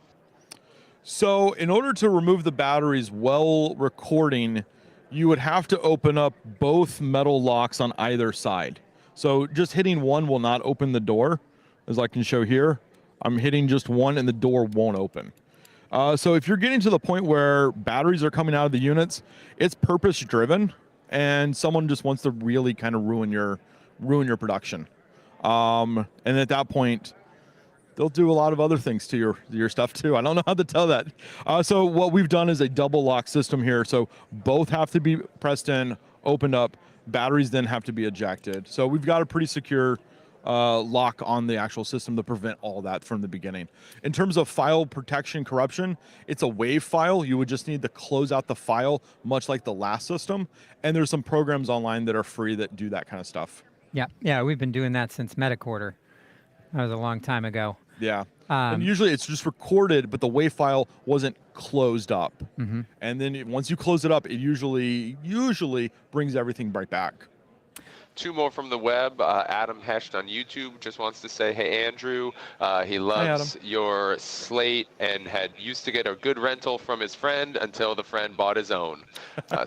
So in order to remove the batteries while recording, you would have to open up both metal locks on either side. So just hitting one will not open the door, as I can show here. I'm hitting just one and the door won't open. So if you're getting to the point where batteries are coming out of the units, it's purpose driven and someone just wants to really kind of ruin your production. And at that point, they'll do a lot of other things to your stuff too. I don't know how to tell that. So what we've done is a double lock system here. So both have to be pressed in, opened up. Batteries then have to be ejected. So we've got a pretty secure lock on the actual system to prevent all that from the beginning. In terms of file protection corruption, it's a WAV file. You would just need to close out the file, much like the last system. And there's some programs online that are free that do that kind of stuff. Yeah, we've been doing that since Metacorder. That was a long time ago. Yeah. And usually it's just recorded, but the WAV file wasn't closed up. Mm-hmm. And then once you close it up, it usually brings everything right back. 2 more from the web. Adam Hesht on YouTube just wants to say, hey, Andrew, he loves your slate and used to get a good rental from his friend until the friend bought his own.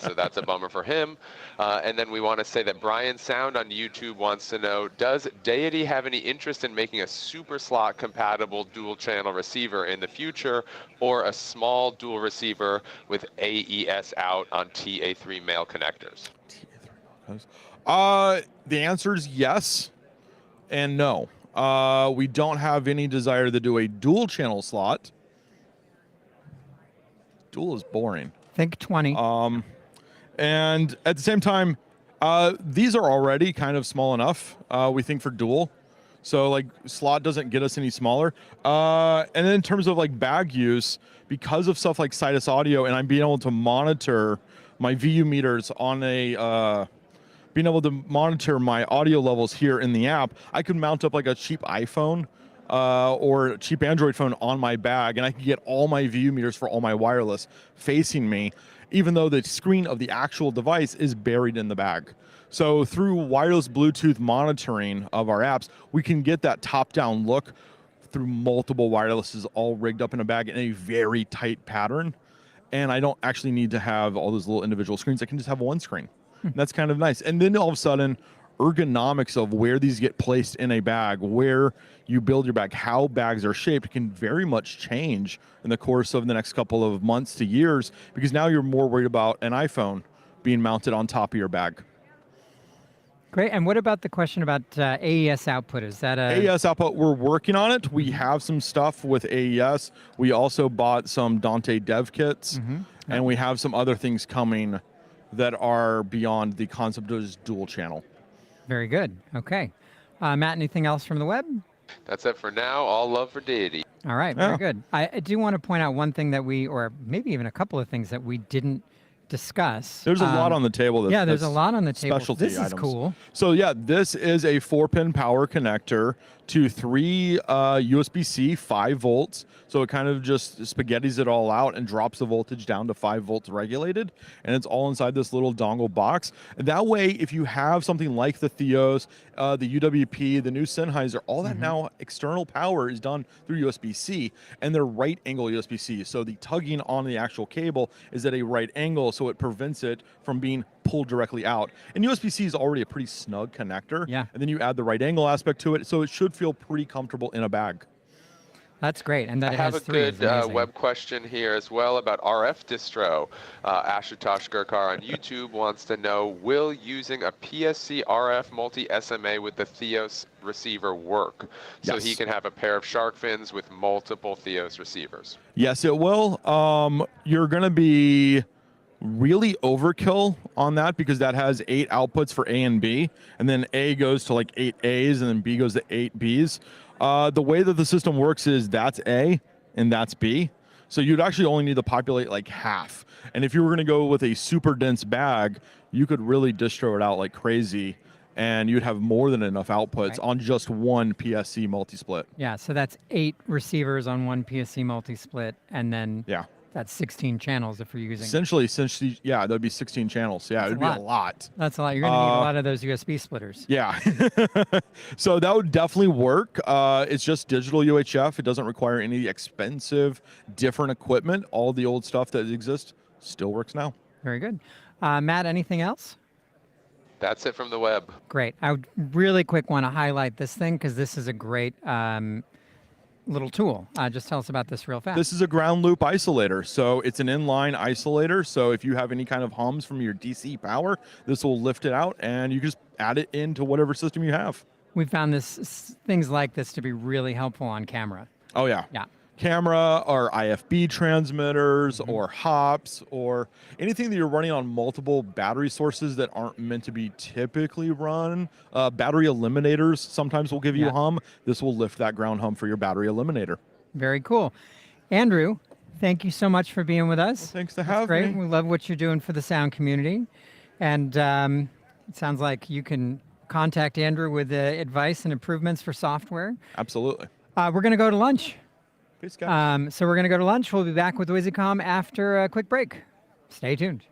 So that's a bummer for him. And then we want to say that Brian Sound on YouTube wants to know, does Deity have any interest in making a super slot compatible dual channel receiver in the future, or a small dual receiver with AES out on TA3 male connectors? The answer is yes and no. We don't have any desire to do a dual channel slot. Dual is boring. Think 20. And at the same time, these are already kind of small enough, we think, for dual. So like slot doesn't get us any smaller. And then in terms of like bag use, because of stuff like Sidus Audio, and I'm being able to monitor my VU meters on a being able to monitor my audio levels here in the app, I could mount up like a cheap iPhone or a cheap Android phone on my bag, and I can get all my VU meters for all my wireless facing me, even though the screen of the actual device is buried in the bag. So through wireless Bluetooth monitoring of our apps, we can get that top-down look through multiple wirelesses all rigged up in a bag in a very tight pattern. And I don't actually need to have all those little individual screens. I can just have one screen. That's kind of nice. And then all of a sudden, ergonomics of where these get placed in a bag, where you build your bag, how bags are shaped can very much change in the course of the next couple of months to years, because now you're more worried about an iPhone being mounted on top of your bag. Great. And what about the question about AES output? Is that a... AES output, we're working on it. We have some stuff with AES. We also bought some Dante dev kits, and we have some other things coming that are beyond the concept of just dual channel. Very good. Okay. Matt, anything else from the web? That's it for now. All love for Deity. All right. Very good. I do want to point out one thing that we, or maybe even a couple of things that we didn't discuss. There's a lot on the table. Yeah, there's a lot on the table. Specialty This is items. cool. So yeah, this is a 4-pin power connector to 3 USB-C 5 volts. So it kind of just spaghettis it all out and drops the voltage down to 5 volts regulated. And it's all inside this little dongle box. And that way, if you have something like the Theos, the UWP, the new Sennheiser, all that now external power is done through USB-C, and they're right angle USB-C. So the tugging on the actual cable is at a right angle, so it prevents it from being pulled directly out. And USB-C is already a pretty snug connector. Yeah. And then you add the right angle aspect to it, so it should feel pretty comfortable in a bag. That's great. And that I it have has a 3 is good amazing. web question here as well about RF distro. Ashutosh Gurkar on YouTube wants to know, will using a PSC RF multi-SMA with the Theos receiver work? So he can have a pair of shark fins with multiple Theos receivers. Yes, it will. You're going to be really overkill on that, because that has 8 outputs for A and B, and then A goes to like 8 A's, and then B goes to 8 B's. The way that the system works is that's A and that's B. So you'd actually only need to populate like half. And if you were going to go with a super dense bag, you could really distro it out like crazy, and you'd have more than enough outputs on just one PSC multi-split. Yeah, so that's 8 receivers on one PSC multi-split, and then that's 16 channels if you're using... Essentially, yeah, that'd be 16 channels. Yeah, it'd be a lot. That's a lot. You're going to need a lot of those USB splitters. Yeah. So that would definitely work. It's just digital UHF. It doesn't require any expensive, different equipment. All the old stuff that exists still works now. Very good. Matt, anything else? That's it from the web. Great. I would really quick want to highlight this thing, because this is a great little tool. Just tell us about this real fast. This is a ground loop isolator. So it's an inline isolator. So if you have any kind of hums from your DC power, this will lift it out, and you just add it into whatever system you have. we found things like this to be really helpful on camera. Oh yeah. Yeah. Camera or IFB transmitters or hops or anything that you're running on multiple battery sources that aren't meant to be typically run. Battery eliminators sometimes will give you a hum. This will lift that ground hum for your battery eliminator. Very cool. Andrew, thank you so much for being with us. Well, thanks to have great. me. We love what you're doing for the sound community. And it sounds like you can contact Andrew with advice and improvements for software. Absolutely. We're going to go to lunch. Peace, guys. So we're going to go to lunch. We'll be back with Wisycom after a quick break. Stay tuned.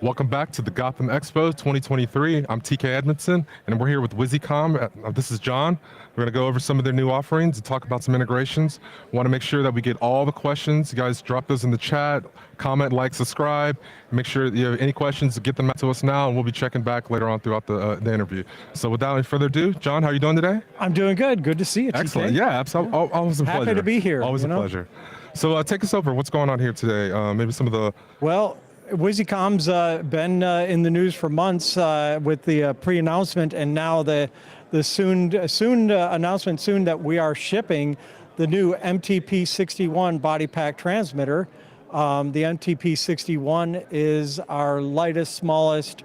Welcome back to the Gotham Expo 2023. I'm TK Edmondson, and we're here with Wisycom. This is John. We're going to go over some of their new offerings and talk about some integrations. Want to make sure that we get all the questions. You guys drop those in the chat, comment, like, subscribe. Make sure you have any questions, get them out to us now, and we'll be checking back later on throughout the interview. So without any further ado, John, how are you doing today? I'm doing good. Good to see you, TK. Excellent. Yeah, absolutely. Always a pleasure. Happy to be here. Always a pleasure. So take us over. What's going on here today? Maybe some of the... Well, Wisycom's been in the news for months with the pre-announcement, and now the soon announcement soon that we are shipping the new MTP61 body pack transmitter. The MTP61 is our lightest, smallest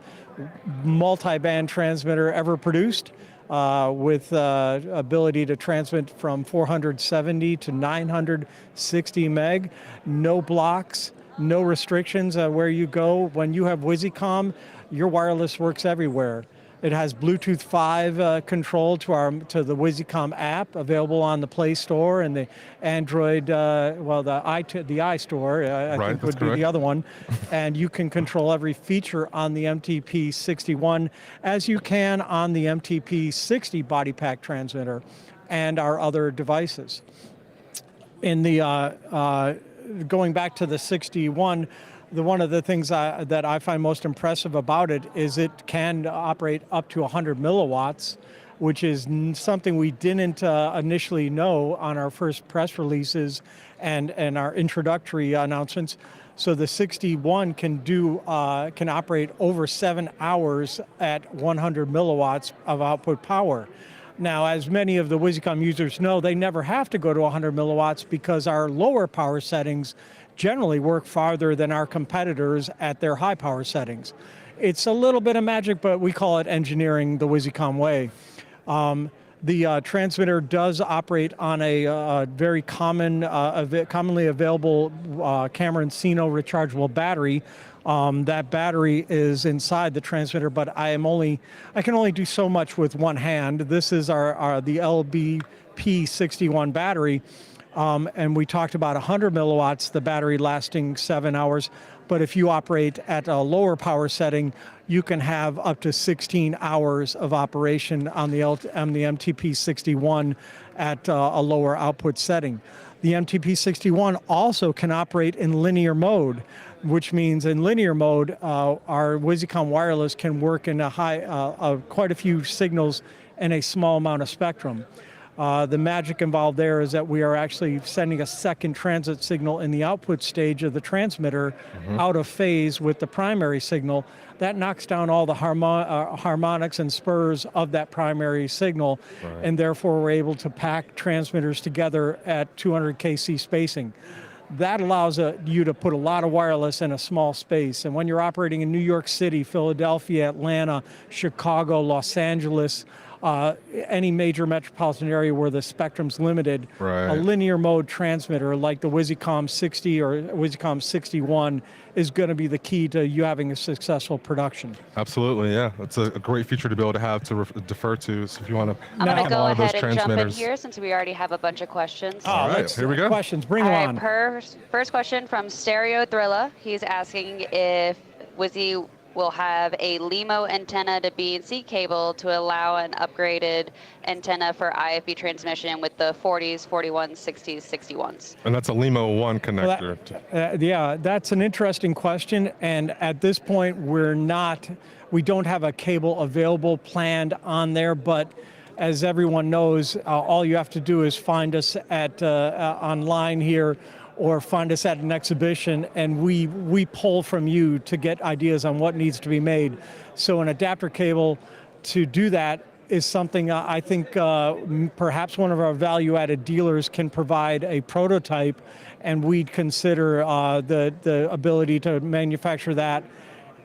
multi-band transmitter ever produced, with ability to transmit from 470 to 960 meg, no blocks, no restrictions where you go. When you have Wisycom, your wireless works everywhere. It has Bluetooth 5 control to the Wisycom app available on the Play Store and the Android, the iStore, I think would be the other one. And you can control every feature on the MTP61 as you can on the MTP60 body pack transmitter and our other devices. In the going back to the 61, one of the things that I find most impressive about it is it can operate up to 100 milliwatts, which is something we didn't initially know on our first press releases and our introductory announcements. So the 61 can operate over 7 hours at 100 milliwatts of output power. Now, as many of the Wisycom users know, they never have to go to 100 milliwatts because our lower power settings generally work farther than our competitors at their high power settings. It's a little bit of magic, but we call it engineering the Wisycom way. The transmitter does operate on a very commonly available Cameron Sino rechargeable battery. That battery is inside the transmitter, but I can only do so much with one hand. This is the LBP61 battery, and we talked about 100 milliwatts, the battery lasting 7 hours. But if you operate at a lower power setting, you can have up to 16 hours of operation on the MTP61 at a lower output setting. The MTP61 also can operate in linear mode, which means in linear mode, our Wisycom wireless can work in quite a few signals in a small amount of spectrum. The magic involved there is that we are actually sending a second transit signal in the output stage of the transmitter out of phase with the primary signal. That knocks down all the harmonics and spurs of that primary signal, and therefore we're able to pack transmitters together at 200 kc spacing. That allows you to put a lot of wireless in a small space. And when you're operating in New York City, Philadelphia, Atlanta, Chicago, Los Angeles, any major metropolitan area where the spectrum's limited, a linear mode transmitter like the Wisycom 60 or Wisycom 61 is going to be the key to you having a successful production. Absolutely, yeah. It's a great feature to be able to have to defer to. So if you want to, I'm going to go ahead and jump in here since we already have a bunch of questions. All right, here we go. Questions, bring them on. First question from Stereo Thrilla. He's asking if Wizy will have a LEMO antenna to B&C cable to allow an upgraded antenna for IFB transmission with the 40s, 41s, 60s, 61s. And that's a LEMO 1 connector. Well, yeah, that's an interesting question. And at this point, we don't have a cable available planned on there, but as everyone knows, all you have to do is find us at online here or find us at an exhibition, and we pull from you to get ideas on what needs to be made. So an adapter cable to do that is something I think perhaps one of our value-added dealers can provide a prototype, and we'd consider the ability to manufacture that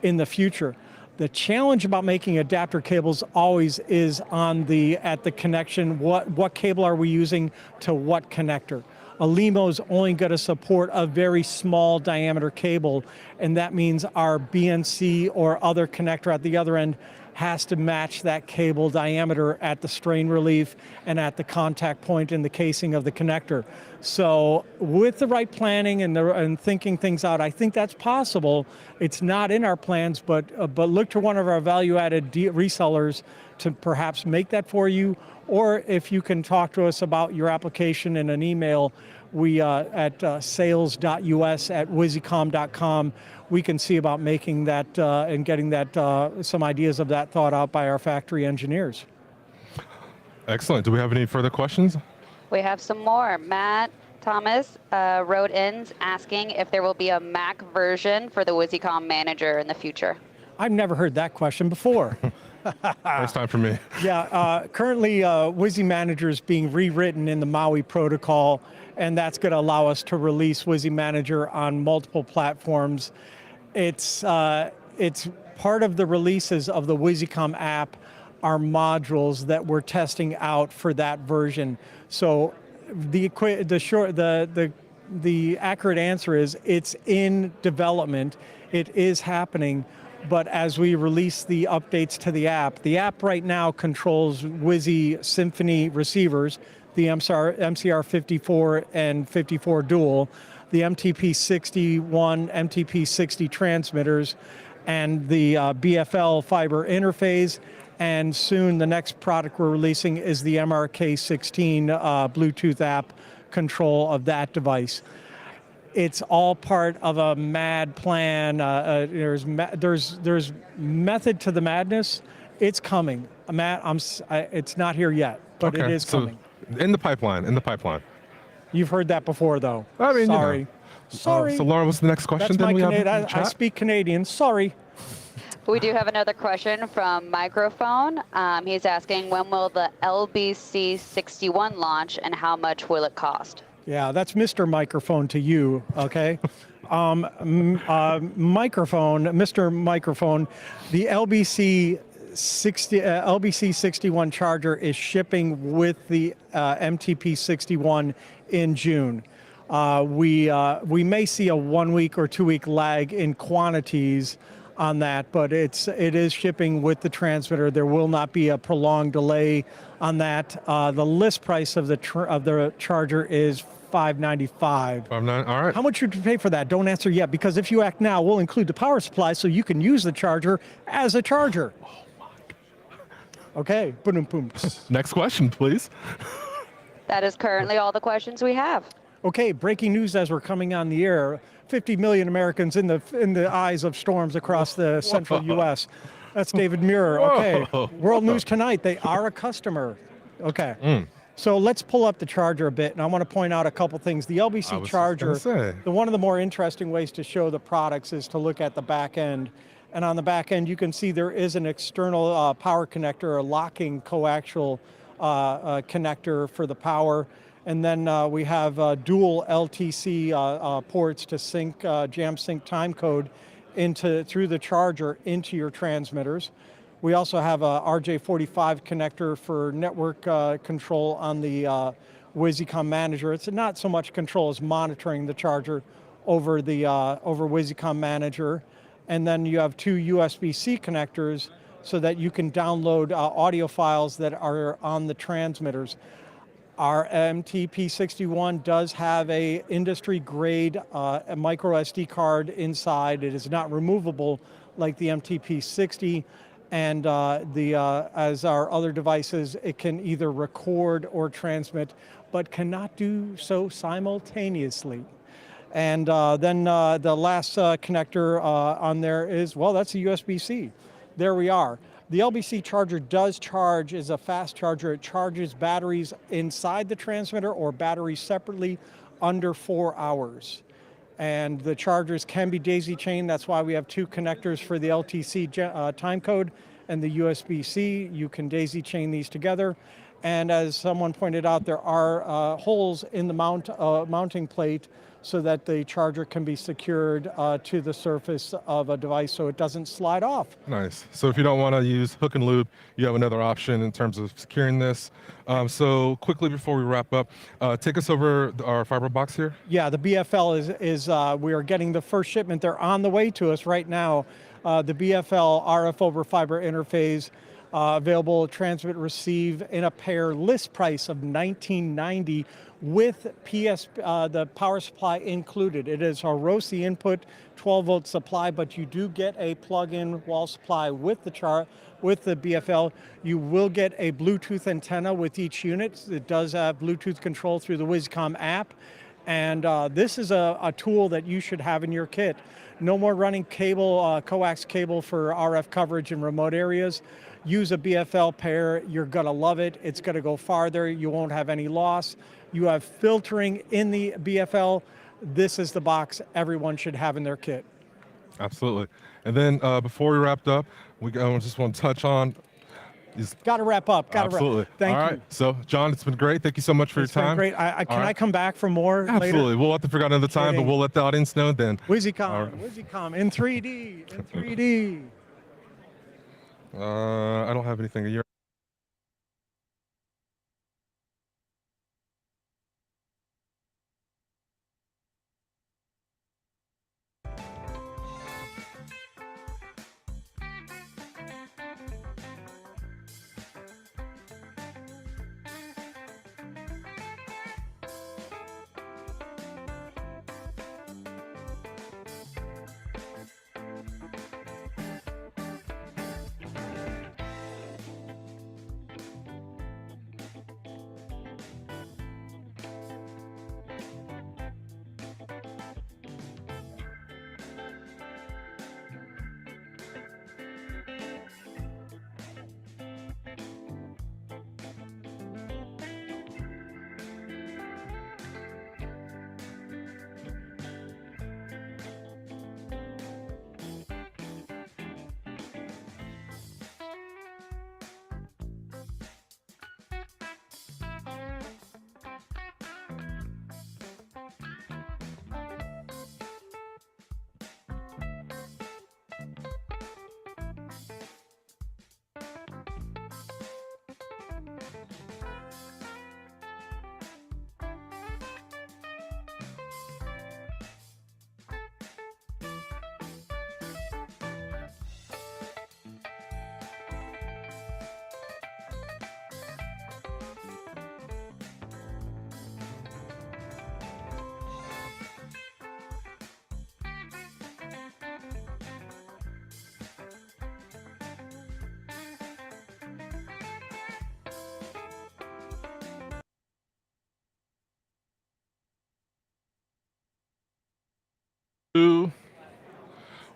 in the future. The challenge about making adapter cables always is at the connection. What cable are we using to what connector? A LEMO is only going to support a very small diameter cable, and that means our BNC or other connector at the other end has to match that cable diameter at the strain relief and at the contact point in the casing of the connector. So with the right planning and thinking things out, I think that's possible. It's not in our plans, but look to one of our value-added resellers to perhaps make that for you. Or if you can talk to us about your application in an email, we at sales.us@wisycom.com, we can see about making that and getting that some ideas of that thought out by our factory engineers. Excellent. Do we have any further questions? We have some more. Matt Thomas wrote in asking if there will be a Mac version for the Wisycom Manager in the future. I've never heard that question before. First time for me. Yeah, currently Wizy Manager is being rewritten in the MAUI protocol, and that's going to allow us to release Wizy Manager on multiple platforms. It's part of the releases of the Wisycom app are modules that we're testing out for that version. So the accurate answer is it's in development. It is happening. But as we release the updates to the app right now controls Wizy Symphony receivers, the MCR 54 and 54 dual, the MTP 61, MTP 60 transmitters, and the BFL fiber interface. And soon the next product we're releasing is the MRK 16 Bluetooth app control of that device. It's all part of a mad plan. There's method to the madness. It's coming. Matt, it's not here yet, but okay, it is coming. In the pipeline. You've heard that before, though. I mean, sorry. You know. Sorry. So Lauren, what's the next question? That's then I speak Canadian. Sorry. We do have another question from Microphone. He's asking, when will the LBC61 launch and how much will it cost? Yeah, that's Mr. Microphone to you, okay? Mr. Microphone, the LBC61 charger is shipping with the MTP61 in June. We may see a 1 week or 2 week lag in quantities on that, but it is shipping with the transmitter. There will not be a prolonged delay on that. The list price of the charger is $595. All right. How much would you pay for that? Don't answer yet, because if you act now, we'll include the power supply so you can use the charger as a charger. Oh my God. Okay. Boom, boom. Next question, please. That is currently all the questions we have. Okay, breaking news as we're coming on the air. 50 million Americans in the eyes of storms across the central U.S. That's David Muir. Okay, World News Tonight, they are a customer. Okay, so let's pull up the charger a bit, and I want to point out a couple things. The LBC charger, one of the more interesting ways to show the products is to look at the back end. And on the back end, you can see there is an external power connector, a locking coaxial connector for the power. And then we have dual LTC ports to sync jam sync time code through the charger into your transmitters. We also have a RJ45 connector for network control on the Wisycom Manager. It's not so much control as monitoring the charger over Wisycom Manager. And then you have two USB-C connectors so that you can download audio files that are on the transmitters. Our MTP61 does have a industry-grade micro SD card inside. It is not removable like the MTP60, and as our other devices, it can either record or transmit, but cannot do so simultaneously. And then the last connector on there is, well, that's a USB-C. There we are. The LBC charger does charge, is a fast charger. It charges batteries inside the transmitter or batteries separately under 4 hours. And the chargers can be daisy chained. That's why we have two connectors for the LTC time code and the USB-C. You can daisy chain these together. And as someone pointed out, there are holes in the mounting plate so that the charger can be secured to the surface of a device so it doesn't slide off. Nice. So if you don't want to use hook and loop, you have another option in terms of securing this. So quickly before we wrap up, take us over our fiber box here. Yeah, the BFL is we are getting the first shipment. They're on the way to us right now. The BFL RF over fiber interface, available transmit receive in a pair, list price of $19.90 with the power supply included. It is a ROSI input 12-volt supply, but you do get a plug-in wall supply with the BFL. You will get a Bluetooth antenna with each unit. It does have Bluetooth control through the Wisycom app. And this is a tool that you should have in your kit. No more running cable, coax cable for RF coverage in remote areas. Use a BFL pair. You're going to love it. It's going to go farther. You won't have any loss. You have filtering in the BFL. This is the box everyone should have in their kit. Absolutely. And then before we wrapped up, we just want to touch on. Got to wrap up. Absolutely. Thank you. All right. So, John, it's been great. Thank you so much for your time. Great. Can I come back for more Absolutely. later? We'll have to figure out another time, but we'll let the audience know then. Wisycom, Wisycom in 3D, in 3D. I don't have anything. You're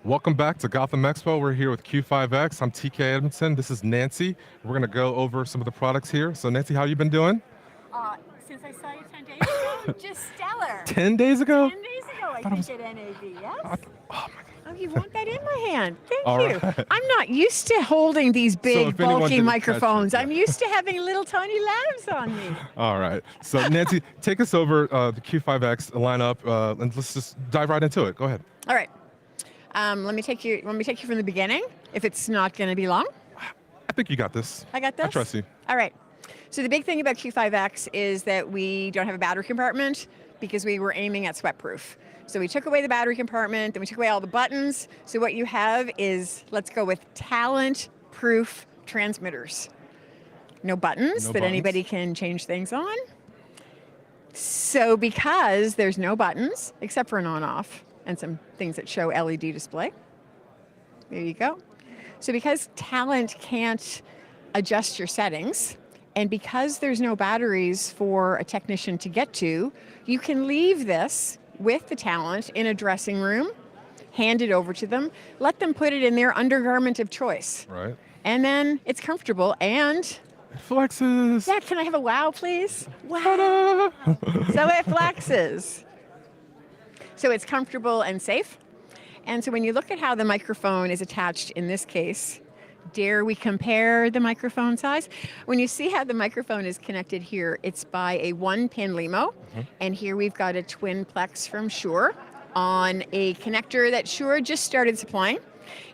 Welcome back to Gotham Expo. We're here with Q5X. I'm TK Edmondson. This is Nancy. We're going to go over some of the products here. So Nancy, how you been doing? Since I saw you 10 days ago, just stellar. 10 days ago? 10 days ago, I think at NAB, yes? Oh, you want that in my hand. Thank All you. right. I'm not used to holding these big, if anyone bulky didn't catch microphones. it, yeah. I'm used to having little tiny lamps on me. All right. So Nancy, take us over the Q5X lineup, and let's just dive right into it. Go ahead. All right. Let me take you from the beginning, if it's not going to be long. I think you got this. I got this? I trust you. All right. So the big thing about Q5X is that we don't have a battery compartment because we were aiming at sweat-proof. So we took away the battery compartment, then we took away all the buttons. So what you have is, let's go with talent-proof transmitters. No buttons that anybody can change things on. So because there's no buttons, except for an on-off, and some things that show LED display. There you go. So because Talent can't adjust your settings, and because there's no batteries for a technician to get to, you can leave this with the Talent in a dressing room, hand it over to them, let them put it in their undergarment of choice. Right. And then it's comfortable and... It flexes. Yeah, can I have a wow, please? Wow. So it flexes. So it's comfortable and safe. And so when you look at how the microphone is attached in this case, dare we compare the microphone size? When you see how the microphone is connected here, it's by a 1-pin LEMO. And here we've got a twin plex from Shure on a connector that Shure just started supplying.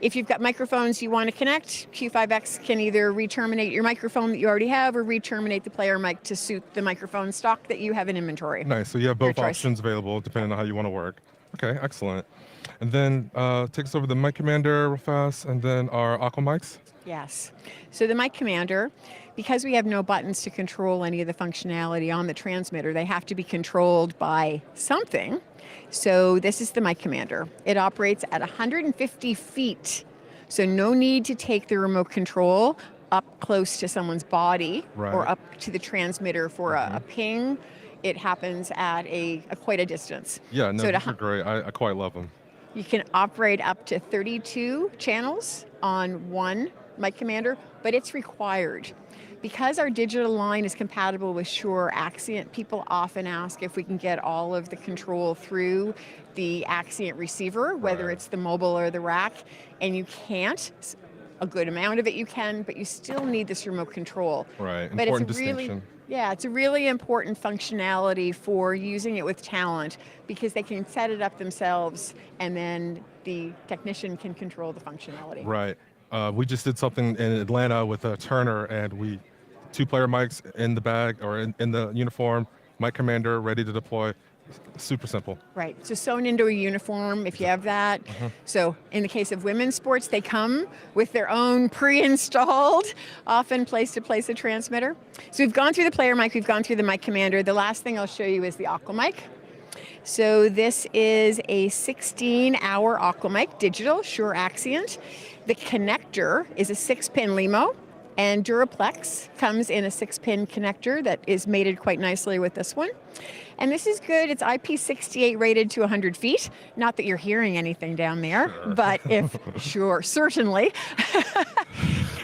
If you've got microphones you want to connect, Q5X can either re-terminate your microphone that you already have or re-terminate the player mic to suit the microphone stock that you have in inventory. Nice. So you have both Your choice. options available depending on how you want to work. Okay, excellent. And then take us over the mic commander real fast, and then our Aqua mics. Yes. So the mic commander, because we have no buttons to control any of the functionality on the transmitter, they have to be controlled by something. So this is the mic commander. It operates at 150 feet. So no need to take the remote control up close to someone's body or up to the transmitter for a ping. It happens at quite a distance. Yeah, no, so these are great. I quite love them. You can operate up to 32 channels on one mic commander, but it's required. Because our digital line is compatible with Shure Axient, people often ask if we can get all of the control through the Axient receiver, whether it's the mobile or the rack, and you can't. A good amount of it you can, but you still need this remote control. Right, but important it's distinction. It's a really important functionality for using it with talent because they can set it up themselves and then the technician can control the functionality. Right. We just did something in Atlanta with Turner, and we 2-player mics in the bag or in the uniform, mic commander ready to deploy. Super simple. Right. So sewn into a uniform if you have that. So in the case of women's sports, they come with their own pre-installed, often place-to-place a transmitter. So we've gone through the player mic, we've gone through the mic commander. The last thing I'll show you is the Aqua mic. So this is a 16-hour Aqua mic, digital, Shure Axient. The connector is a 6-pin LEMO, and Duraplex comes in a 6-pin connector that is mated quite nicely with this one. And this is good. It's IP68 rated to 100 feet. Not that you're hearing anything down there, but if, certainly.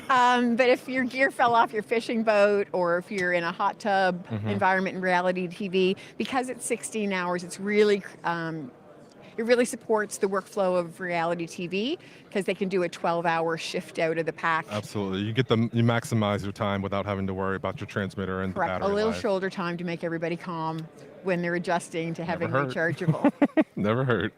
But if your gear fell off your fishing boat or if you're in a hot tub environment in reality TV, because it's 16 hours, it's really, it really supports the workflow of reality TV because they can do a 12-hour shift out of the pack. Absolutely. You maximize your time without having to worry about your transmitter and the battery A little life. shoulder time to make everybody calm when they're adjusting to having rechargeable. Never heard.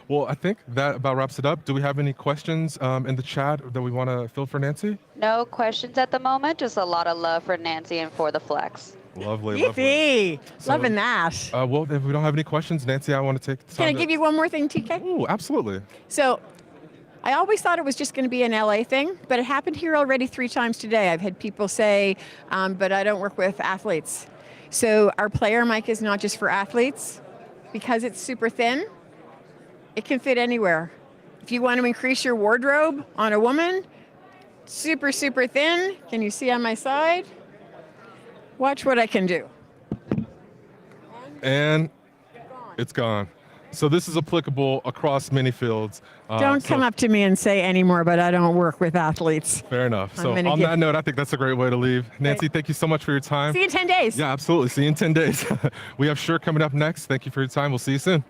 Well, I think that about wraps it up. Do we have any questions in the chat that we want to fill for Nancy? No questions at the moment, just a lot of love for Nancy and for the Flex. Lovely, Yippee! So, Loving that. Well, if we don't have any questions, Nancy, I want to take the time Can I give you one more thing, TK? Oh, absolutely. So I always thought it was just going to be an LA thing, but it happened here already 3 times today. I've had people say, but I don't work with athletes. So our player mic is not just for athletes. Because it's super thin, it can fit anywhere. If you want to increase your wardrobe on a woman, super, super thin. Can you see on my side? Watch what I can do. And it's gone. So this is applicable across many fields. Don't come up to me and say anymore, but I don't work with athletes. Fair enough. So on that note, I think that's a great way to leave. Nancy, thank you so much for your time. See you in 10 days. Yeah, absolutely. See you in 10 days. We have Shure coming up next. Thank you for your time. We'll see you soon.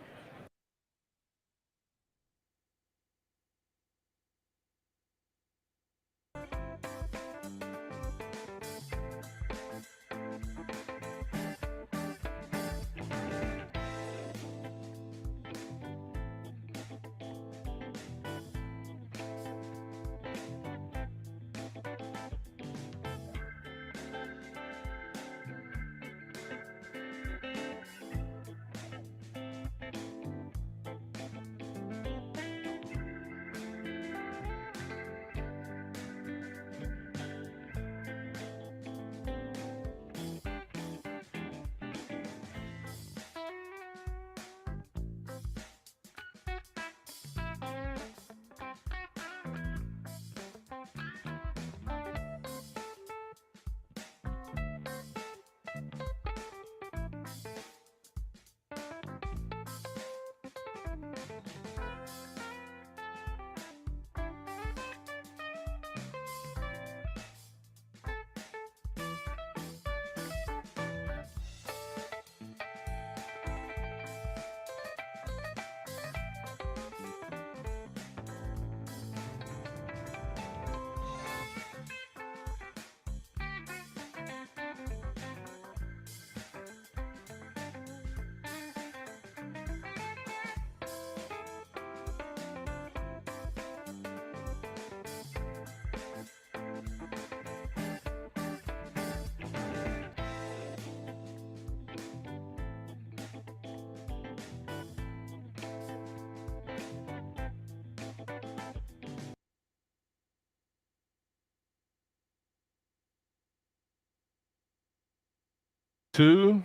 2,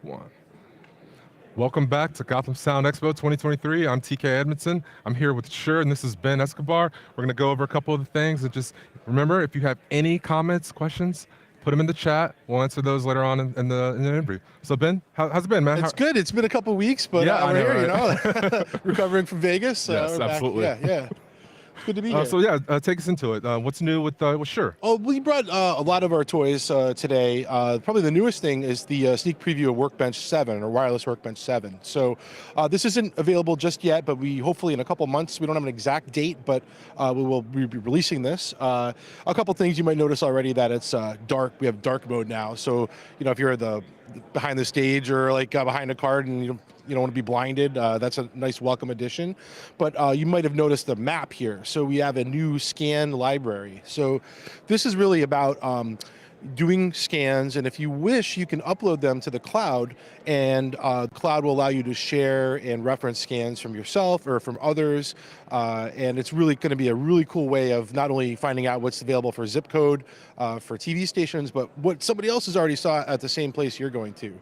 1. Welcome back to Gotham Sound Expo 2023. I'm TK Edmondson. I'm here with Shure, and this is Ben Escobar. We're going to go over a couple of the things, and just remember, if you have any comments, questions, put them in the chat. We'll answer those later on in the interview. So Ben, how's it been, man? It's good. It's been a couple weeks, but Yeah, I know, we're here, right? you know, recovering from Vegas. Yes, we're back. absolutely. Yeah. Good to be here. So yeah, take us into it. What's new with Shure? Oh, we brought a lot of our toys today. Probably the newest thing is the sneak preview of Workbench 7 or Wireless Workbench 7. So this isn't available just yet, but we hopefully in a couple months, we don't have an exact date, but we will be releasing this. A couple things you might notice already that it's dark. We have dark mode now. So, you know, if you're behind the stage or like behind a card and you don't want to be blinded, that's a nice welcome addition. But you might have noticed the map here. So we have a new scan library. So this is really about doing scans, and if you wish, you can upload them to the cloud, and cloud will allow you to share and reference scans from yourself or from others, and it's really going to be a really cool way of not only finding out what's available for zip code for TV stations, but what somebody else has already saw at the same place you're going to.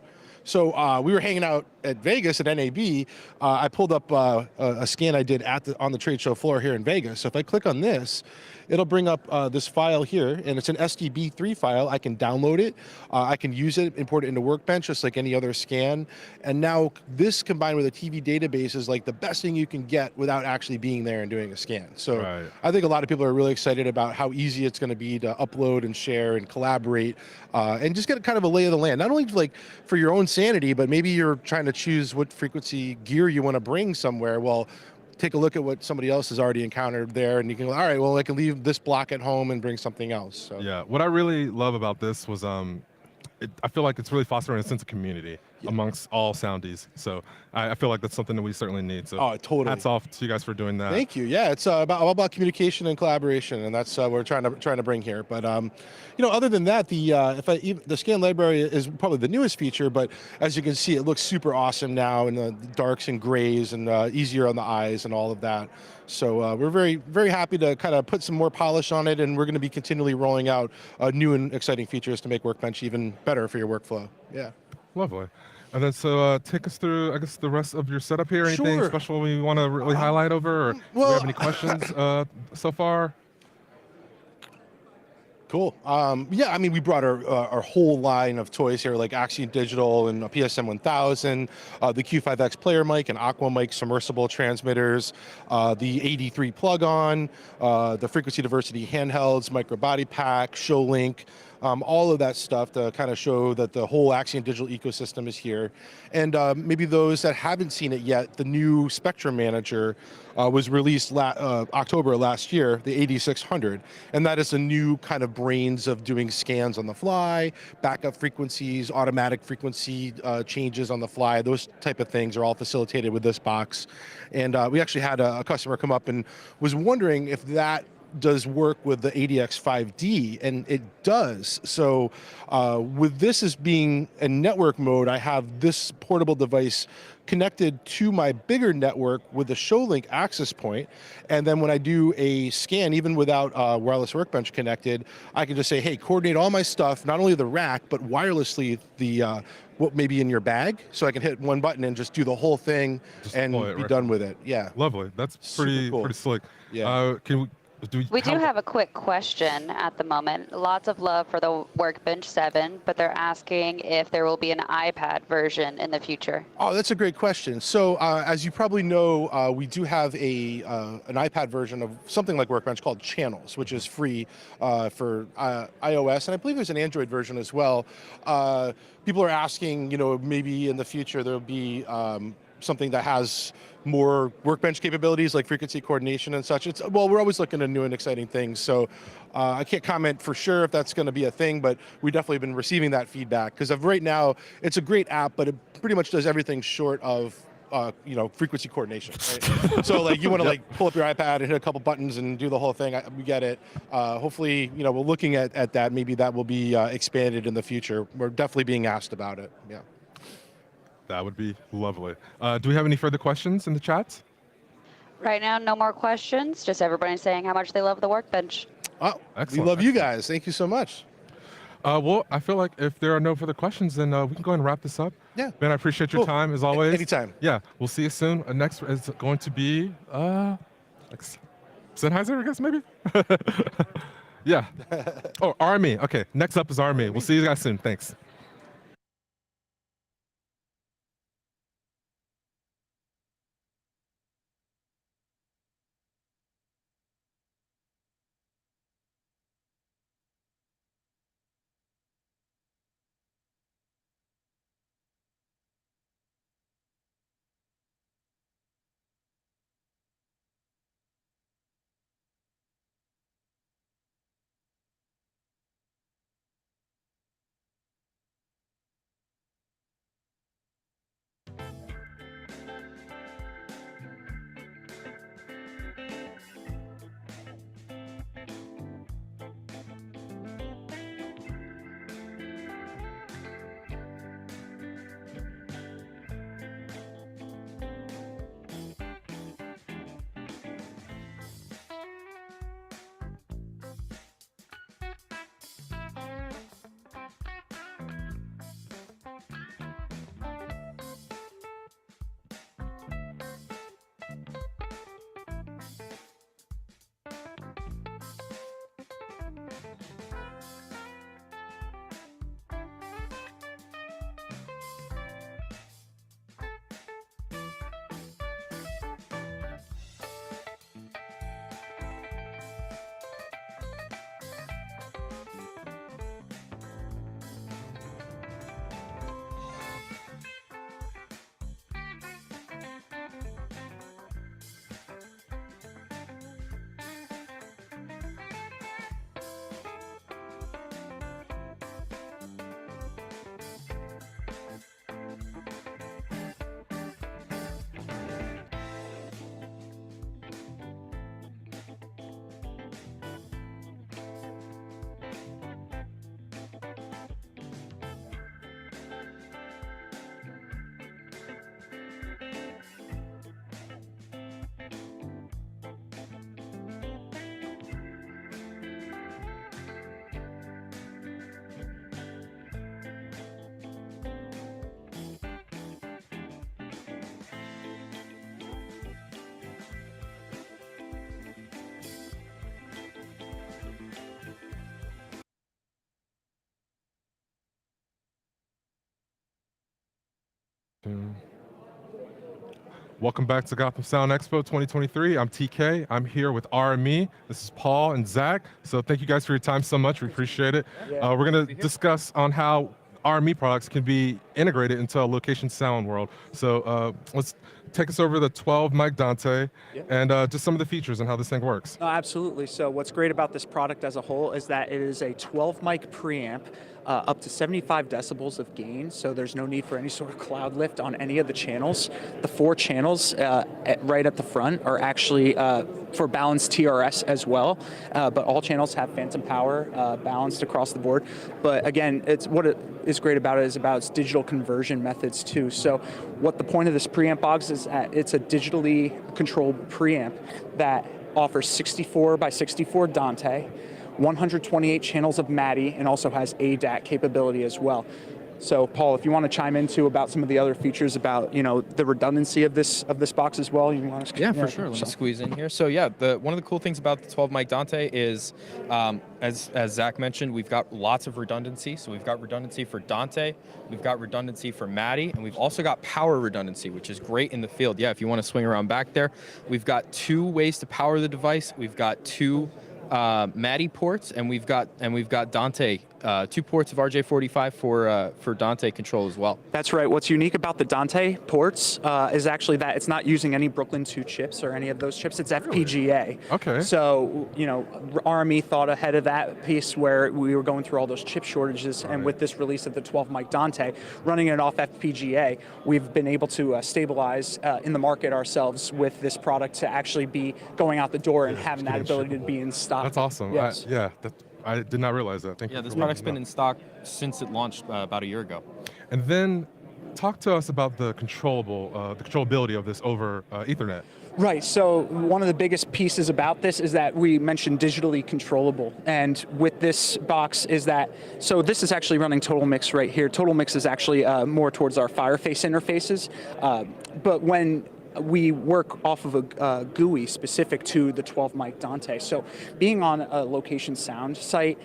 So we were hanging out at Vegas at NAB. I pulled up a scan I did on the trade show floor here in Vegas. So if I click on this, it'll bring up this file here, and it's an SDB3 file. I can download it. I can use it, import it into Workbench just like any other scan. And now this combined with a TV database is like the best thing you can get without actually being there and doing a scan. So Right. I think a lot of people are really excited about how easy it's going to be to upload and share and collaborate and just get kind of a lay of the land. Not only like for your own sanity, but maybe you're trying to choose what frequency gear you want to bring somewhere. Well, take a look at what somebody else has already encountered there, and you can go, all right, well, I can leave this block at home and bring something else. So. Yeah, what I really love about this was I feel like it's really fostering a sense of community amongst all soundies. So I feel like that's something that we certainly need. So totally. Hats off to you guys for doing that. Thank you. Yeah, it's all about communication and collaboration, and that's what we're trying to bring here. But you know, other than that, the scan library is probably the newest feature. But as you can see, it looks super awesome now in the darks and grays and easier on the eyes and all of that. So we're very, very happy to kind of put some more polish on it, and we're going to be continually rolling out new and exciting features to make Workbench even better for your workflow. Yeah. Lovely. And then so take us through, I guess, the rest of your setup here. Anything Sure. special we want to really highlight over, or do we have any questions so far? Cool. Yeah, I mean, we brought our whole line of toys here, like Axiom Digital and a PSM 1000, the Q5X player mic and Aqua mic submersible transmitters, the 83 plug-on, the frequency diversity handhelds, micro body pack, ShowLink, all of that stuff to kind of show that the whole Axiom Digital ecosystem is here. And maybe those that haven't seen it yet, the new Spectrum Manager was released October last year, the 8600. And that is a new kind of brains of doing scans on the fly, backup frequencies, automatic frequency changes on the fly. Those type of things are all facilitated with this box. And we actually had a customer come up and was wondering if that does work with the ADX 5D, and it does. So with this as being in network mode, I have this portable device connected to my bigger network with the ShowLink access point. And then when I do a scan, even without Wireless Workbench connected, I can just say, hey, coordinate all my stuff, not only the rack, but wirelessly what may be in your bag. So I can hit one button and just do the whole thing and be done with it. Yeah. Lovely. That's pretty slick. Yeah. We do have a quick question at the moment. Lots of love for the Workbench 7, but they're asking if there will be an iPad version in the future. Oh, that's a great question. So as you probably know, we do have an iPad version of something like Workbench called Channels, which is free for iOS, and I believe there's an Android version as well. People are asking, you know, maybe in the future there'll be something that has more Workbench capabilities like frequency coordination and such. Well, we're always looking at new and exciting things. So I can't comment for sure if that's going to be a thing, but we definitely been receiving that feedback because of right now, it's a great app, but it pretty much does everything short of you know, frequency coordination. Right? So like you want to like pull up your iPad and hit a couple buttons and do the whole thing. We get it. Hopefully, you know, we're looking at that. Maybe that will be expanded in the future. We're definitely being asked about it. Yeah. That would be lovely. Do we have any further questions in the chats? Right now, no more questions. Just everybody saying how much they love the Workbench. Oh, Excellent. we love you guys. Thank you so much. Well, I feel like if there are no further questions, then we can go ahead and wrap this up. Yeah. Ben, I appreciate your time as always. Anytime. Yeah, we'll see you soon. Next is going to be Sennheiser, I guess, maybe? Yeah. Oh, RME. Okay, next up is RME. We'll see you guys soon. Thanks. Welcome back to Gotham Sound Expo 2023. I'm TK. I'm here with RME. This is Paul and Zach. So thank you guys for your time so much. We appreciate it. We're going to discuss on how RME products can be integrated into a location sound world. So let's take us over the 12 mic Dante and just some of the features and how this thing works. Absolutely. So what's great about this product as a whole is that it is a 12 mic preamp, up to 75 decibels of gain, so there's no need for any sort of cloud lift on any of the channels. The 4 channels right at the front are actually for balanced TRS as well, but all channels have phantom power balanced across the board. But again, what it is great about it is about its digital conversion methods too. So what the point of this preamp box is that it's a digitally controlled preamp that offers 64 by 64 Dante, 128 channels of MADI, and also has ADAT capability as well. So, Paul, if you want to chime into about some of the other features about, the redundancy of this box as well, you want to? Yeah, for sure. Let me squeeze in here. So, yeah, one of the cool things about the 12 mic Dante is, as Zach mentioned, we've got lots of redundancy. So we've got redundancy for Dante, we've got redundancy for MADI, and we've also got power redundancy, which is great in the field. Yeah, if you want to swing around back there, we've got 2 ways to power the device. We've got 2 MADI ports, and we've got Dante, 2 ports of RJ45 for Dante control as well. That's right. What's unique about the Dante ports is actually that it's not using any Brooklyn 2 chips or any of those chips. It's FPGA. Okay. So, RME thought ahead of that piece where we were going through all those chip shortages, and with this release of the 12 mic Dante, running it off FPGA, we've been able to stabilize in the market ourselves with this product to actually be going out the door and having that ability to be in stock. That's awesome. Yes. I did not realize that. Thank you. Yeah, this product's been in stock since it launched about a year ago. And then talk to us about the controllability of this over Ethernet. Right, so one of the biggest pieces about this is that we mentioned digitally controllable. And with this box is that, so this is actually running Total Mix right here. Total Mix is actually more towards our Fireface interfaces. But when we work off of a GUI specific to the 12 mic Dante. So being on a location sound site,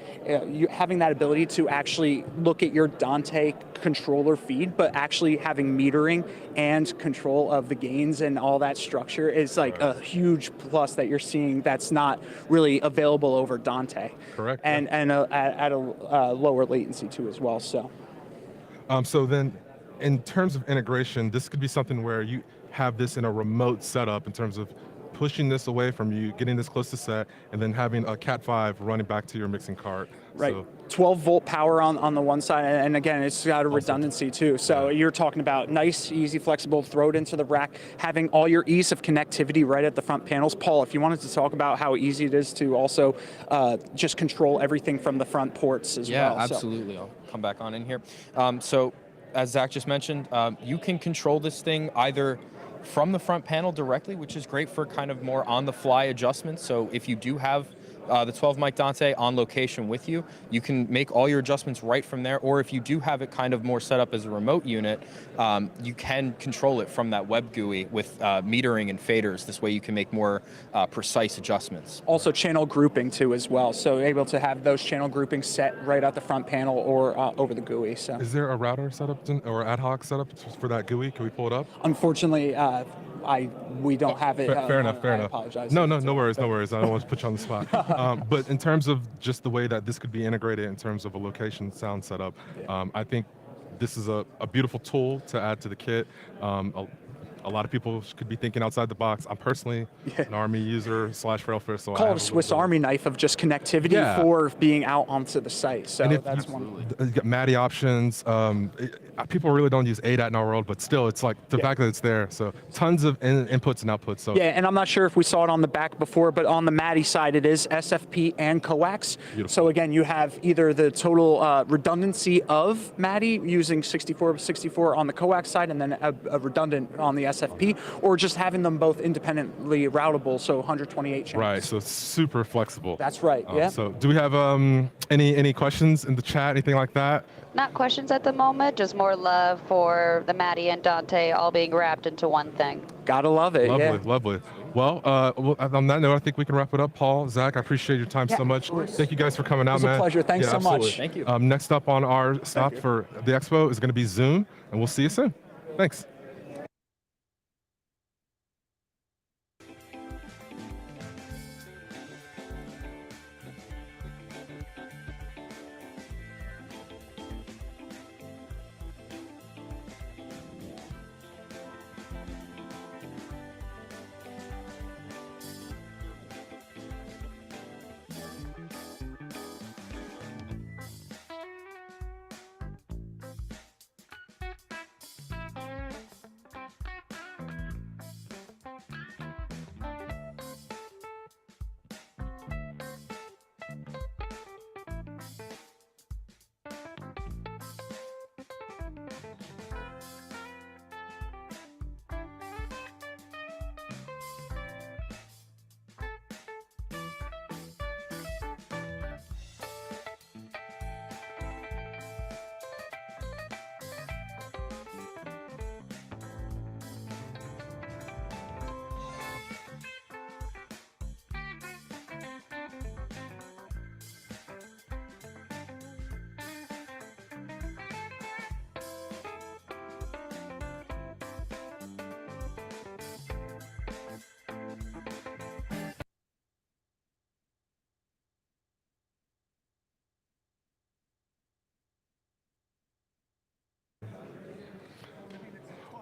having that ability to actually look at your Dante controller feed, but actually having metering and control of the gains and all that structure is like a huge plus that you're seeing that's not really available over Dante. Correct. And at a lower latency too as well. So. So then, in terms of integration, this could be something where you have this in a remote setup in terms of pushing this away from you, getting this close to set, and then having a Cat5 running back to your mixing cart. Right. So, 12 volt power on the one side, and again, it's got a redundancy too. So you're talking about nice, easy, flexible, throw it into the rack, having all your ease of connectivity right at the front panels. Paul, if you wanted to talk about how easy it is to also just control everything from the front ports as well. Yeah, absolutely. I'll come back on in here. So as Zach just mentioned, you can control this thing either from the front panel directly, which is great for kind of more on-the-fly adjustments. So if you do have the 12 mic Dante on location with you, you can make all your adjustments right from there. Or if you do have it kind of more set up as a remote unit, you can control it from that web GUI with metering and faders. This way you can make more precise adjustments. Also channel grouping too as well. So able to have those channel groupings set right at the front panel or over the GUI. So. is there a router setup or ad hoc setup for that GUI? Can we pull it up? Unfortunately, we don't have it. Fair enough. I apologize. No worries. I don't want to put you on the spot. But in terms of just the way that this could be integrated in terms of a location sound setup, I think this is a beautiful tool to add to the kit. A lot of people could be thinking outside the box. I'm personally an Army user / Railfish, so Call it a Swiss Army knife of just connectivity for being out onto the site. So that's one. You got MADI options. People really don't use ADAT in our world, but still, it's like the fact that it's there. So tons of inputs and outputs. So yeah, and I'm not sure if we saw it on the back before, but on the MADI side, it is SFP and coax. Beautiful. So again, you have either the total redundancy of MADI using 64 on the coax side, and then a redundant on the SFP, or just having them both independently routable, so 128 channels. Right, so it's super flexible. That's right, yeah. So do we have any questions in the chat, anything like that? Not questions at the moment, just more love for the Maddie and Dante all being wrapped into one thing. Gotta love it, Lovely. Well, on that note, I think we can wrap it up. Paul, Zach, I appreciate your time so much. Thank you guys for coming out, man. It was a pleasure. Thanks so absolutely. much. Thank you. Next up on our stop for the Expo is going to be Zoom, and we'll see you soon. Thanks.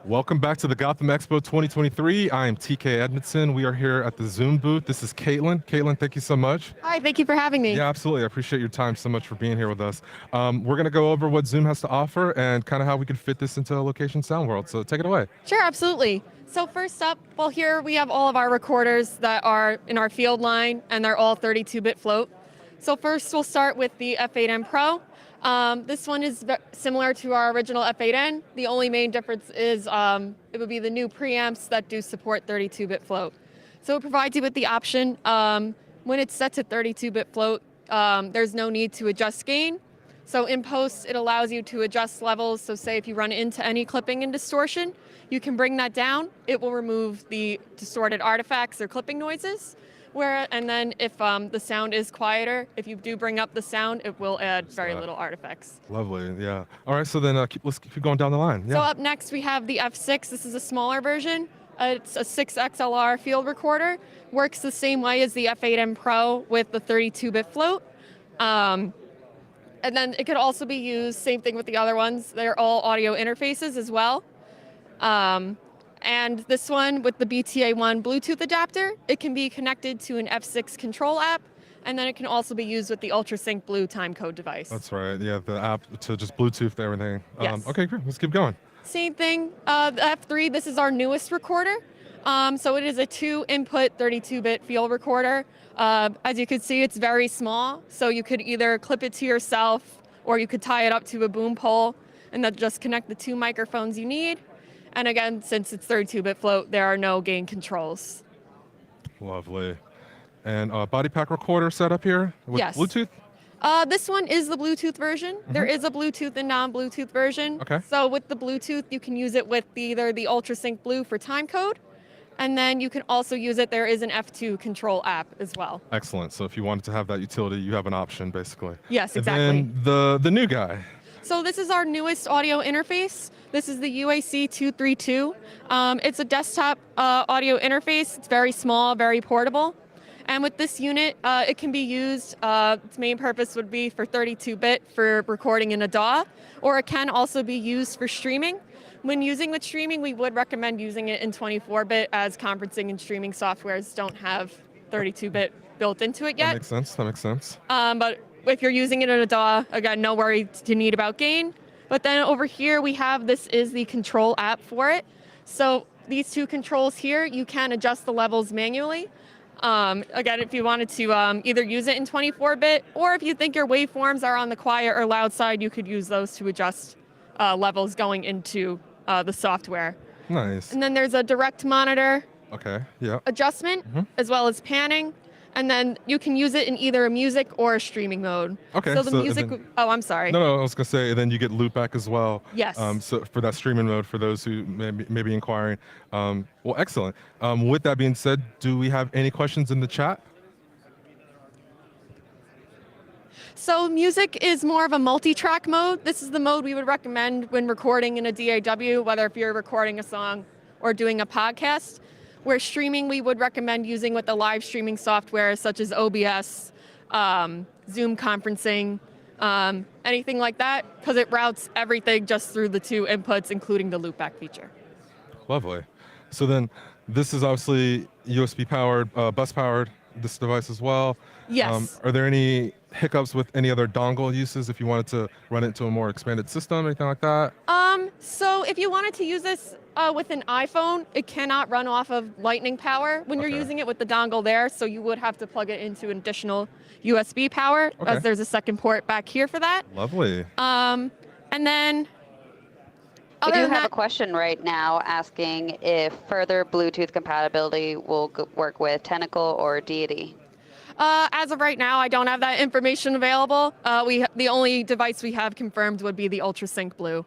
Welcome back to the Gotham Expo 2023. I am TK Edmondson. We are here at the Zoom booth. This is Caitlin. Caitlin, thank you so much. Hi, thank you for having me. Yeah, absolutely. I appreciate your time so much for being here with us. We're going to go over what Zoom has to offer and kind of how we could fit this into a location sound world. So take it away. Sure, absolutely. So first up, well, here we have all of our recorders that are in our field line, and they're all 32-bit float. So first we'll start with the F8M Pro. This one is similar to our original F8N. The only main difference is it would be the new preamps that do support 32-bit float. So it provides you with the option, when it's set to 32-bit float, there's no need to adjust gain. So in post, it allows you to adjust levels. So say if you run into any clipping and distortion, you can bring that down. It will remove the distorted artifacts or clipping noises. And then if the sound is quieter, if you do bring up the sound, it will add very little artifacts. Lovely, yeah. All right, so then let's keep going down the line. Yeah. So up next we have the F6. This is a smaller version. It's a 6 XLR field recorder. Works the same way as the F8M Pro with the 32-bit float. And then it could also be used, same thing with the other ones. They're all audio interfaces as well. And this one with the BTA1 Bluetooth adapter, it can be connected to an F6 control app, and then it can also be used with the UltraSync Blue timecode device. That's right, yeah, the app to just Bluetooth everything. Yes. Okay, great, let's keep going. Same thing, the F3, this is our newest recorder. So it is a 2-input 32-bit field recorder. As you can see, it's very small, so you could either clip it to yourself or you could tie it up to a boom pole and then just connect the 2 microphones you need. And again, since it's 32-bit float, there are no gain controls. Lovely. And body pack recorder set up here with Yes. Bluetooth? This one is the Bluetooth version. There is a Bluetooth and non-Bluetooth version. Okay. So with the Bluetooth, you can use it with either the UltraSync Blue for timecode, and then you can also use it, there is an F2 control app as well. Excellent, so if you wanted to have that utility, you have an option basically. Yes, And exactly. then the new guy. So this is our newest audio interface. This is the UAC 232. It's a desktop audio interface. It's very small, very portable. And with this unit, it can be used, its main purpose would be for 32-bit for recording in a DAW, or it can also be used for streaming. When using with streaming, we would recommend using it in 24-bit as conferencing and streaming softwares don't have 32-bit built into it yet. That makes sense, that makes sense. But if you're using it in a DAW, again, no worry to need about gain. But then over here we have, this is the control app for it. So these 2 controls here, you can adjust the levels manually. Again, if you wanted to either use it in 24-bit, or if you think your waveforms are on the quiet or loud side, you could use those to adjust levels going into the software. Nice. And then there's a direct monitor Okay, yeah. adjustment, as well as panning. And then you can use it in either a music or a streaming mode. Okay, So the so music, then- oh, I'm sorry. No, I was gonna say, then you get loopback as well. Yes. So for that streaming mode, for those who may be inquiring. Well, excellent. With that being said, do we have any questions in the chat? So music is more of a multi-track mode. This is the mode we would recommend when recording in a DAW, whether if you're recording a song or doing a podcast. Where streaming, we would recommend using with the live streaming software such as OBS, Zoom conferencing, anything like that, because it routes everything just through the 2 inputs, including the loopback feature. Lovely. So then this is obviously USB powered, bus powered, this device as well. Yes. Are there any hiccups with any other dongle uses if you wanted to run it to a more expanded system, anything like that? So if you wanted to use this with an iPhone, it cannot run off of lightning power when you're using it with the dongle there, so you would have to plug it into an additional USB power, as there's a second port back here for that. Lovely. And then We do have a question right now asking if further Bluetooth compatibility will work with Technical or Deity. As of right now, I don't have that information available. The only device we have confirmed would be the UltraSync Blue.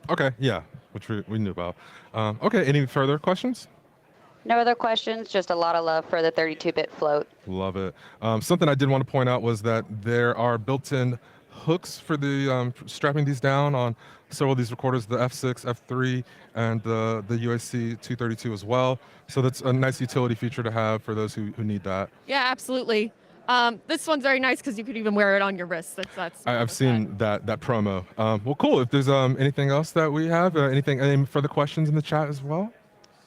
Okay, yeah, which we knew about. Okay, any further questions? No other questions, just a lot of love for the 32-bit float. Love it. Something I did want to point out was that there are built-in hooks for the strapping these down on several of these recorders, the F6, F3, and the UAC 232 as well. So that's a nice utility feature to have for those who need that. Yeah, absolutely. This one's very nice because you could even wear it on your wrist. I've seen that promo. Well, cool. If there's anything else that we have, any further questions in the chat as well?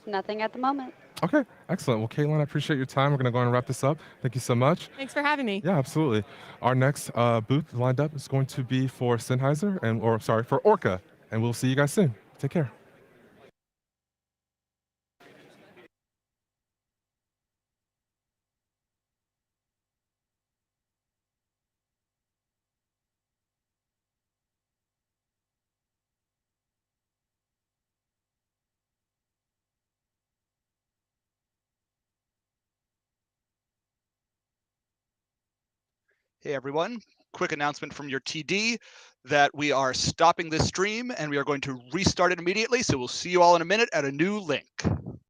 Nothing at the moment. Okay, excellent. Well, Caitlin, I appreciate your time. We're going to go ahead and wrap this up. Thank you so much. Thanks for having me. Yeah, absolutely. Our next booth lined up is going to be for Sennheiser, for Orca. And we'll see you guys soon. Take care. Hey everyone, quick announcement from your TD that we are stopping this stream and we are going to restart it immediately. So we'll see you all in a minute at a new link.